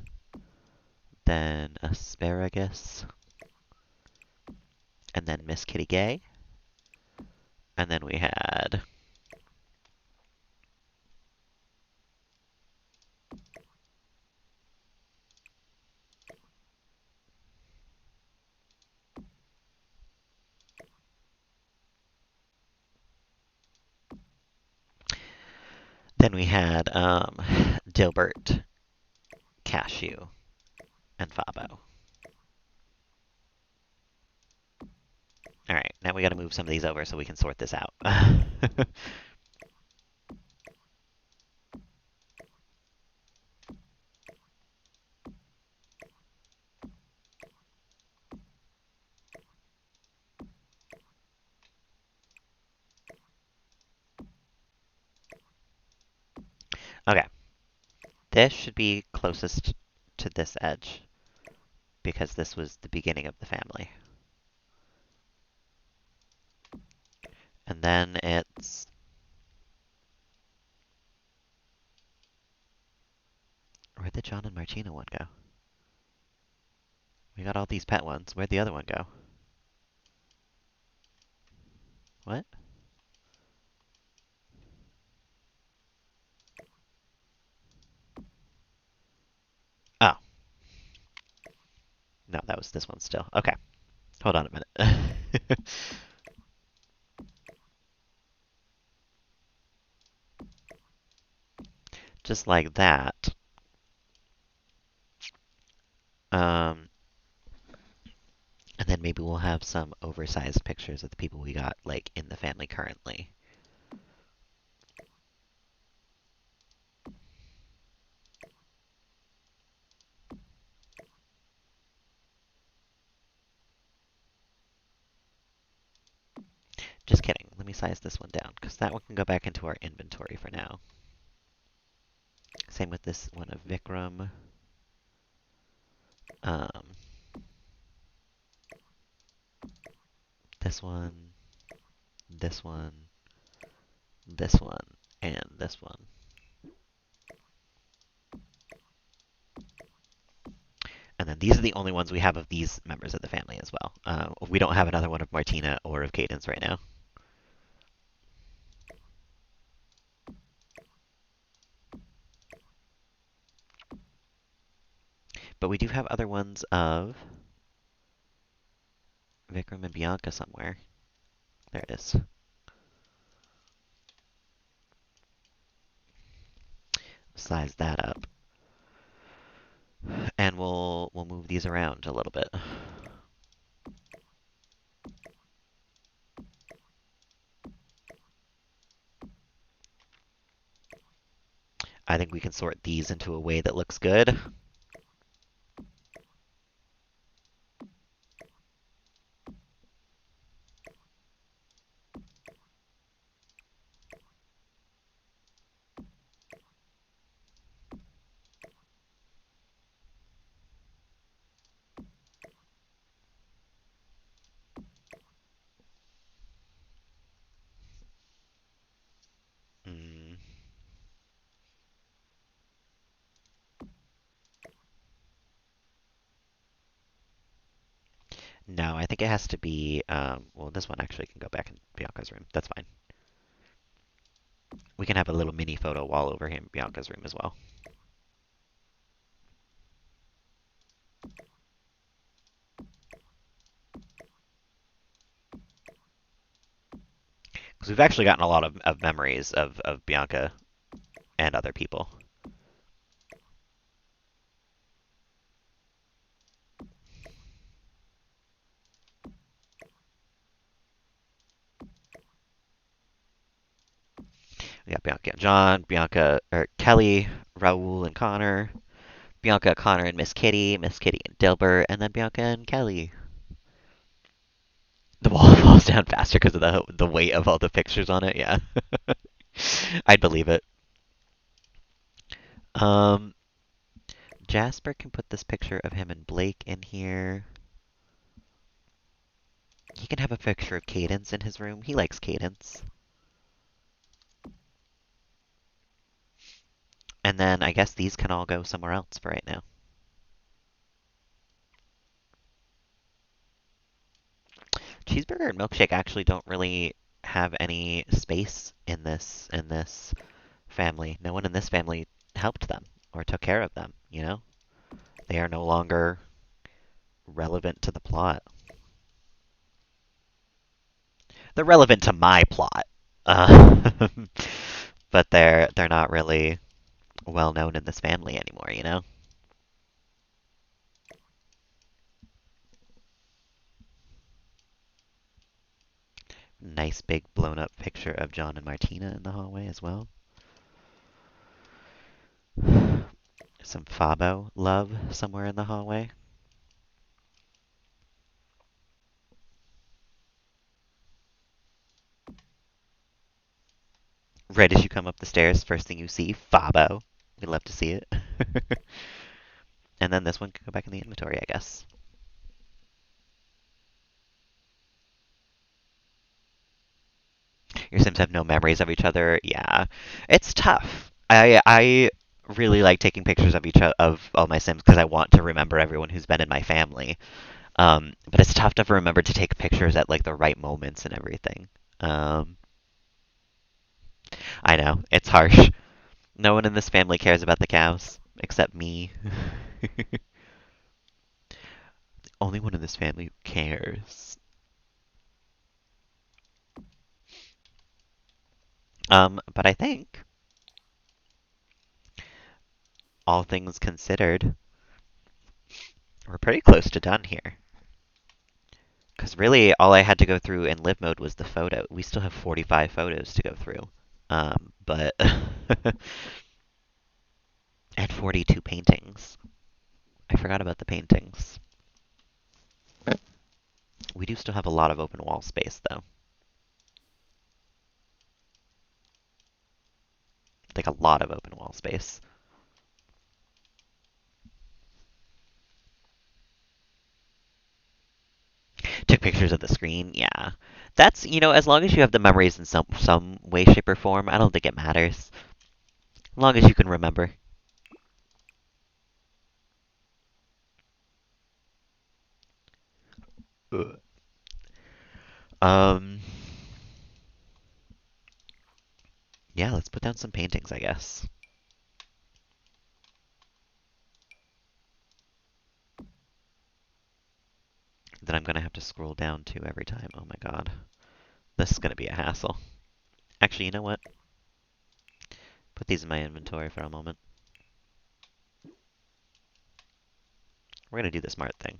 S1: then Asparagus, and then Miss Kitty Gay. And then we had Then we had Dilbert, Cashew, and Fabo. All right, now we got to move some of these over so we can sort this out. Okay, this should be closest to this edge because this was the beginning of the family. And then it's... Where'd the John and Martina one go? We got all these pet ones. Where'd the other one go? What? Oh, no, that was this one still. Okay, hold on a minute. Just like that. Um, and then maybe we'll have some oversized pictures of the people we got, like, in the family currently. Just kidding. Let me size this one down, because that one can go back into our inventory for now. Same with this one of Vikram. Um, this one, this one, this one, and this one. And then these are the only ones we have of these members of the family as well. We don't have another one of Martina or of Cadence right now. But we do have other ones of Vikram and Bianca somewhere. There it is. Size that up. And we'll move these around a little bit. I think we can sort these into a way that looks good. Mm, no, I think it has to be. Well, this one actually can go back in Bianca's room. That's fine. We can have a little mini photo wall over here in Bianca's room as well. Because we've actually gotten a lot of memories of Bianca and other people. We got Bianca and John, Bianca, or Kelly, Raul and Connor, Bianca, Connor, and Miss Kitty and Dilbert, and then Bianca and Kelly. The wall falls down faster because of the weight of all the pictures on it. Yeah, I'd believe it. Um, Jasper can put this picture of him and Blake in here. He can have a picture of Cadence in his room. He likes Cadence. And then I guess these can all go somewhere else for right now. Cheeseburger and milkshake actually don't really have any space in this family. No one in this family helped them or took care of them, you know? They are no longer relevant to the plot. They're relevant to my plot. Uh, but they're not really well known in this family anymore, you know? Nice big blown up picture of John and Martina in the hallway as well. Some Fabo love somewhere in the hallway. Right as you come up the stairs, first thing you see, Fabo. We love to see it. And then this one can go back in the inventory, I guess. Your Sims have no memories of each other. Yeah, it's tough. I really like taking pictures of of all my Sims because I want to remember everyone who's been in my family. But it's tough to remember to take pictures at like the right moments and everything. Um, I know it's harsh. No one in this family cares about the cows except me. Only one in this family who cares. But I think all things considered, we're pretty close to done here. Because really, all I had to go through in live mode was the photo. We still have 45 photos to go through. But and 42 paintings. I forgot about the paintings. We do still have a lot of open wall space, though. Like a lot of open wall space. Took pictures of the screen. Yeah, that's as long as you have the memories in some way, shape, or form, I don't think it matters. As long as you can remember. Ugh. Um, yeah, let's put down some paintings, I guess. Then I'm gonna have to scroll down to every time. Oh my god, this is gonna be a hassle. Actually, you know what? Put these in my inventory for a moment. We're gonna do the smart thing.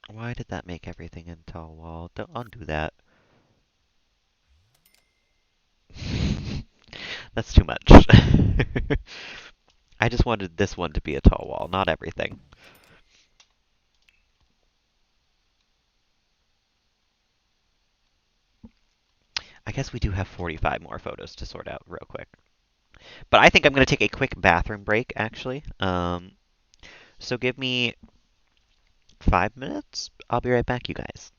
S1: Why did that make everything in tall wall? Don't undo that. That's too much. I just wanted this one to be a tall wall, not everything. I guess we do have 45 more photos to sort out real quick. But I think I'm going to take a quick bathroom break, actually. So give me 5 minutes. I'll be right back, you guys.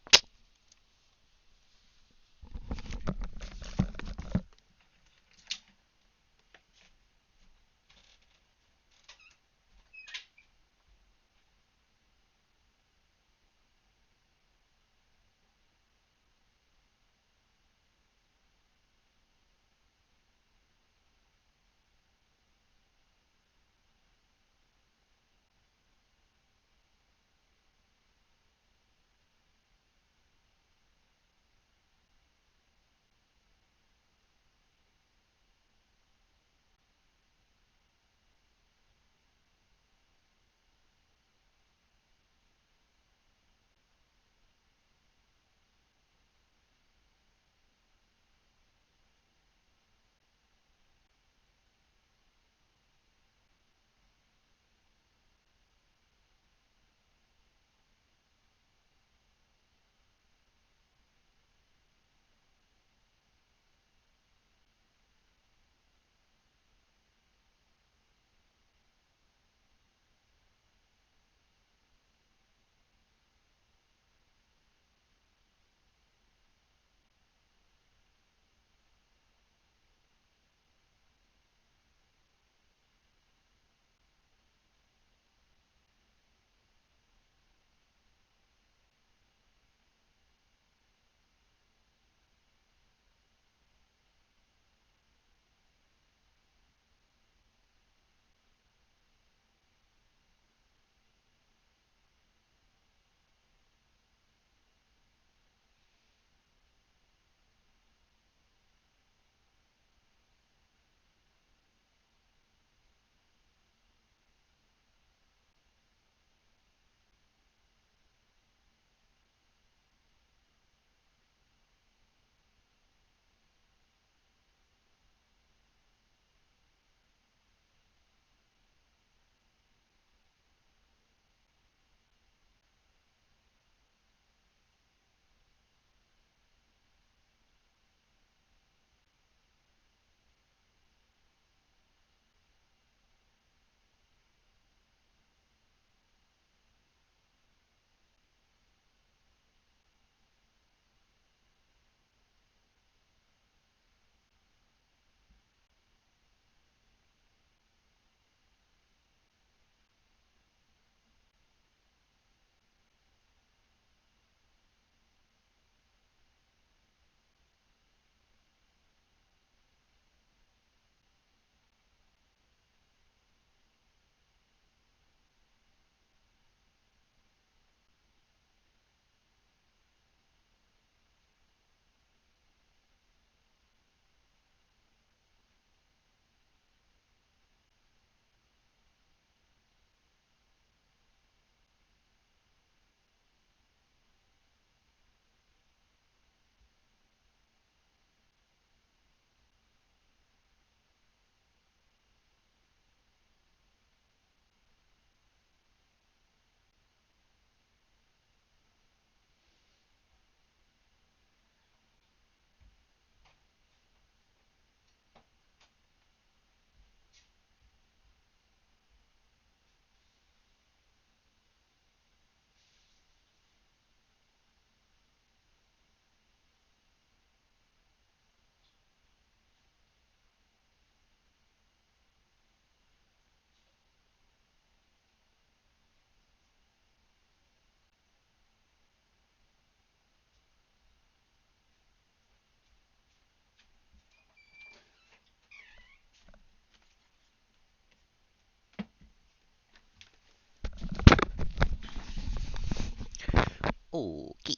S1: Okay.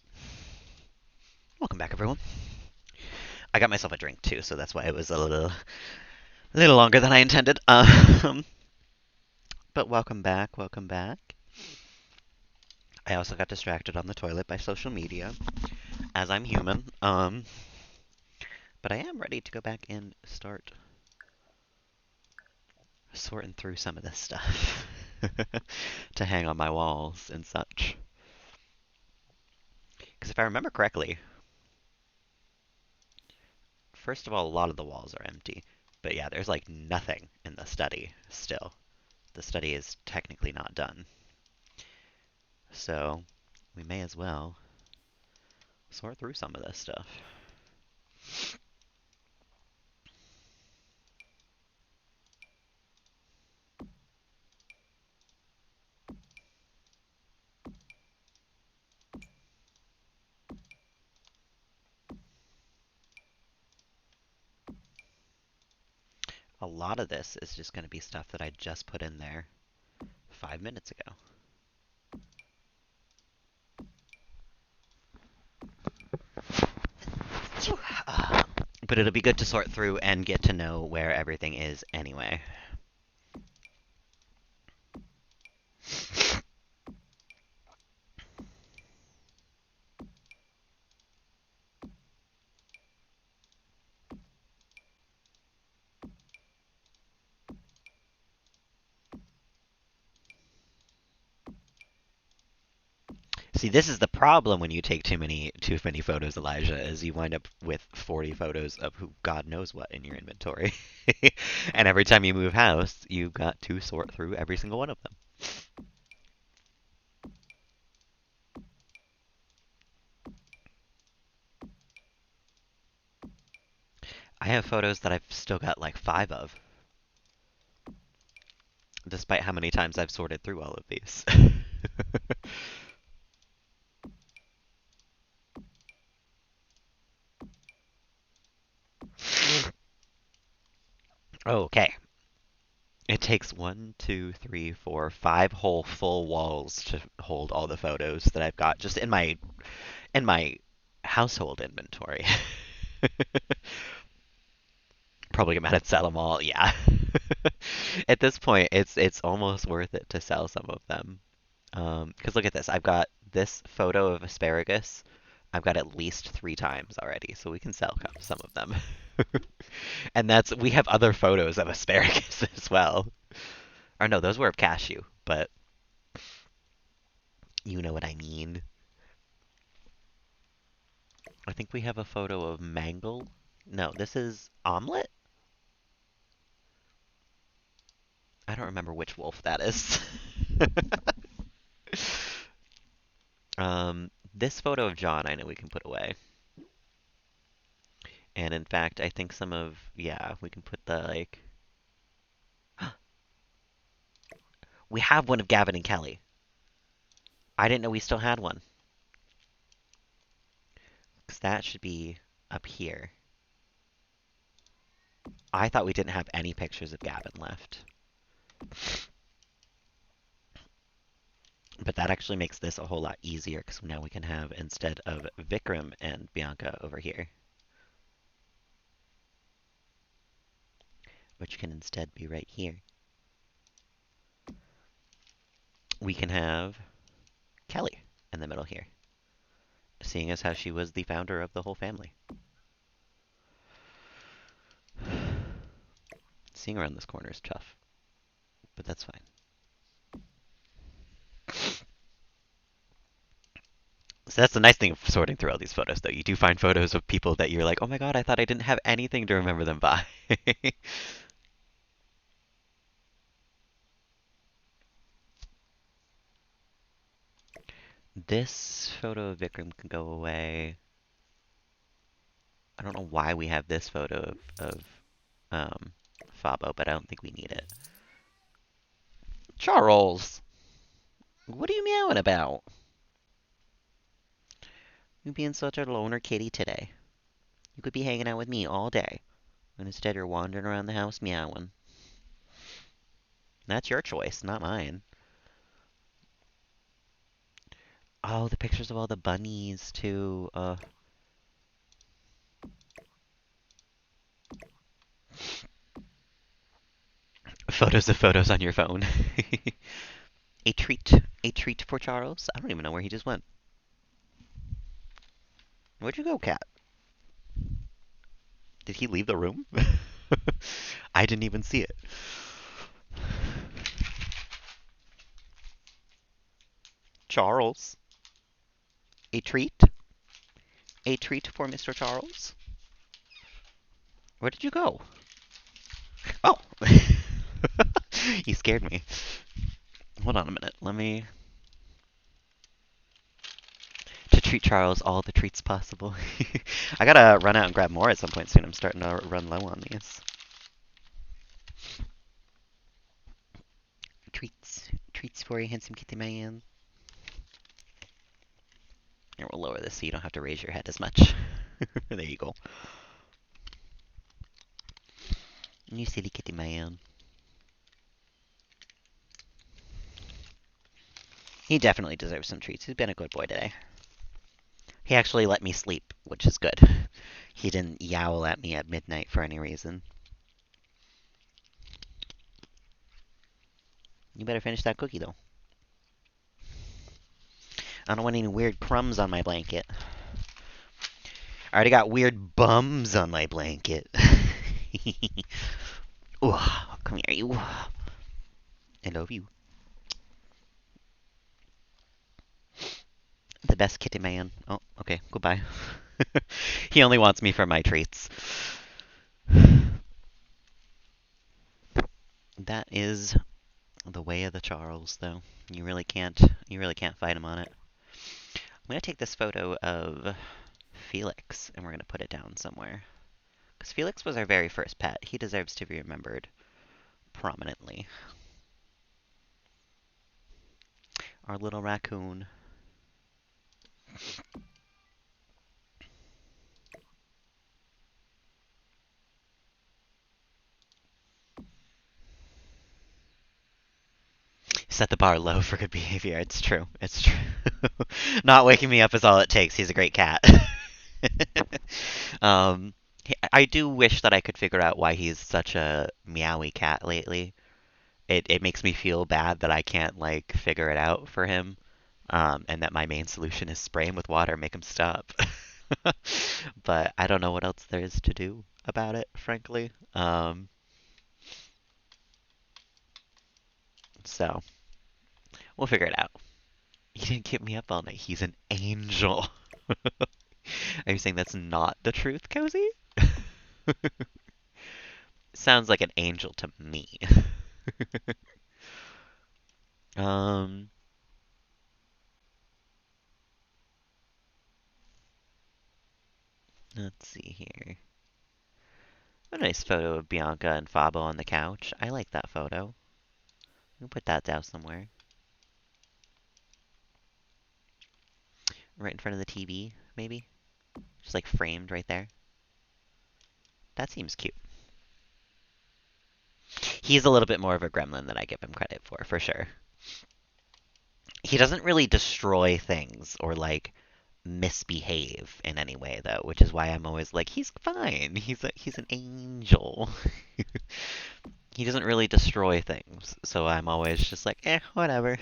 S1: Welcome back, everyone. I got myself a drink too, so that's why it was a little longer than I intended. But welcome back, welcome back. I also got distracted on the toilet by social media, as I'm human. But I am ready to go back and start sorting through some of this stuff to hang on my walls and such. Because if I remember correctly, first of all, a lot of the walls are empty. But yeah, there's like nothing in the study still. The study is technically not done. So we may as well sort through some of this stuff. A lot of this is just going to be stuff that I just put in there 5 minutes ago. But it'll be good to sort through and get to know where everything is anyway. See, this is the problem when you take too many photos, Elijah, is you wind up with 40 photos of who God knows what in your inventory. And every time you move house, you've got to sort through every single one of them. I have photos that I've still got like 5 of, despite how many times I've sorted through all of these. Okay. It takes one, two, three, four, 5 whole full walls to hold all the photos that I've got just in my household inventory. Probably mad at sell them all. Yeah. At this point, it's almost worth it to sell some of them. Because look at this. I've got this photo of asparagus. I've got at least 3 times already, so we can sell some of them. And we have other photos of asparagus as well. Or no, those were of cashew, but you know what I mean. I think we have a photo of mangle. No, this is omelet? I don't remember which wolf that is. This photo of John, I know we can put away. And in fact, I think yeah, we can put the, like, we have one of Gavin and Kelly. I didn't know we still had one. Because that should be up here. I thought we didn't have any pictures of Gavin left. But that actually makes this a whole lot easier because now we can have, instead of Vikram and Bianca over here, which can instead be right here, we can have Kelly in the middle here, seeing as how she was the founder of the whole family. Seeing around this corner is tough, but that's fine. So that's the nice thing of sorting through all these photos, though. You do find photos of people that you're like, oh my god, I thought I didn't have anything to remember them by. This photo of Vikram can go away. I don't know why we have this photo of um, Fabo, but I don't think we need it. Charles! What are you meowing about? You being such a loner kitty today. You could be hanging out with me all day, and instead you're wandering around the house meowing. That's your choice, not mine. Oh, the pictures of all the bunnies too. Photos of photos on your phone. A treat. A treat for Charles. I don't even know where he just went. Where'd you go, cat? Did he leave the room? I didn't even see it. Charles. A treat? A treat for Mr. Charles? Where did you go? Oh! You scared me. Hold on a minute. Let me. To treat Charles all the treats possible. I gotta run out and grab more at some point soon. I'm starting to run low on these. Treats. Treats for you, handsome kitty man. Here, we'll lower this so you don't have to raise your head as much. There you go. You silly kitty man. He definitely deserves some treats. He's been a good boy today. He actually let me sleep, which is good. He didn't yowl at me at midnight for any reason. You better finish that cookie, though. I don't want any weird crumbs on my blanket. I already got weird bums on my blanket. Ooh, come here, you. I love you. The best kitty man. Oh, okay, goodbye. He only wants me for my treats. That is the way of the Charles, though. You really can't fight him on it. I'm gonna take this photo of Felix, and we're gonna put it down somewhere. Because Felix was our very first pet. He deserves to be remembered prominently. Our little raccoon. Set the bar low for good behavior. It's true. It's true. Not waking me up is all it takes. He's a great cat. um, I do wish that I could figure out why he's such a meowy cat lately. It makes me feel bad that I can't like figure it out for him. And that my main solution is spray him with water, make him stop. But I don't know what else there is to do about it, frankly. So we'll figure it out. He didn't keep me up all night. He's an angel. Are you saying that's not the truth, Cozy? Sounds like an angel to me. um, let's see here. A nice photo of Bianca and Fabo on the couch. I like that photo. We'll put that down somewhere. Right in front of the TV, maybe? Just like framed right there. That seems cute. He's a little bit more of a gremlin than I give him credit for sure. He doesn't really destroy things or like misbehave in any way though, which is why I'm always like, he's fine. He's an angel. He doesn't really destroy things, so I'm always just like, whatever.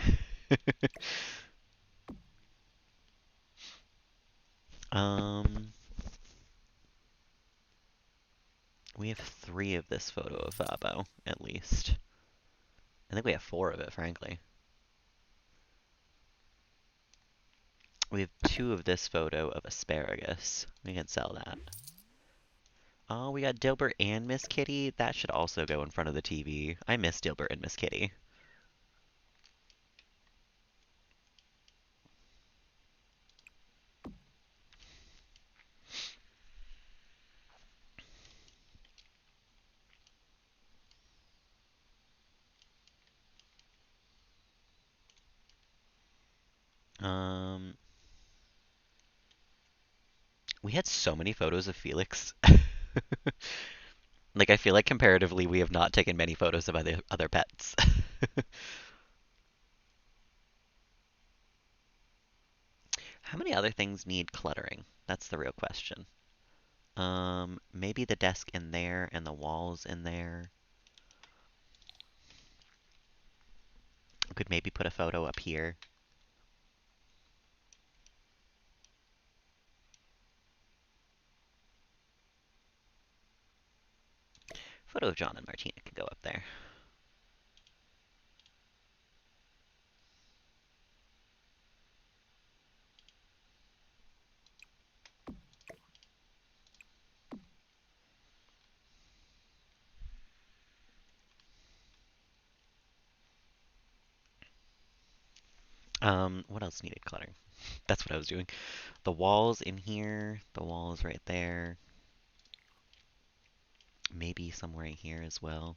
S1: um, we have 3 of this photo of Fabo, at least. I think we have 4 of it, frankly. We have 2 of this photo of asparagus. We can sell that. Oh, we got Dilbert and Miss Kitty. That should also go in front of the TV. I miss Dilbert and Miss Kitty. Um, we had so many photos of Felix. Like, I feel like comparatively, we have not taken many photos of other pets. How many other things need cluttering? That's the real question. Maybe the desk in there and the walls in there. Could maybe put a photo up here. Photo of John and Martina could go up there. What else needed cluttering? That's what I was doing. The walls in here, the walls right there. Maybe somewhere in here as well.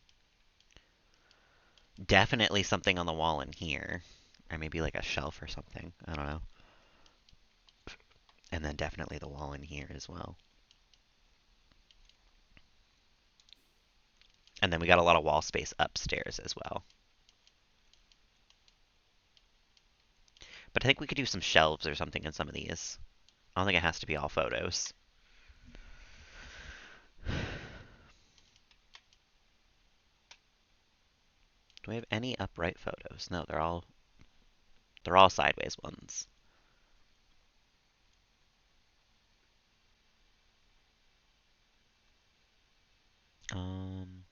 S1: Definitely something on the wall in here. Or maybe like a shelf or something. I don't know. And then definitely the wall in here as well. And then we got a lot of wall space upstairs as well. But I think we could do some shelves or something in some of these. I don't think it has to be all photos. Do we have any upright photos? No, they're all sideways ones. Um,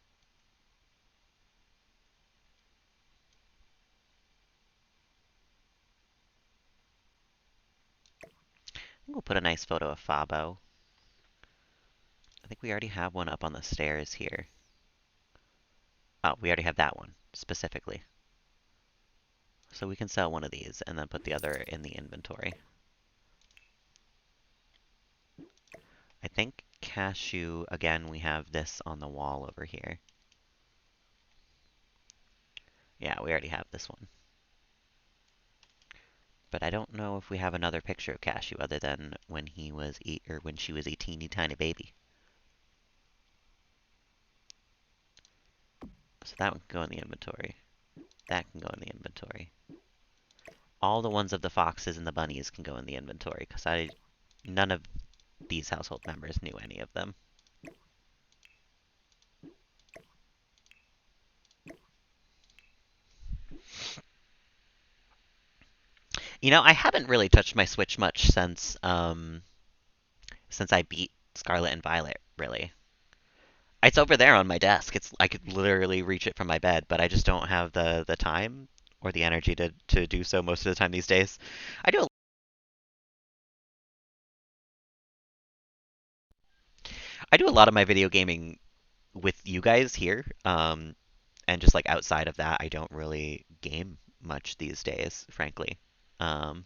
S1: I think we'll put a nice photo of Fabo. I think we already have one up on the stairs here. Oh, we already have that one specifically. So we can sell one of these and then put the other in the inventory. I think cashew, again, we have this on the wall over here. Yeah, we already have this one. But I don't know if we have another picture of Cashew other than when he was or when she was a teeny tiny baby. So that one can go in the inventory. That can go in the inventory. All the ones of the foxes and the bunnies can go in the inventory because none of these household members knew any of them. I haven't really touched my Switch much since I beat Scarlet and Violet, really. It's over there on my desk. I could literally reach it from my bed, but I just don't have the time or the energy to do so most of the time these days. I do I do a lot of my video gaming with you guys here, and just like outside of that, I don't really game much these days, frankly. Um,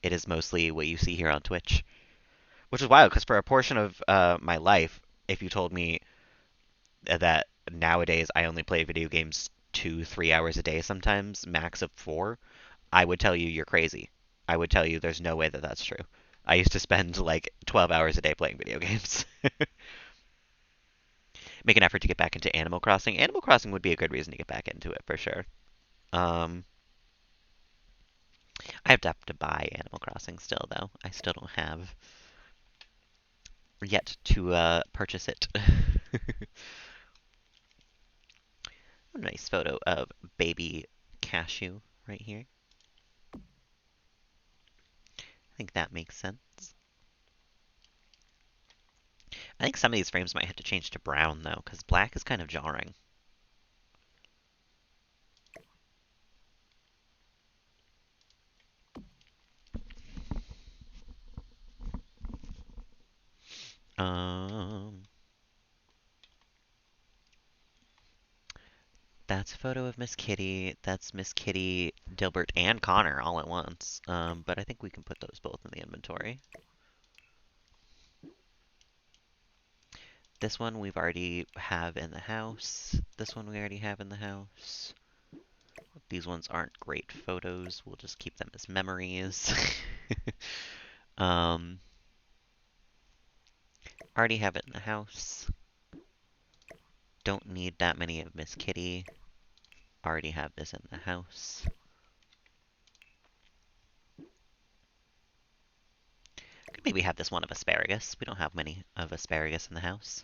S1: it is mostly what you see here on Twitch, which is wild because for a portion of my life, if you told me that nowadays I only play video games 2, 3 hours a day, sometimes max of four, I would tell you you're crazy. I would tell you there's no way that that's true. I used to spend like 12 hours a day playing video games. Make an effort to get back into Animal Crossing. Animal Crossing would be a good reason to get back into it for sure. Um, I have to buy Animal Crossing still though. I still don't have yet to purchase it. A nice photo of baby Cashew right here. I think that makes sense. I think some of these frames might have to change to brown though, because black is kind of jarring. Um, that's a photo of Miss Kitty. That's Miss Kitty, Dilbert, and Connor all at once. But I think we can put those both in the inventory. This one we've already have in the house. This one we already have in the house. These ones aren't great photos. We'll just keep them as memories. um, already have it in the house. Don't need that many of Miss Kitty. Already have this in the house. could maybe have this one of asparagus. We don't have many of asparagus in the house.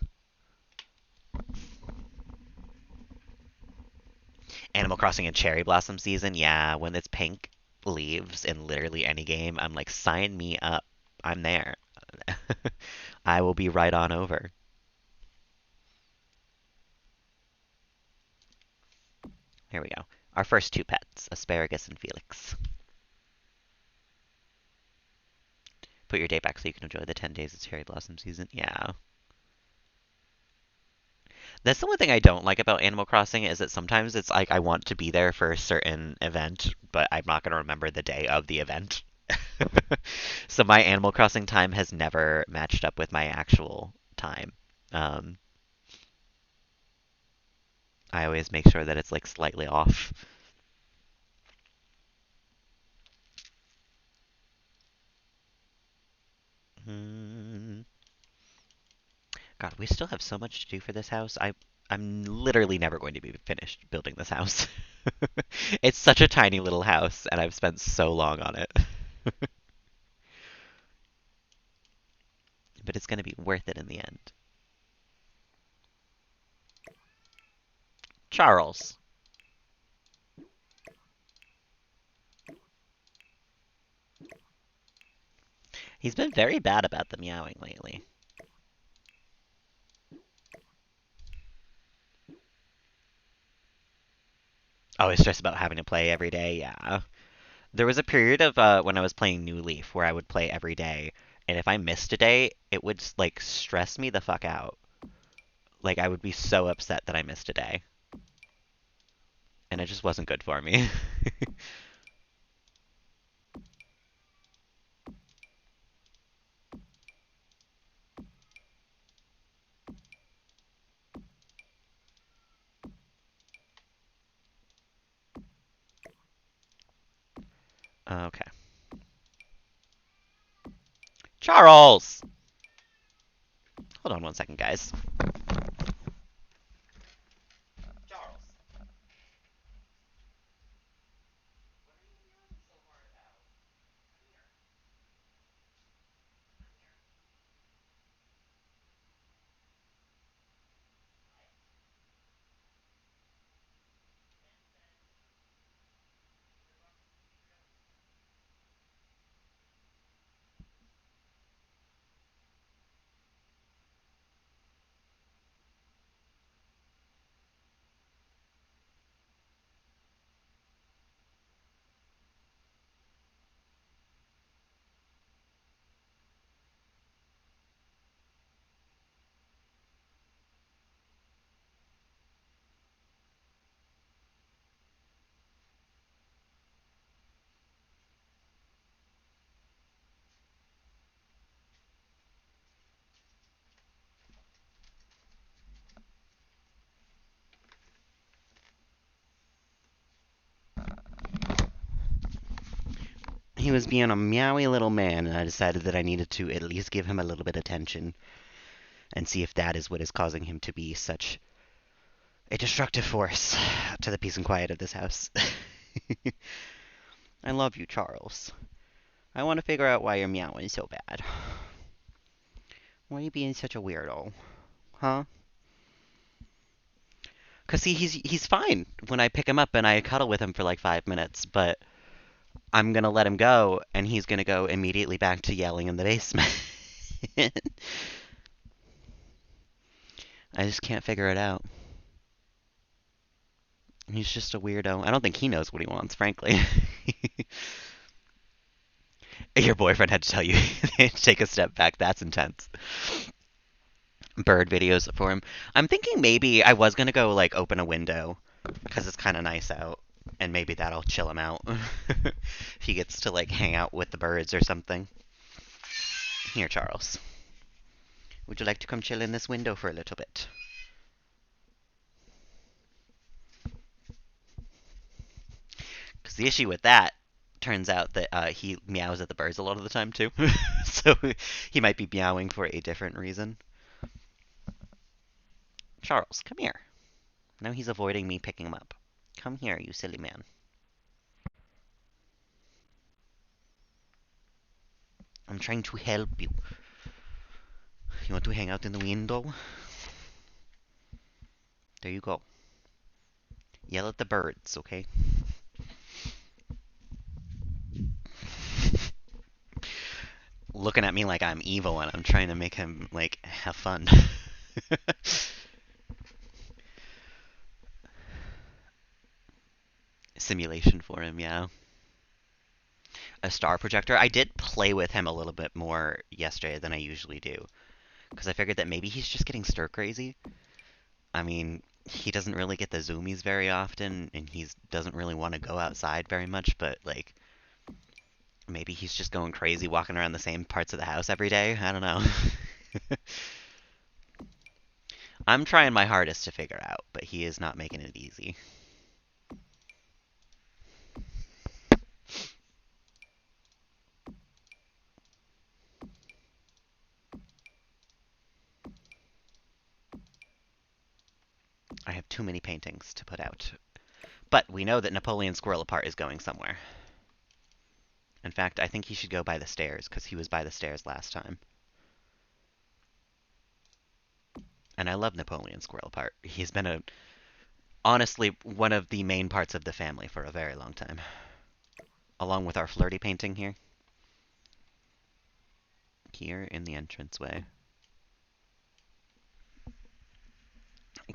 S1: Animal Crossing and cherry blossom season, yeah, when it's pink leaves in literally any game, I'm like, sign me up. I'm there. I will be right on over. Here we go. Our first two pets, Asparagus and Felix. Put your day back so you can enjoy the 10 days of cherry blossom season. Yeah. That's the one thing I don't like about Animal Crossing is that sometimes it's like I want to be there for a certain event, but I'm not going to remember the day of the event. So my Animal Crossing time has never matched up with my actual time. Um, I always make sure that it's like slightly off. Hmm. God, we still have so much to do for this house. I'm literally never going to be finished building this house. It's such a tiny little house, and I've spent so long on it. But it's going to be worth it in the end. Charles. He's been very bad about the meowing lately. Oh, he's stressed about having to play every day. Yeah. There was a period of when I was playing New Leaf where I would play every day, and if I missed a day, it would like stress me the fuck out. Like I would be so upset that I missed a day, and it just wasn't good for me. Okay. Charles! Hold on one second, guys. Charles. He was being a meowy little man, and I decided that I needed to at least give him a little bit of attention and see if that is what is causing him to be such a destructive force to the peace and quiet of this house. I love you, Charles. I want to figure out why you're meowing so bad. Why are you being such a weirdo? Huh? Cause see, he's fine when I pick him up and I cuddle with him for like 5 minutes, but I'm gonna let him go, and he's gonna go immediately back to yelling in the basement. I just can't figure it out. He's just a weirdo. I don't think he knows what he wants, frankly. Your boyfriend had to tell you to take a step back. That's intense. Bird videos for him. I'm thinking maybe I was gonna go like open a window because it's kind of nice out, and maybe that'll chill him out. If he gets to like hang out with the birds or something. Here, Charles. Would you like to come chill in this window for a little bit? Because the issue with that turns out that he meows at the birds a lot of the time too. So he might be meowing for a different reason. Charles, come here. Now he's avoiding me picking him up. Come here, you silly man. I'm trying to help you. You want to hang out in the window? There you go. Yell at the birds, okay? Looking at me like I'm evil and I'm trying to make him, like, have fun. Simulation for him, yeah. A star projector. I did play with him a little bit more yesterday than I usually do, because I figured that maybe he's just getting stir crazy. I mean, he doesn't really get the zoomies very often, and he doesn't really want to go outside very much, but, like, maybe he's just going crazy walking around the same parts of the house every day. I don't know. I'm trying my hardest to figure out, but he is not making it easy. I have too many paintings to put out. But we know that Napoleon Squirrel Apart is going somewhere. In fact, I think he should go by the stairs, because he was by the stairs last time. And I love Napoleon Squirrel Apart. He's been honestly one of the main parts of the family for a very long time. Along with our flirty painting here. Here in the entranceway.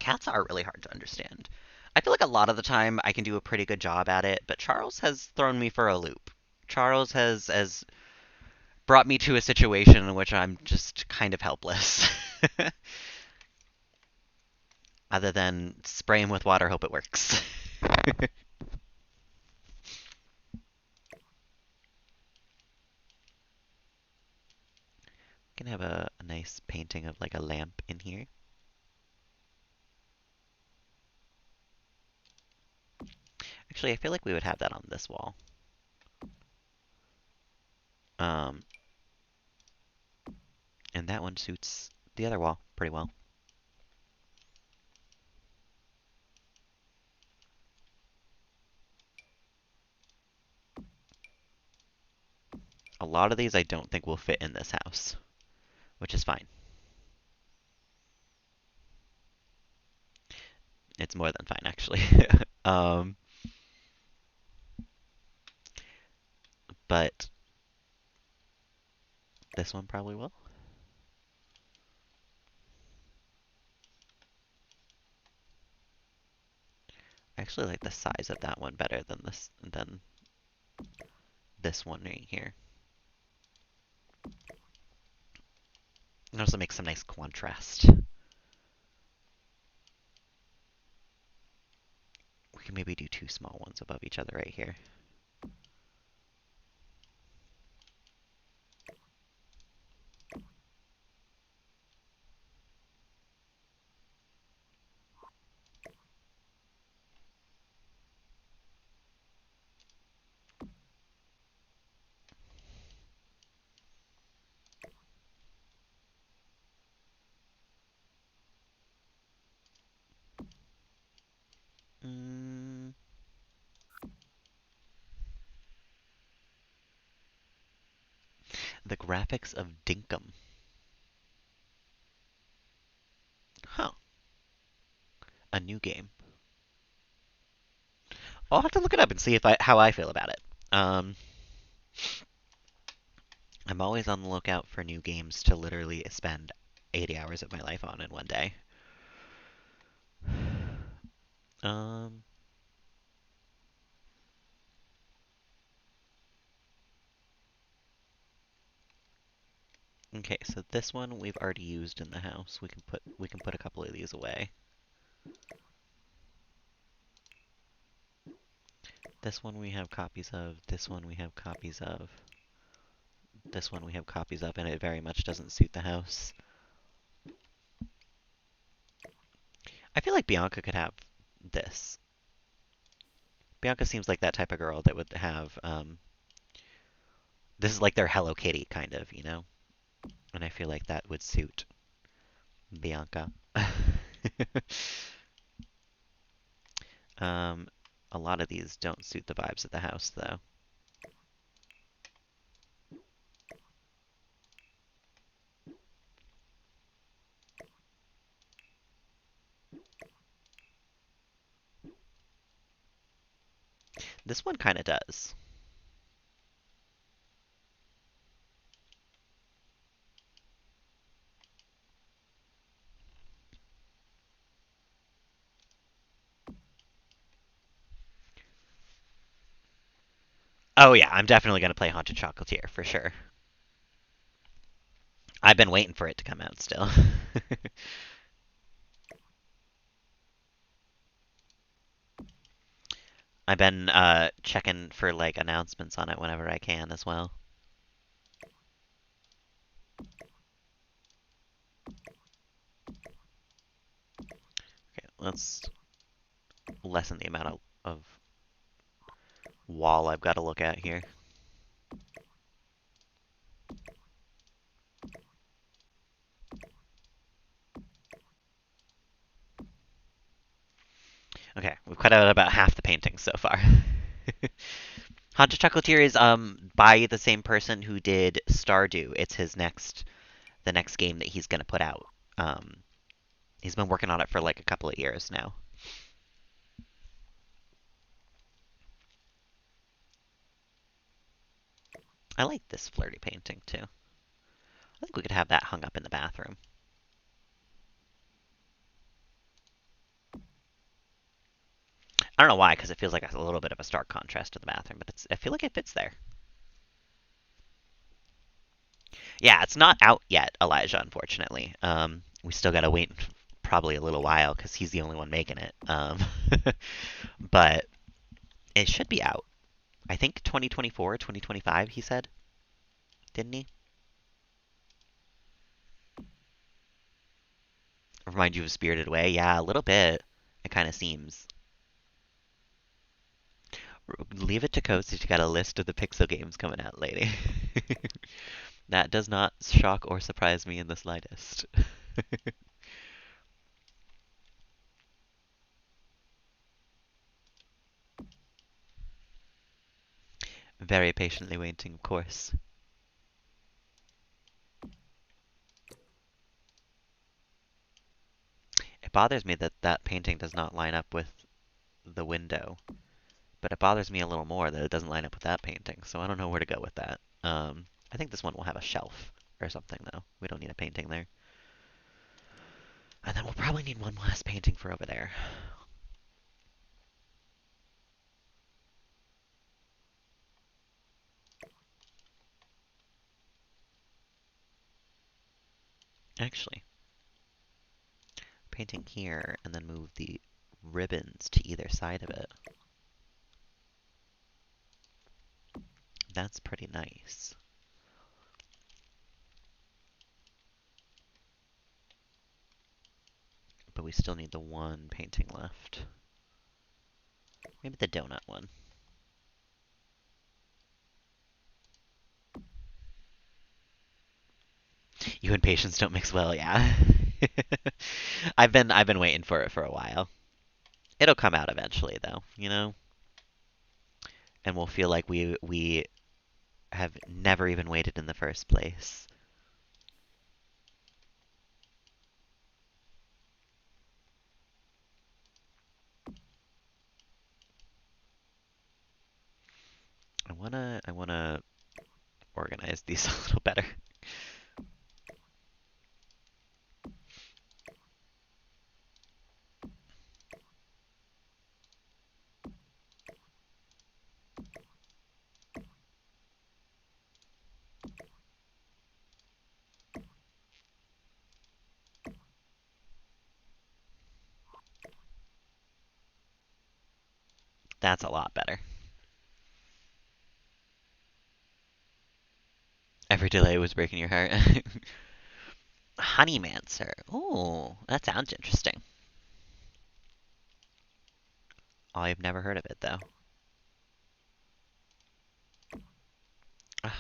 S1: Cats are really hard to understand. I feel like a lot of the time I can do a pretty good job at it, but Charles has thrown me for a loop. Charles has brought me to a situation in which I'm just kind of helpless. Other than spray him with water, hope it works. Can have a nice painting of like a lamp in here. Actually, I feel like we would have that on this wall. Um, and that one suits the other wall pretty well. A lot of these I don't think will fit in this house, which is fine. It's more than fine, actually. um, but this one probably will. I actually like the size of that one better than this one right here. It also makes some nice contrast. We can maybe do two small ones above each other right here. Mm, the graphics of Dinkum. Huh. A new game. I'll have to look it up and see if how I feel about it. Um, I'm always on the lookout for new games to literally spend 80 hours of my life on in one day. Um, okay, so this one we've already used in the house. We can put a couple of these away. This one we have copies of. This one we have copies of. This one we have copies of, and it very much doesn't suit the house. I feel like Bianca could have this. Bianca seems like that type of girl that would have, this is like their Hello Kitty, kind of, you know? And I feel like that would suit Bianca. um, a lot of these don't suit the vibes of the house, though. This one kind of does. Oh yeah, I'm definitely gonna play Haunted Chocolatier for sure. I've been waiting for it to come out still. I've been checking for like announcements on it whenever I can as well. Okay, let's lessen the amount of wall I've got to look at here. Okay, we've cut out about half the paintings so far. Haunted Chocolatier is by the same person who did Stardew. It's the next game that he's gonna put out. Um, he's been working on it for like a couple of years now. I like this flirty painting too. I think we could have that hung up in the bathroom. I don't know why, because it feels like a little bit of a stark contrast to the bathroom, but I feel like it fits there. Yeah, it's not out yet, Elijah, unfortunately. We still gotta wait probably a little while because he's the only one making it. But it should be out. I think 2024, 2025, he said, didn't he? Remind you of Spirited Away? Yeah, a little bit. It kind of seems. Leave it to Coast if you got a list of the Pixel games coming out lately. That does not shock or surprise me in the slightest. Very patiently waiting, of course. It bothers me that that painting does not line up with the window, but it bothers me a little more that it doesn't line up with that painting, so I don't know where to go with that. I think this one will have a shelf or something, though. We don't need a painting there. And then we'll probably need one last painting for over there. Actually, painting here and then move the ribbons to either side of it. That's pretty nice. But we still need the one painting left. Maybe the donut one. You and patience don't mix well, yeah. I've been waiting for it for a while. It'll come out eventually though, you know? And we'll feel like we have never even waited in the first place. I wanna organize these a little better. That's a lot better. Every delay was breaking your heart. Honeymancer. Oh, that sounds interesting. I've never heard of it though. Ugh,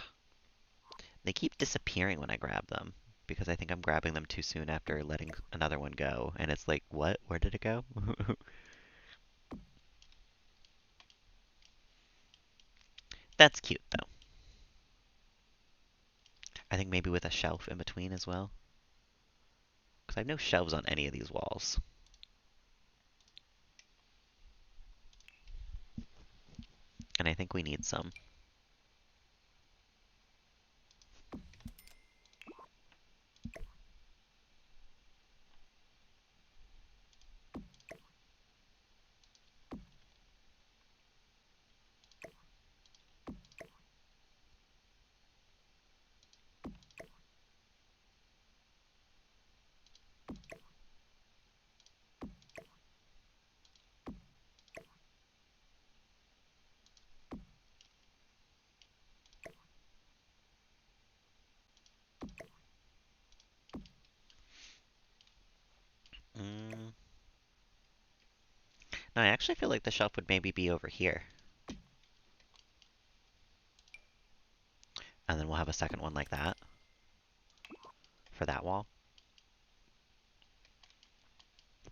S1: they keep disappearing when I grab them because I think I'm grabbing them too soon after letting another one go, and it's like, what? Where did it go? That's cute though. I think maybe with a shelf in between as well, because I have no shelves on any of these walls. I think we need some. Mm. No, I actually feel like the shelf would maybe be over here. And then we'll have a second one like that for that wall.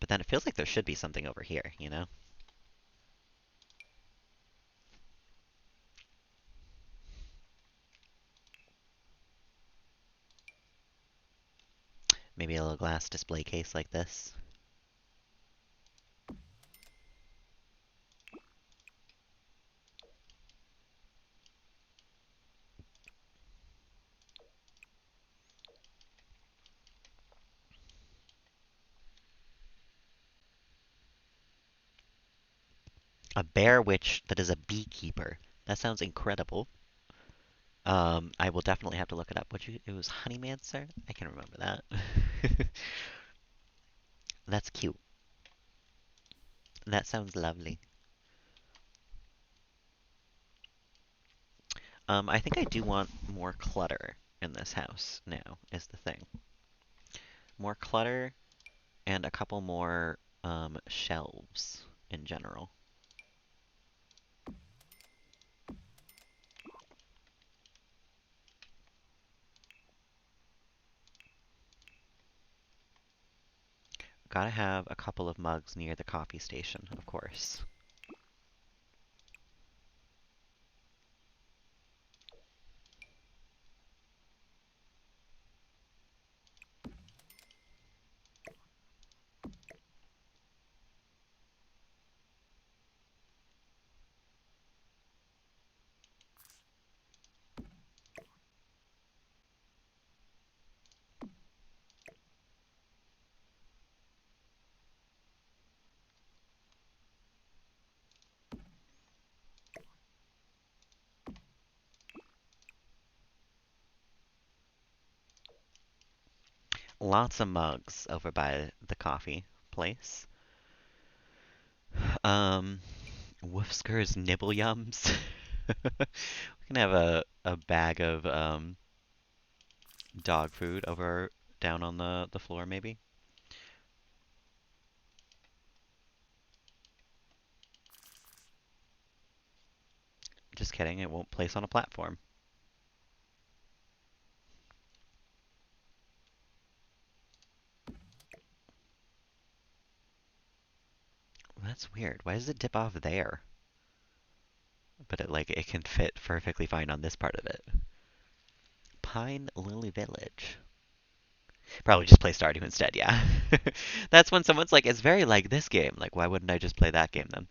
S1: But then it feels like there should be something over here, you know? Maybe a little glass display case like this. A bear witch that is a beekeeper. That sounds incredible. I will definitely have to look it up. It was Honeymancer? I can remember that. That's cute. That sounds lovely. I think I do want more clutter in this house now, is the thing. More clutter and a couple more shelves in general. Gotta have a couple of mugs near the coffee station, of course. Lots of mugs over by the coffee place. Um, Woofsker's Nibble Yums. We can have a bag of dog food over down on the floor, maybe. Just kidding, it won't place on a platform. That's weird. Why does it dip off there? But it can fit perfectly fine on this part of it. Pine Lily Village. Probably just play Stardew instead, yeah. That's when someone's like, it's very like this game. Like, why wouldn't I just play that game then?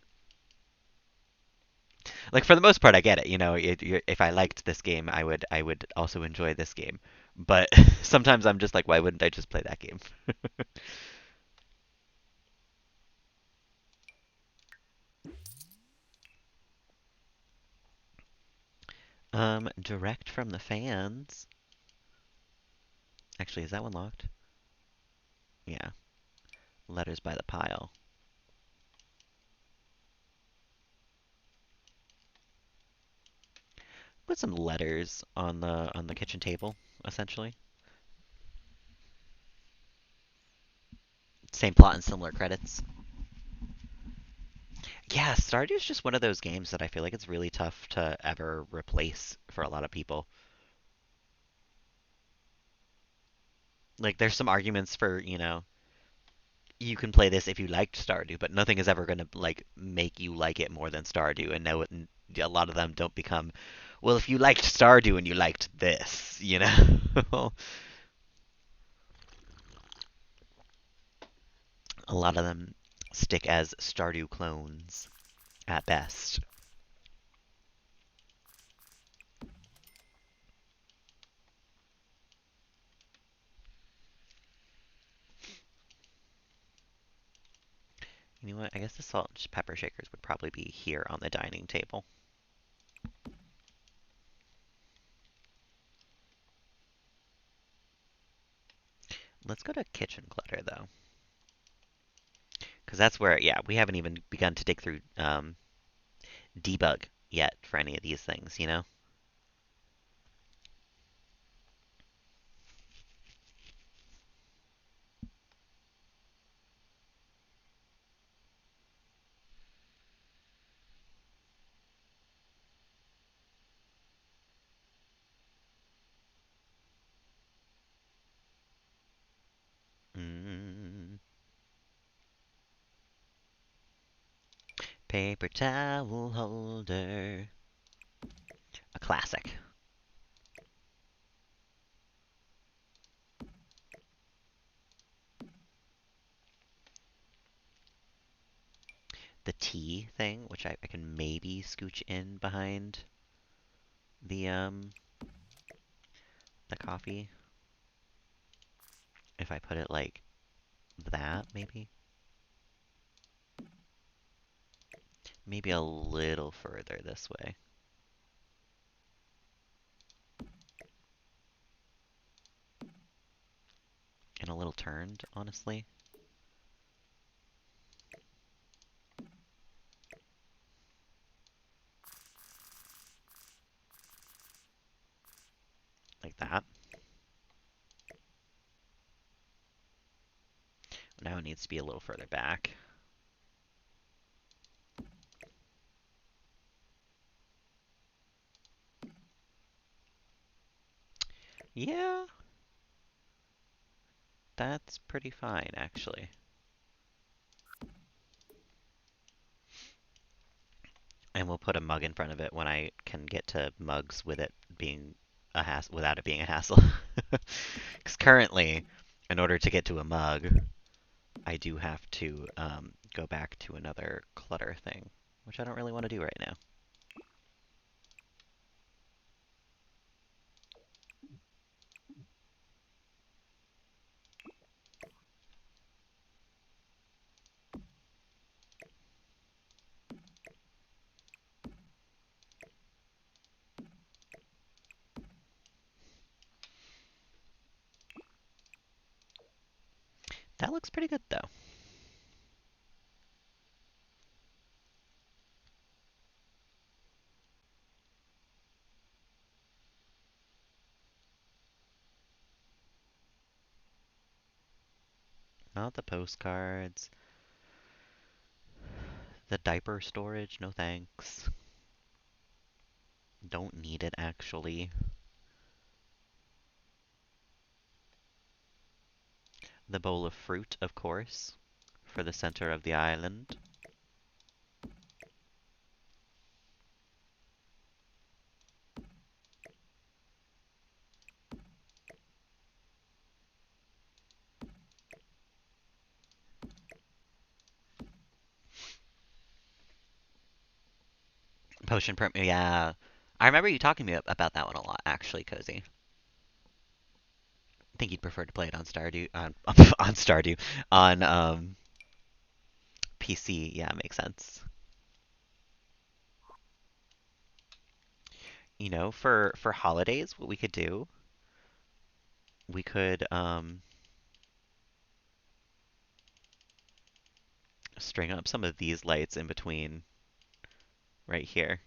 S1: Like for the most part, I get it. If I liked this game, I would also enjoy this game. But sometimes I'm just like, why wouldn't I just play that game? Direct from the fans. Actually, is that one locked? Yeah. Letters by the pile. Put some letters on the kitchen table, essentially. Same plot and similar credits. Yeah, Stardew is just one of those games that I feel like it's really tough to ever replace for a lot of people. Like, there's some arguments for, you can play this if you liked Stardew, but nothing is ever going to like make you like it more than Stardew. And no, a lot of them don't become, well, if you liked Stardew and you liked this, a lot of them stick as Stardew clones at best. You know what? I guess the salt and pepper shakers would probably be here on the dining table. Let's go to kitchen clutter though, because that's where, yeah, we haven't even begun to dig through debug yet for any of these things, you know? Mm, paper towel holder, a classic. The tea thing, which I can maybe scooch in behind the um the coffee if I put it like that, maybe a little further this way, and a little turned, honestly, like that. Now it needs to be a little further back. Yeah, that's pretty fine, actually. And we'll put a mug in front of it when I can get to mugs with it being a hassle, without it being a hassle. Because currently, in order to get to a mug, I do have to go back to another clutter thing, which I don't really want to do right now. That looks pretty good, though. Not the postcards. The diaper storage, no thanks. Don't need it, actually. The bowl of fruit, of course, for the center of the island. Potion perm, yeah. I remember you talking to me about that one a lot, actually, Cozy. I think you'd prefer to play it on Stardew, on Stardew, on PC. Yeah, makes sense. You know, for holidays, what we could do, we could string up some of these lights in between right here.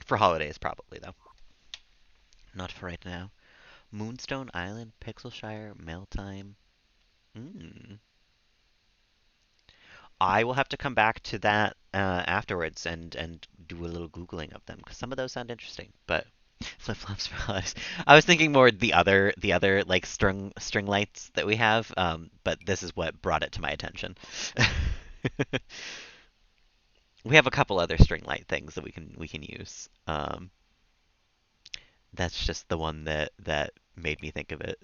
S1: For holidays, probably though. Not for right now. Moonstone Island, Pixelshire, Mailtime. Mm. I will have to come back to that afterwards and do a little googling of them because some of those sound interesting. But flip flops for holidays. I was thinking more the other like string lights that we have. But this is what brought it to my attention. We have a couple other string light things that we can use. That's just the one that made me think of it.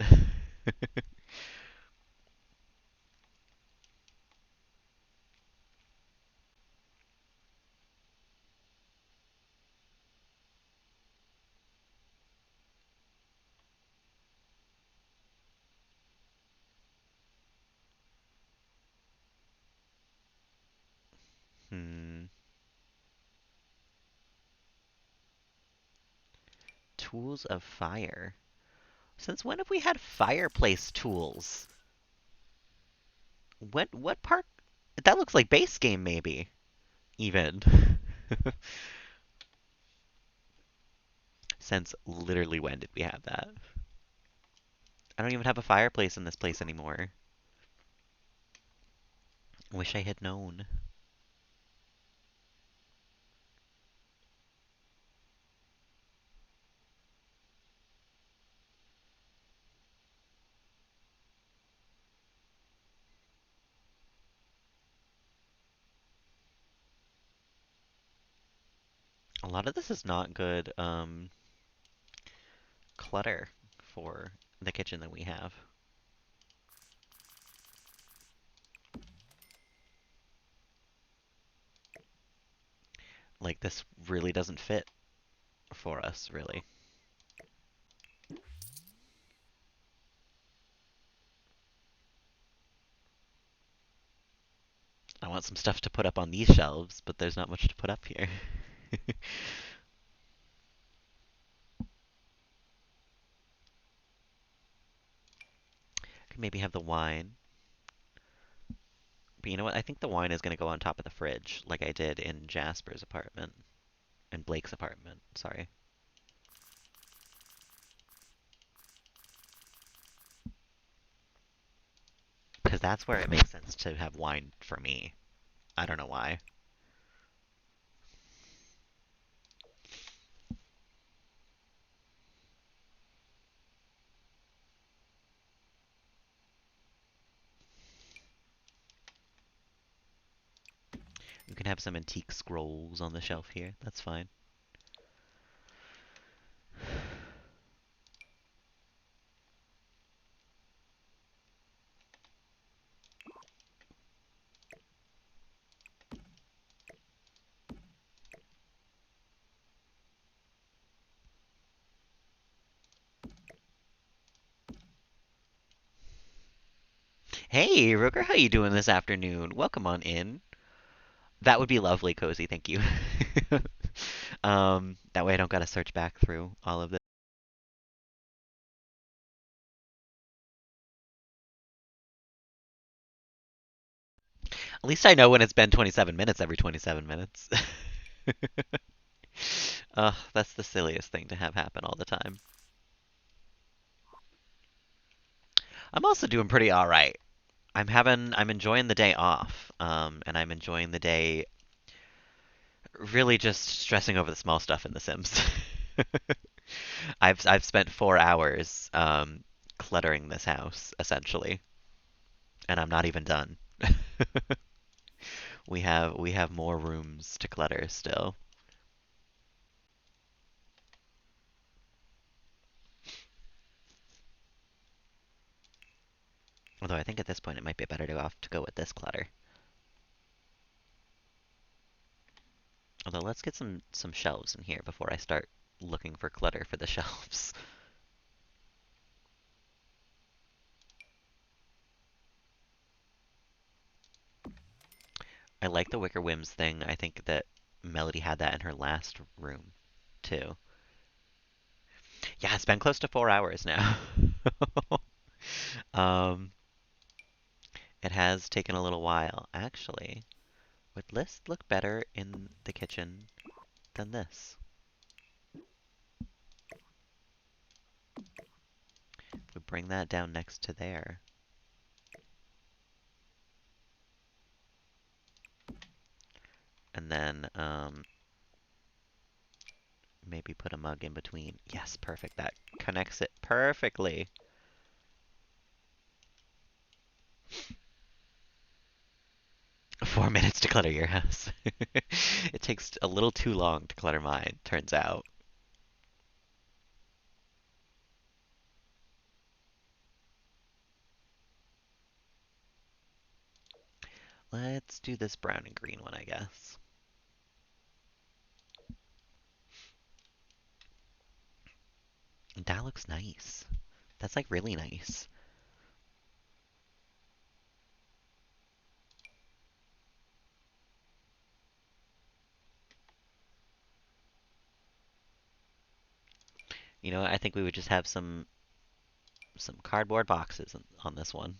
S1: Tools of fire. Since when have we had fireplace tools? What part? That looks like base game maybe. Even. Since literally when did we have that? I don't even have a fireplace in this place anymore. Wish I had known. A lot of this is not good clutter for the kitchen that we have. Like this really doesn't fit for us, really. I want some stuff to put up on these shelves, but there's not much to put up here. Could maybe have the wine. But you know what? I think the wine is going to go on top of the fridge, like I did in Jasper's apartment. In Blake's apartment, sorry. Because that's where it makes sense to have wine for me. I don't know why. You can have some antique scrolls on the shelf here. That's fine. Hey, Rooker, how you doing this afternoon? Welcome on in. That would be lovely, Cozy. Thank you. That way I don't gotta search back through all of this. At least I know when it's been 27 minutes every 27 minutes. Ugh, that's the silliest thing to have happen all the time. I'm also doing pretty all right. I'm enjoying the day off, and I'm enjoying the day really just stressing over the small stuff in The Sims. I've spent 4 hours cluttering this house essentially, and I'm not even done. We have more rooms to clutter still. Although I think at this point it might be better to off to go with this clutter. Although let's get some shelves in here before I start looking for clutter for the shelves. I like the Wicker Whims thing. I think that Melody had that in her last room too. Yeah, it's been close to 4 hours now. um, it has taken a little while. Actually, would this look better in the kitchen than this? If we bring that down next to there, and then maybe put a mug in between. Yes, perfect. That connects it perfectly. 4 minutes to clutter your house. It takes a little too long to clutter mine, turns out. Let's do this brown and green one, I guess. That looks nice. That's like really nice. You know, I think we would just have some cardboard boxes on this one,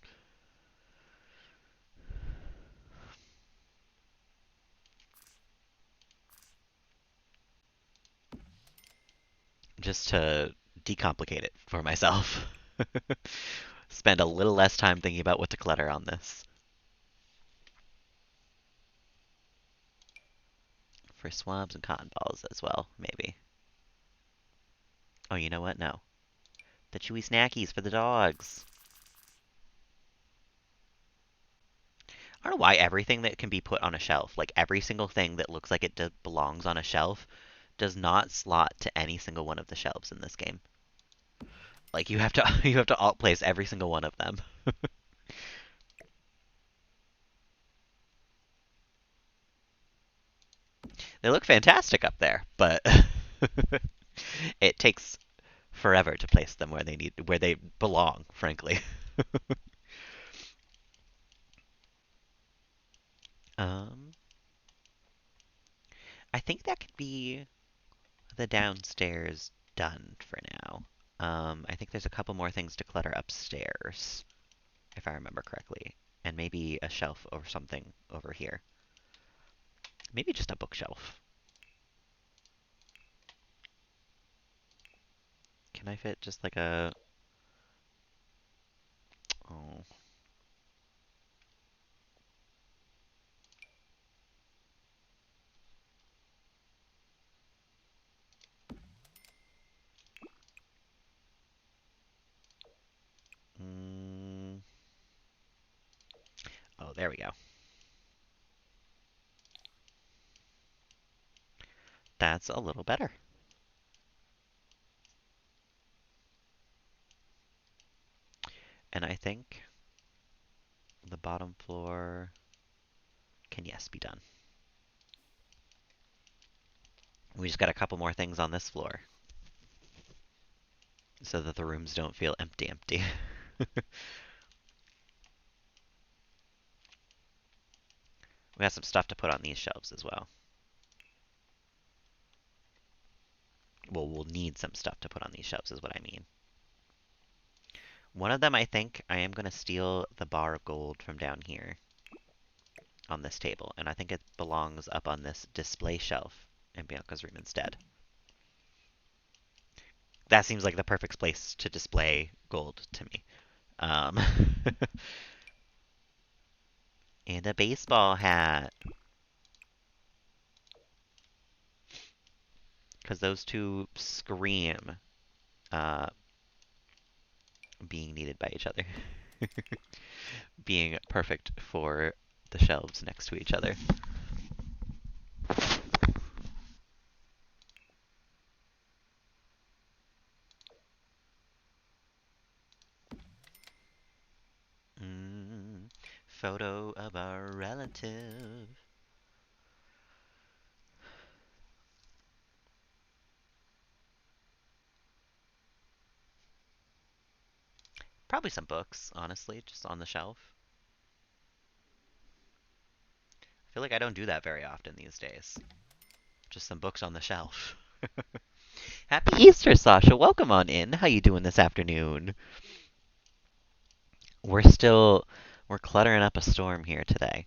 S1: just to decomplicate it for myself. Spend a little less time thinking about what to clutter on this. For swabs and cotton balls as well, maybe. Oh, you know what? No. The chewy snackies for the dogs. I don't know why everything that can be put on a shelf, like every single thing that looks like it belongs on a shelf, does not slot to any single one of the shelves in this game. Like you have to you have to alt place every single one of them. They look fantastic up there, but it takes forever to place them where they belong, frankly. Um, I think that could be the downstairs done for now. I think there's a couple more things to clutter upstairs, if I remember correctly, and maybe a shelf or something over here. Maybe just a bookshelf. Can I fit just like a... Oh. Mm, oh, there we go. That's a little better. And I think the bottom floor can, yes, be done. We just got a couple more things on this floor so that the rooms don't feel empty. We got some stuff to put on these shelves as well. Well, we'll need some stuff to put on these shelves is what I mean. One of them, I think, I am going to steal the bar of gold from down here on this table, and I think it belongs up on this display shelf in Bianca's room instead. That seems like the perfect place to display gold to me. Um, and a baseball hat, because those two scream uh, being needed by each other, being perfect for the shelves next to each other. Mm, photo of our relative. Probably some books, honestly, just on the shelf. I feel like I don't do that very often these days. Just some books on the shelf. Happy Easter, Sasha. Welcome on in. How you doing this afternoon? We're still we're cluttering up a storm here today.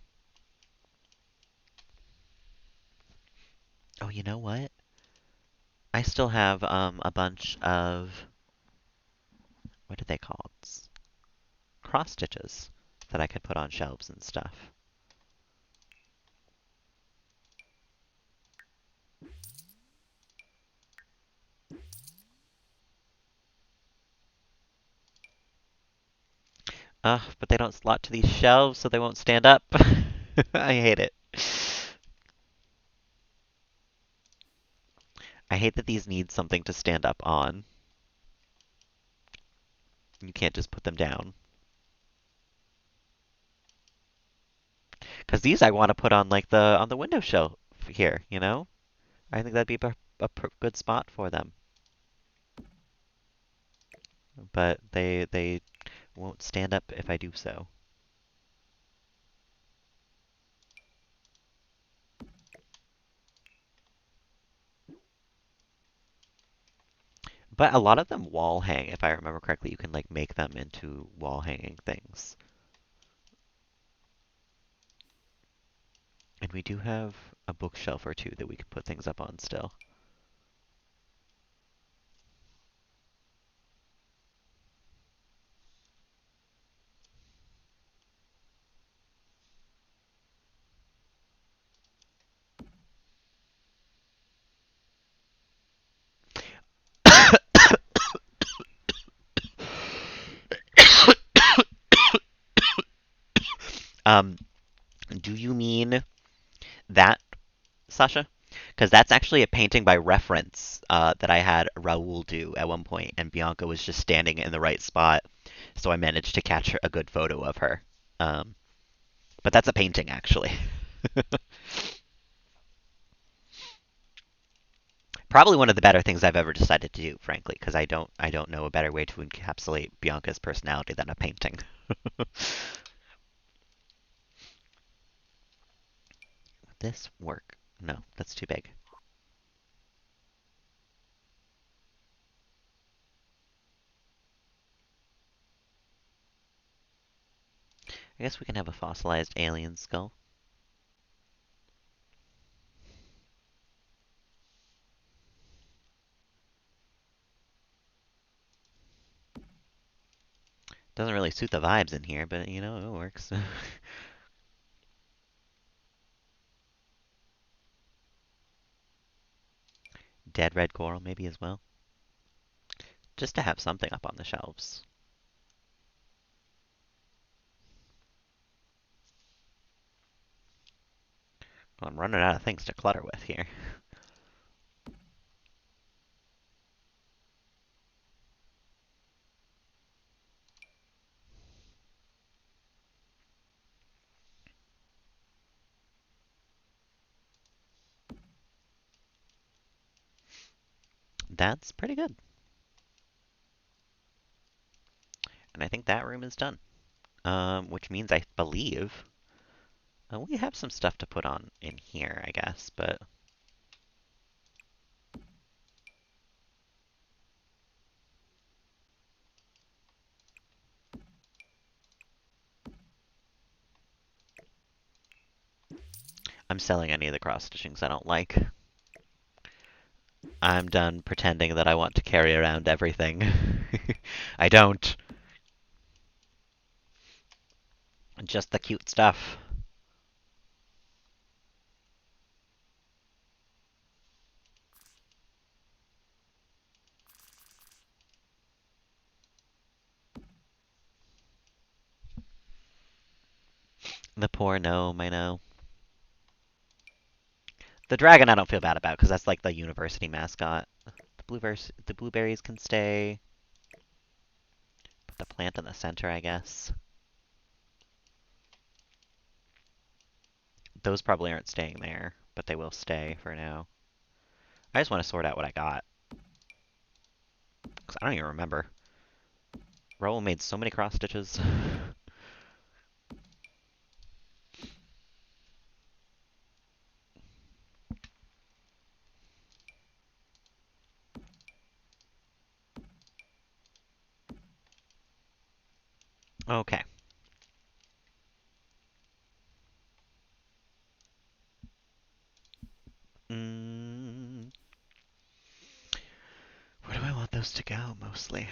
S1: Oh, you know what? I still have a bunch of what are they called? Cross stitches that I could put on shelves and stuff. Ugh, but they don't slot to these shelves, so they won't stand up. I hate it. I hate that these need something to stand up on. You can't just put them down. Because these I want to put on like the on the window shelf here, you know? I think that'd be a good spot for them. But they won't stand up if I do so. But a lot of them wall hang, if I remember correctly. You can like make them into wall hanging things. And we do have a bookshelf or two that we can put things up on still. Um, do you mean that, Sasha? Because that's actually a painting by reference that I had Raoul do at one point, and Bianca was just standing in the right spot, so I managed to catch a good photo of her. Um, but that's a painting, actually. Probably one of the better things I've ever decided to do, frankly, because I don't know a better way to encapsulate Bianca's personality than a painting. This work? No, that's too big. I guess we can have a fossilized alien skull. Doesn't really suit the vibes in here, but you know, it works. Dead red coral, maybe as well. Just to have something up on the shelves. Well, I'm running out of things to clutter with here. That's pretty good. And I think that room is done. Which means I believe we have some stuff to put on in here, I guess, but I'm selling any of the cross stitchings I don't like. I'm done pretending that I want to carry around everything. I don't. Just the cute stuff. The poor gnome, I know. The dragon I don't feel bad about because that's like the university mascot. The blueberries can stay. Put the plant in the center, I guess. Those probably aren't staying there, but they will stay for now. I just want to sort out what I got. Because I don't even remember. Raoul made so many cross stitches. Okay. Mm, where do I want those to go, mostly?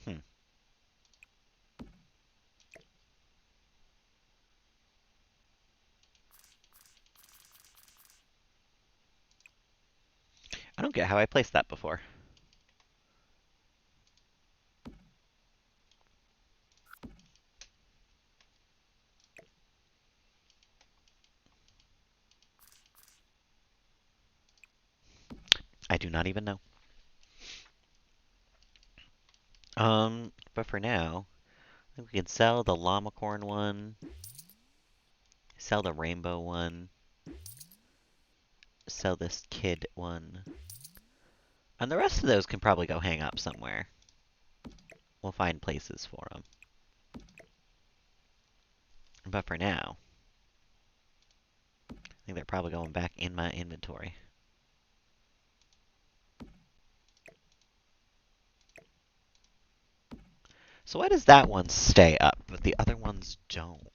S1: Hmm. I don't get how I placed that before. I do not even know. But for now, I think we can sell the llama corn one, sell the rainbow one, sell this kid one. And the rest of those can probably go hang up somewhere. We'll find places for them. But for now, I think they're probably going back in my inventory. So why does that one stay up, but the other ones don't?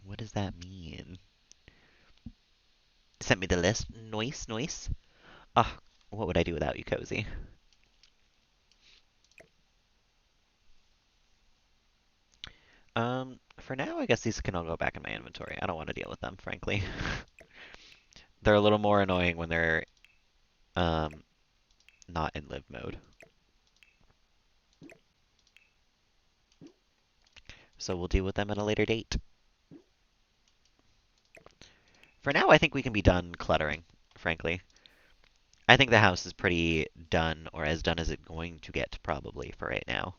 S1: What does that mean? Sent me the list. Nice, nice. Ah, what would I do without you, Cozy? For now, I guess these can all go back in my inventory. I don't want to deal with them, frankly. They're a little more annoying when they're um not in live mode. So we'll deal with them at a later date. For now, I think we can be done cluttering, frankly. I think the house is pretty done, or as done as it's going to get, probably, for right now.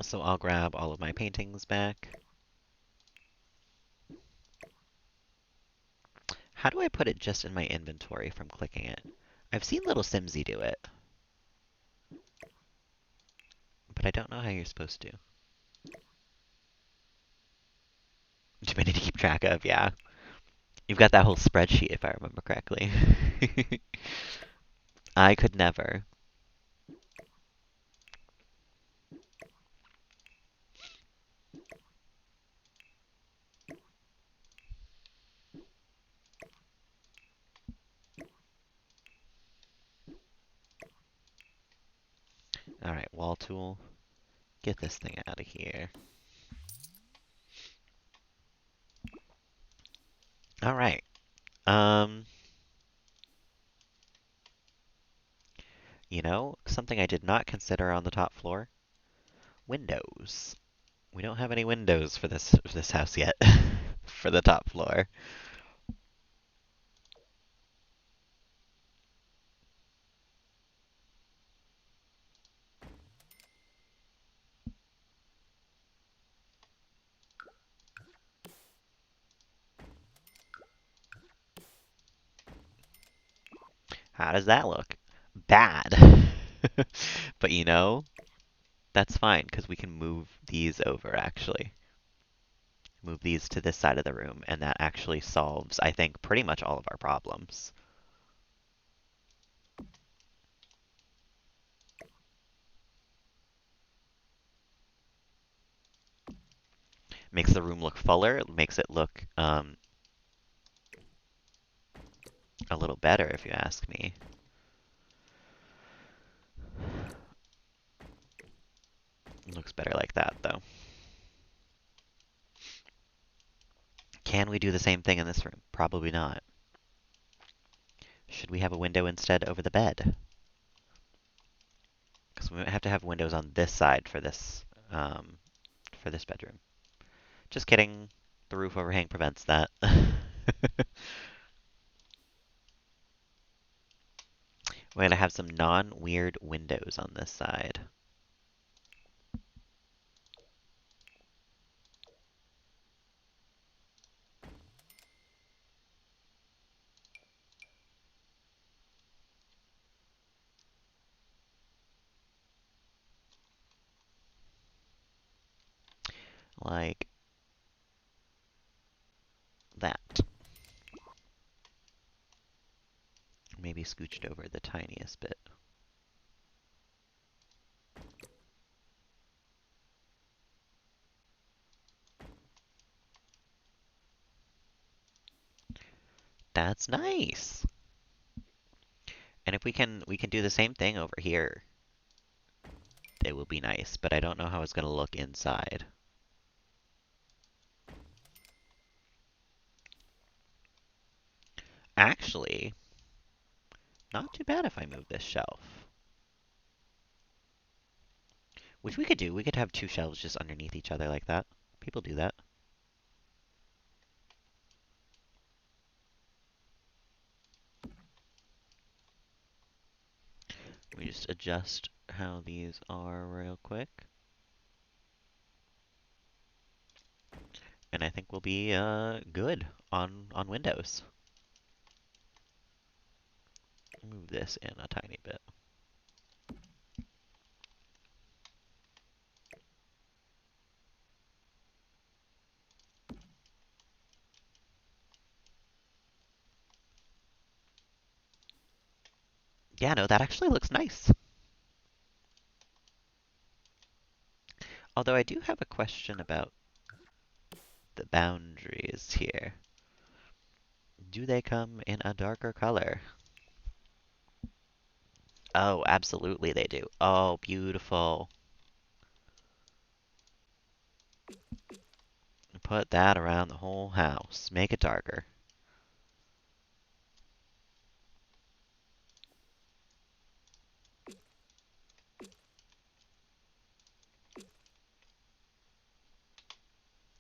S1: So I'll grab all of my paintings back. How do I put it just in my inventory from clicking it? I've seen little Simsy do it, but I don't know how you're supposed to. Too many to keep track of, yeah. You've got that whole spreadsheet, if I remember correctly. I could never. Alright, wall tool. Get this thing out of here. Alright. Um, something I did not consider on the top floor? Windows. We don't have any windows for this house yet. For the top floor. How does that look? Bad. But that's fine because we can move these over actually. Move these to this side of the room, and that actually solves, I think, pretty much all of our problems. Makes the room look fuller. It makes it look a little better, if you ask me. It looks better like that, though. Can we do the same thing in this room? Probably not. Should we have a window instead over the bed? Because we might have to have windows on this side for this bedroom. Just kidding. The roof overhang prevents that. We're gonna have some non-weird windows on this side. Like that. Maybe scooched over the tiniest bit. That's nice. And if we can do the same thing over here, it will be nice, but I don't know how it's going to look inside. Actually, not too bad if I move this shelf. Which we could do. We could have two shelves just underneath each other like that. People do that. Let me just adjust how these are real quick. and I think we'll be good on Windows. Move this in a tiny bit. Yeah, no, that actually looks nice. Although I do have a question about the boundaries here. Do they come in a darker color? Oh, absolutely they do. Oh, beautiful. Put that around the whole house. Make it darker.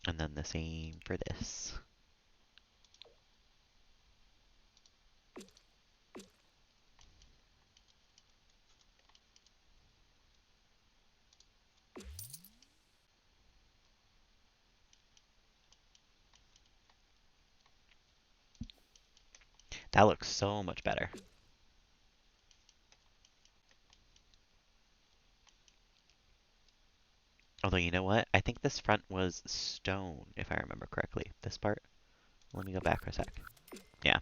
S1: And then the same for this. That looks so much better. Although, you know what? I think this front was stone, if I remember correctly. This part? Let me go back for a sec. Yeah.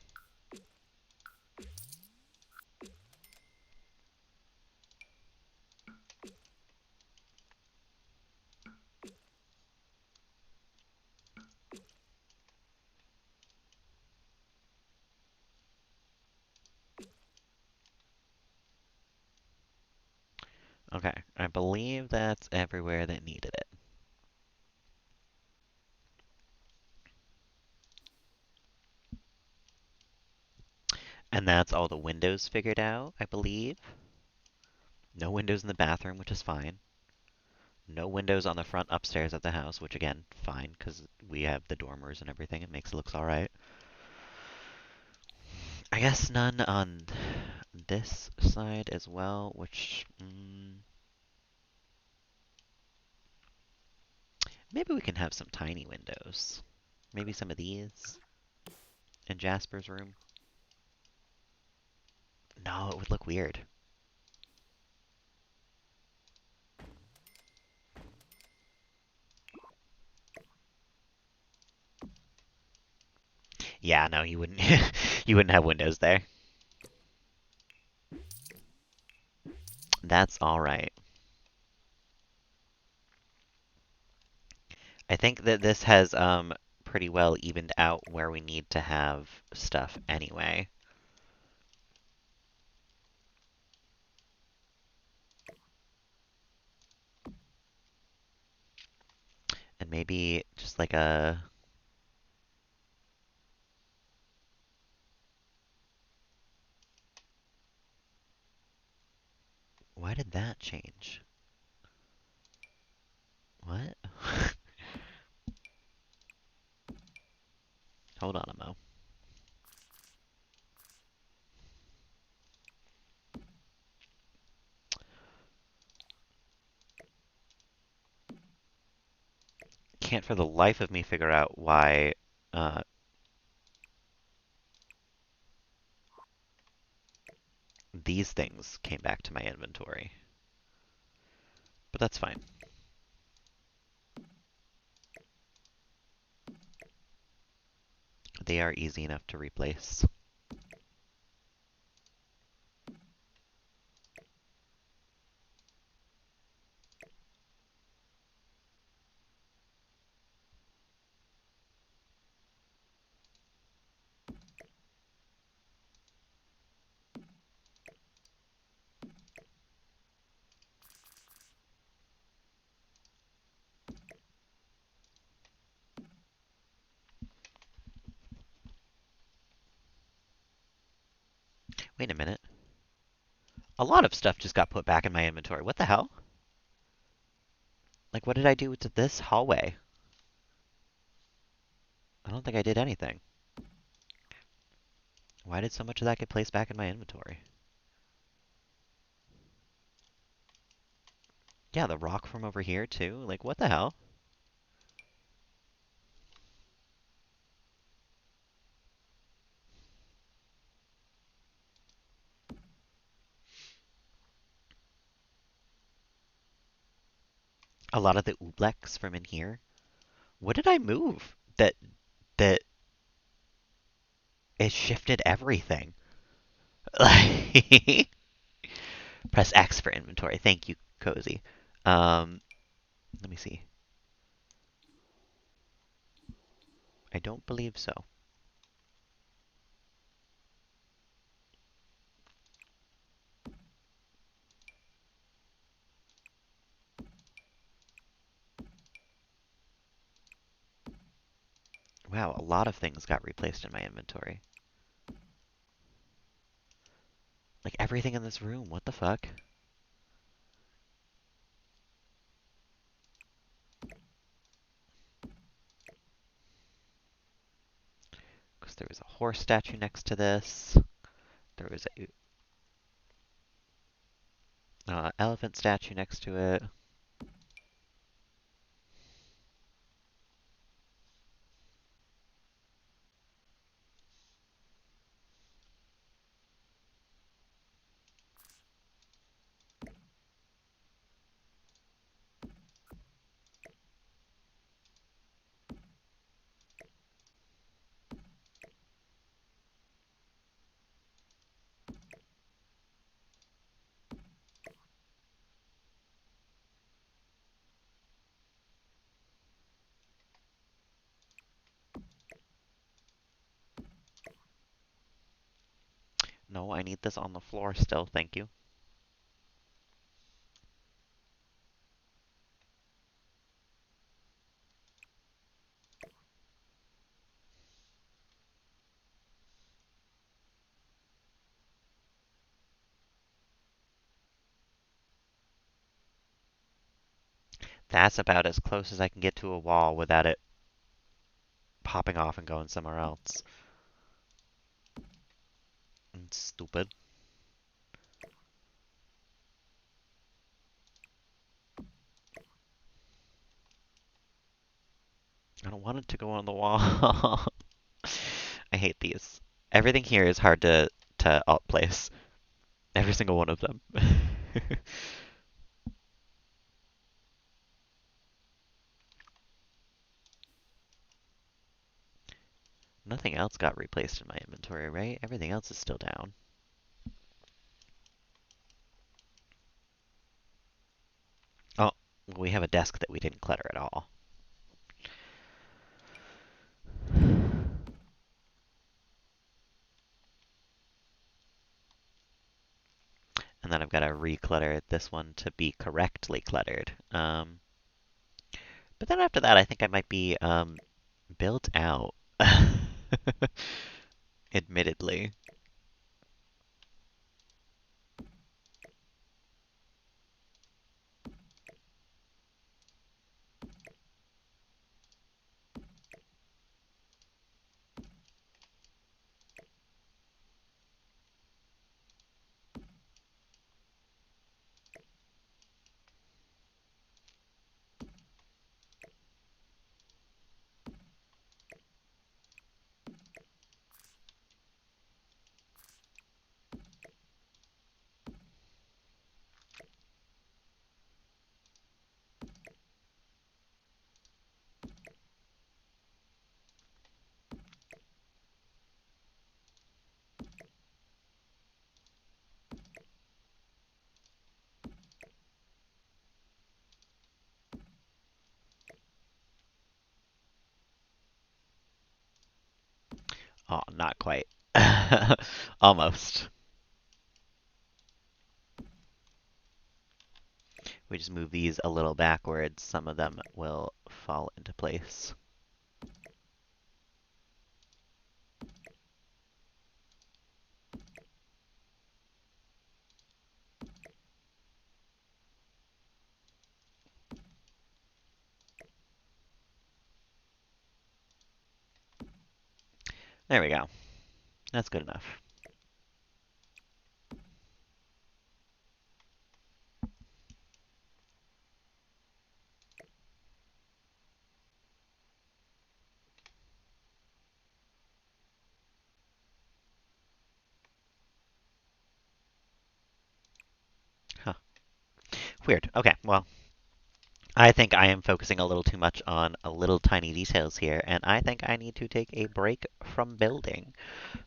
S1: Okay. I believe that's everywhere that needed it. And that's all the windows figured out, I believe. No windows in the bathroom, which is fine. No windows on the front upstairs of the house, which again, fine, because we have the dormers and everything. It makes it look alright. I guess none on this side as well, which maybe we can have some tiny windows. Maybe some of these in Jasper's room. No, it would look weird. Yeah, no, you wouldn't. You wouldn't have windows there. That's all right. I think that this has pretty well evened out where we need to have stuff anyway. And maybe just like a... Why did that change? What? Hold on a mo. Can't for the life of me figure out why uh, these things came back to my inventory. But that's fine. They are easy enough to replace. Wait a minute. A lot of stuff just got put back in my inventory. What the hell? Like, what did I do to this hallway? I don't think I did anything. Why did so much of that get placed back in my inventory? Yeah, the rock from over here, too. Like, what the hell? A lot of the ooblex from in here. What did I move? That it shifted everything. Like, press X for inventory. Thank you, Cozy. Um, Let me see. I don't believe so. Wow, a lot of things got replaced in my inventory. Like everything in this room. What the fuck? Because there was a horse statue next to this. There was a elephant statue next to it. No, I need this on the floor still. Thank you. That's about as close as I can get to a wall without it popping off and going somewhere else. It's stupid. I don't want it to go on the wall. I hate these. Everything here is hard to alt place. Every single one of them. Nothing else got replaced in my inventory, right? Everything else is still down. Oh, we have a desk that we didn't clutter at all. And then I've got to reclutter this one to be correctly cluttered. But then after that, I think I might be built out. Admittedly. Oh, not quite. Almost. We just move these a little backwards. Some of them will fall into place. There we go. That's good enough. Huh. Weird. Okay, well, I think I am focusing a little too much on a little tiny details here, and I think I need to take a break from building.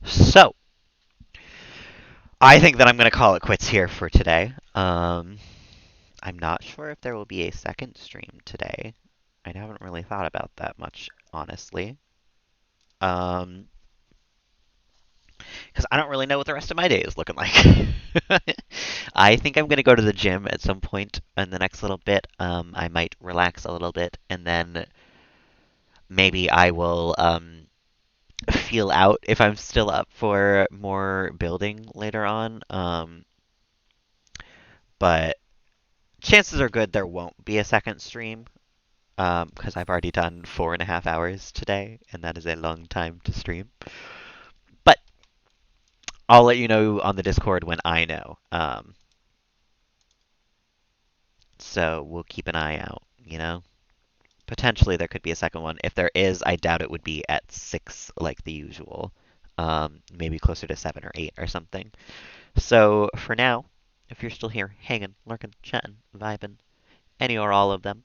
S1: So, I think that I'm going to call it quits here for today. I'm not sure if there will be a second stream today. I haven't really thought about that much, honestly. Um, because I don't really know what the rest of my day is looking like. I think I'm going to go to the gym at some point in the next little bit. I might relax a little bit, and then maybe I will feel out if I'm still up for more building later on. But chances are good there won't be a second stream because I've already done 4.5 hours today, and that is a long time to stream. But I'll let you know on the Discord when I know. So we'll keep an eye out, you know? Potentially there could be a second one. If there is, I doubt it would be at 6 like the usual. Maybe closer to 7 or 8 or something. So for now, if you're still here, hanging, lurking, chatting, vibing, any or all of them,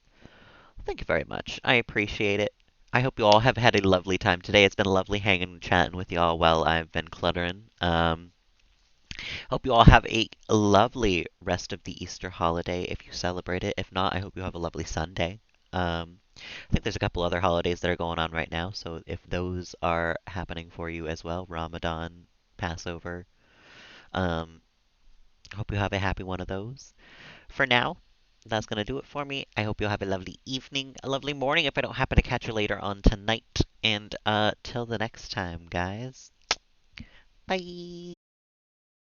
S1: thank you very much. I appreciate it. I hope you all have had a lovely time today. It's been lovely hanging and chatting with y'all while I've been cluttering. Hope you all have a lovely rest of the Easter holiday if you celebrate it. If not, I hope you have a lovely Sunday. I think there's a couple other holidays that are going on right now, so if those are happening for you as well, Ramadan, Passover, um, hope you have a happy one of those. For now, that's going to do it for me. I hope you'll have a lovely evening, a lovely morning if I don't happen to catch you later on tonight. And till the next time, guys. Bye.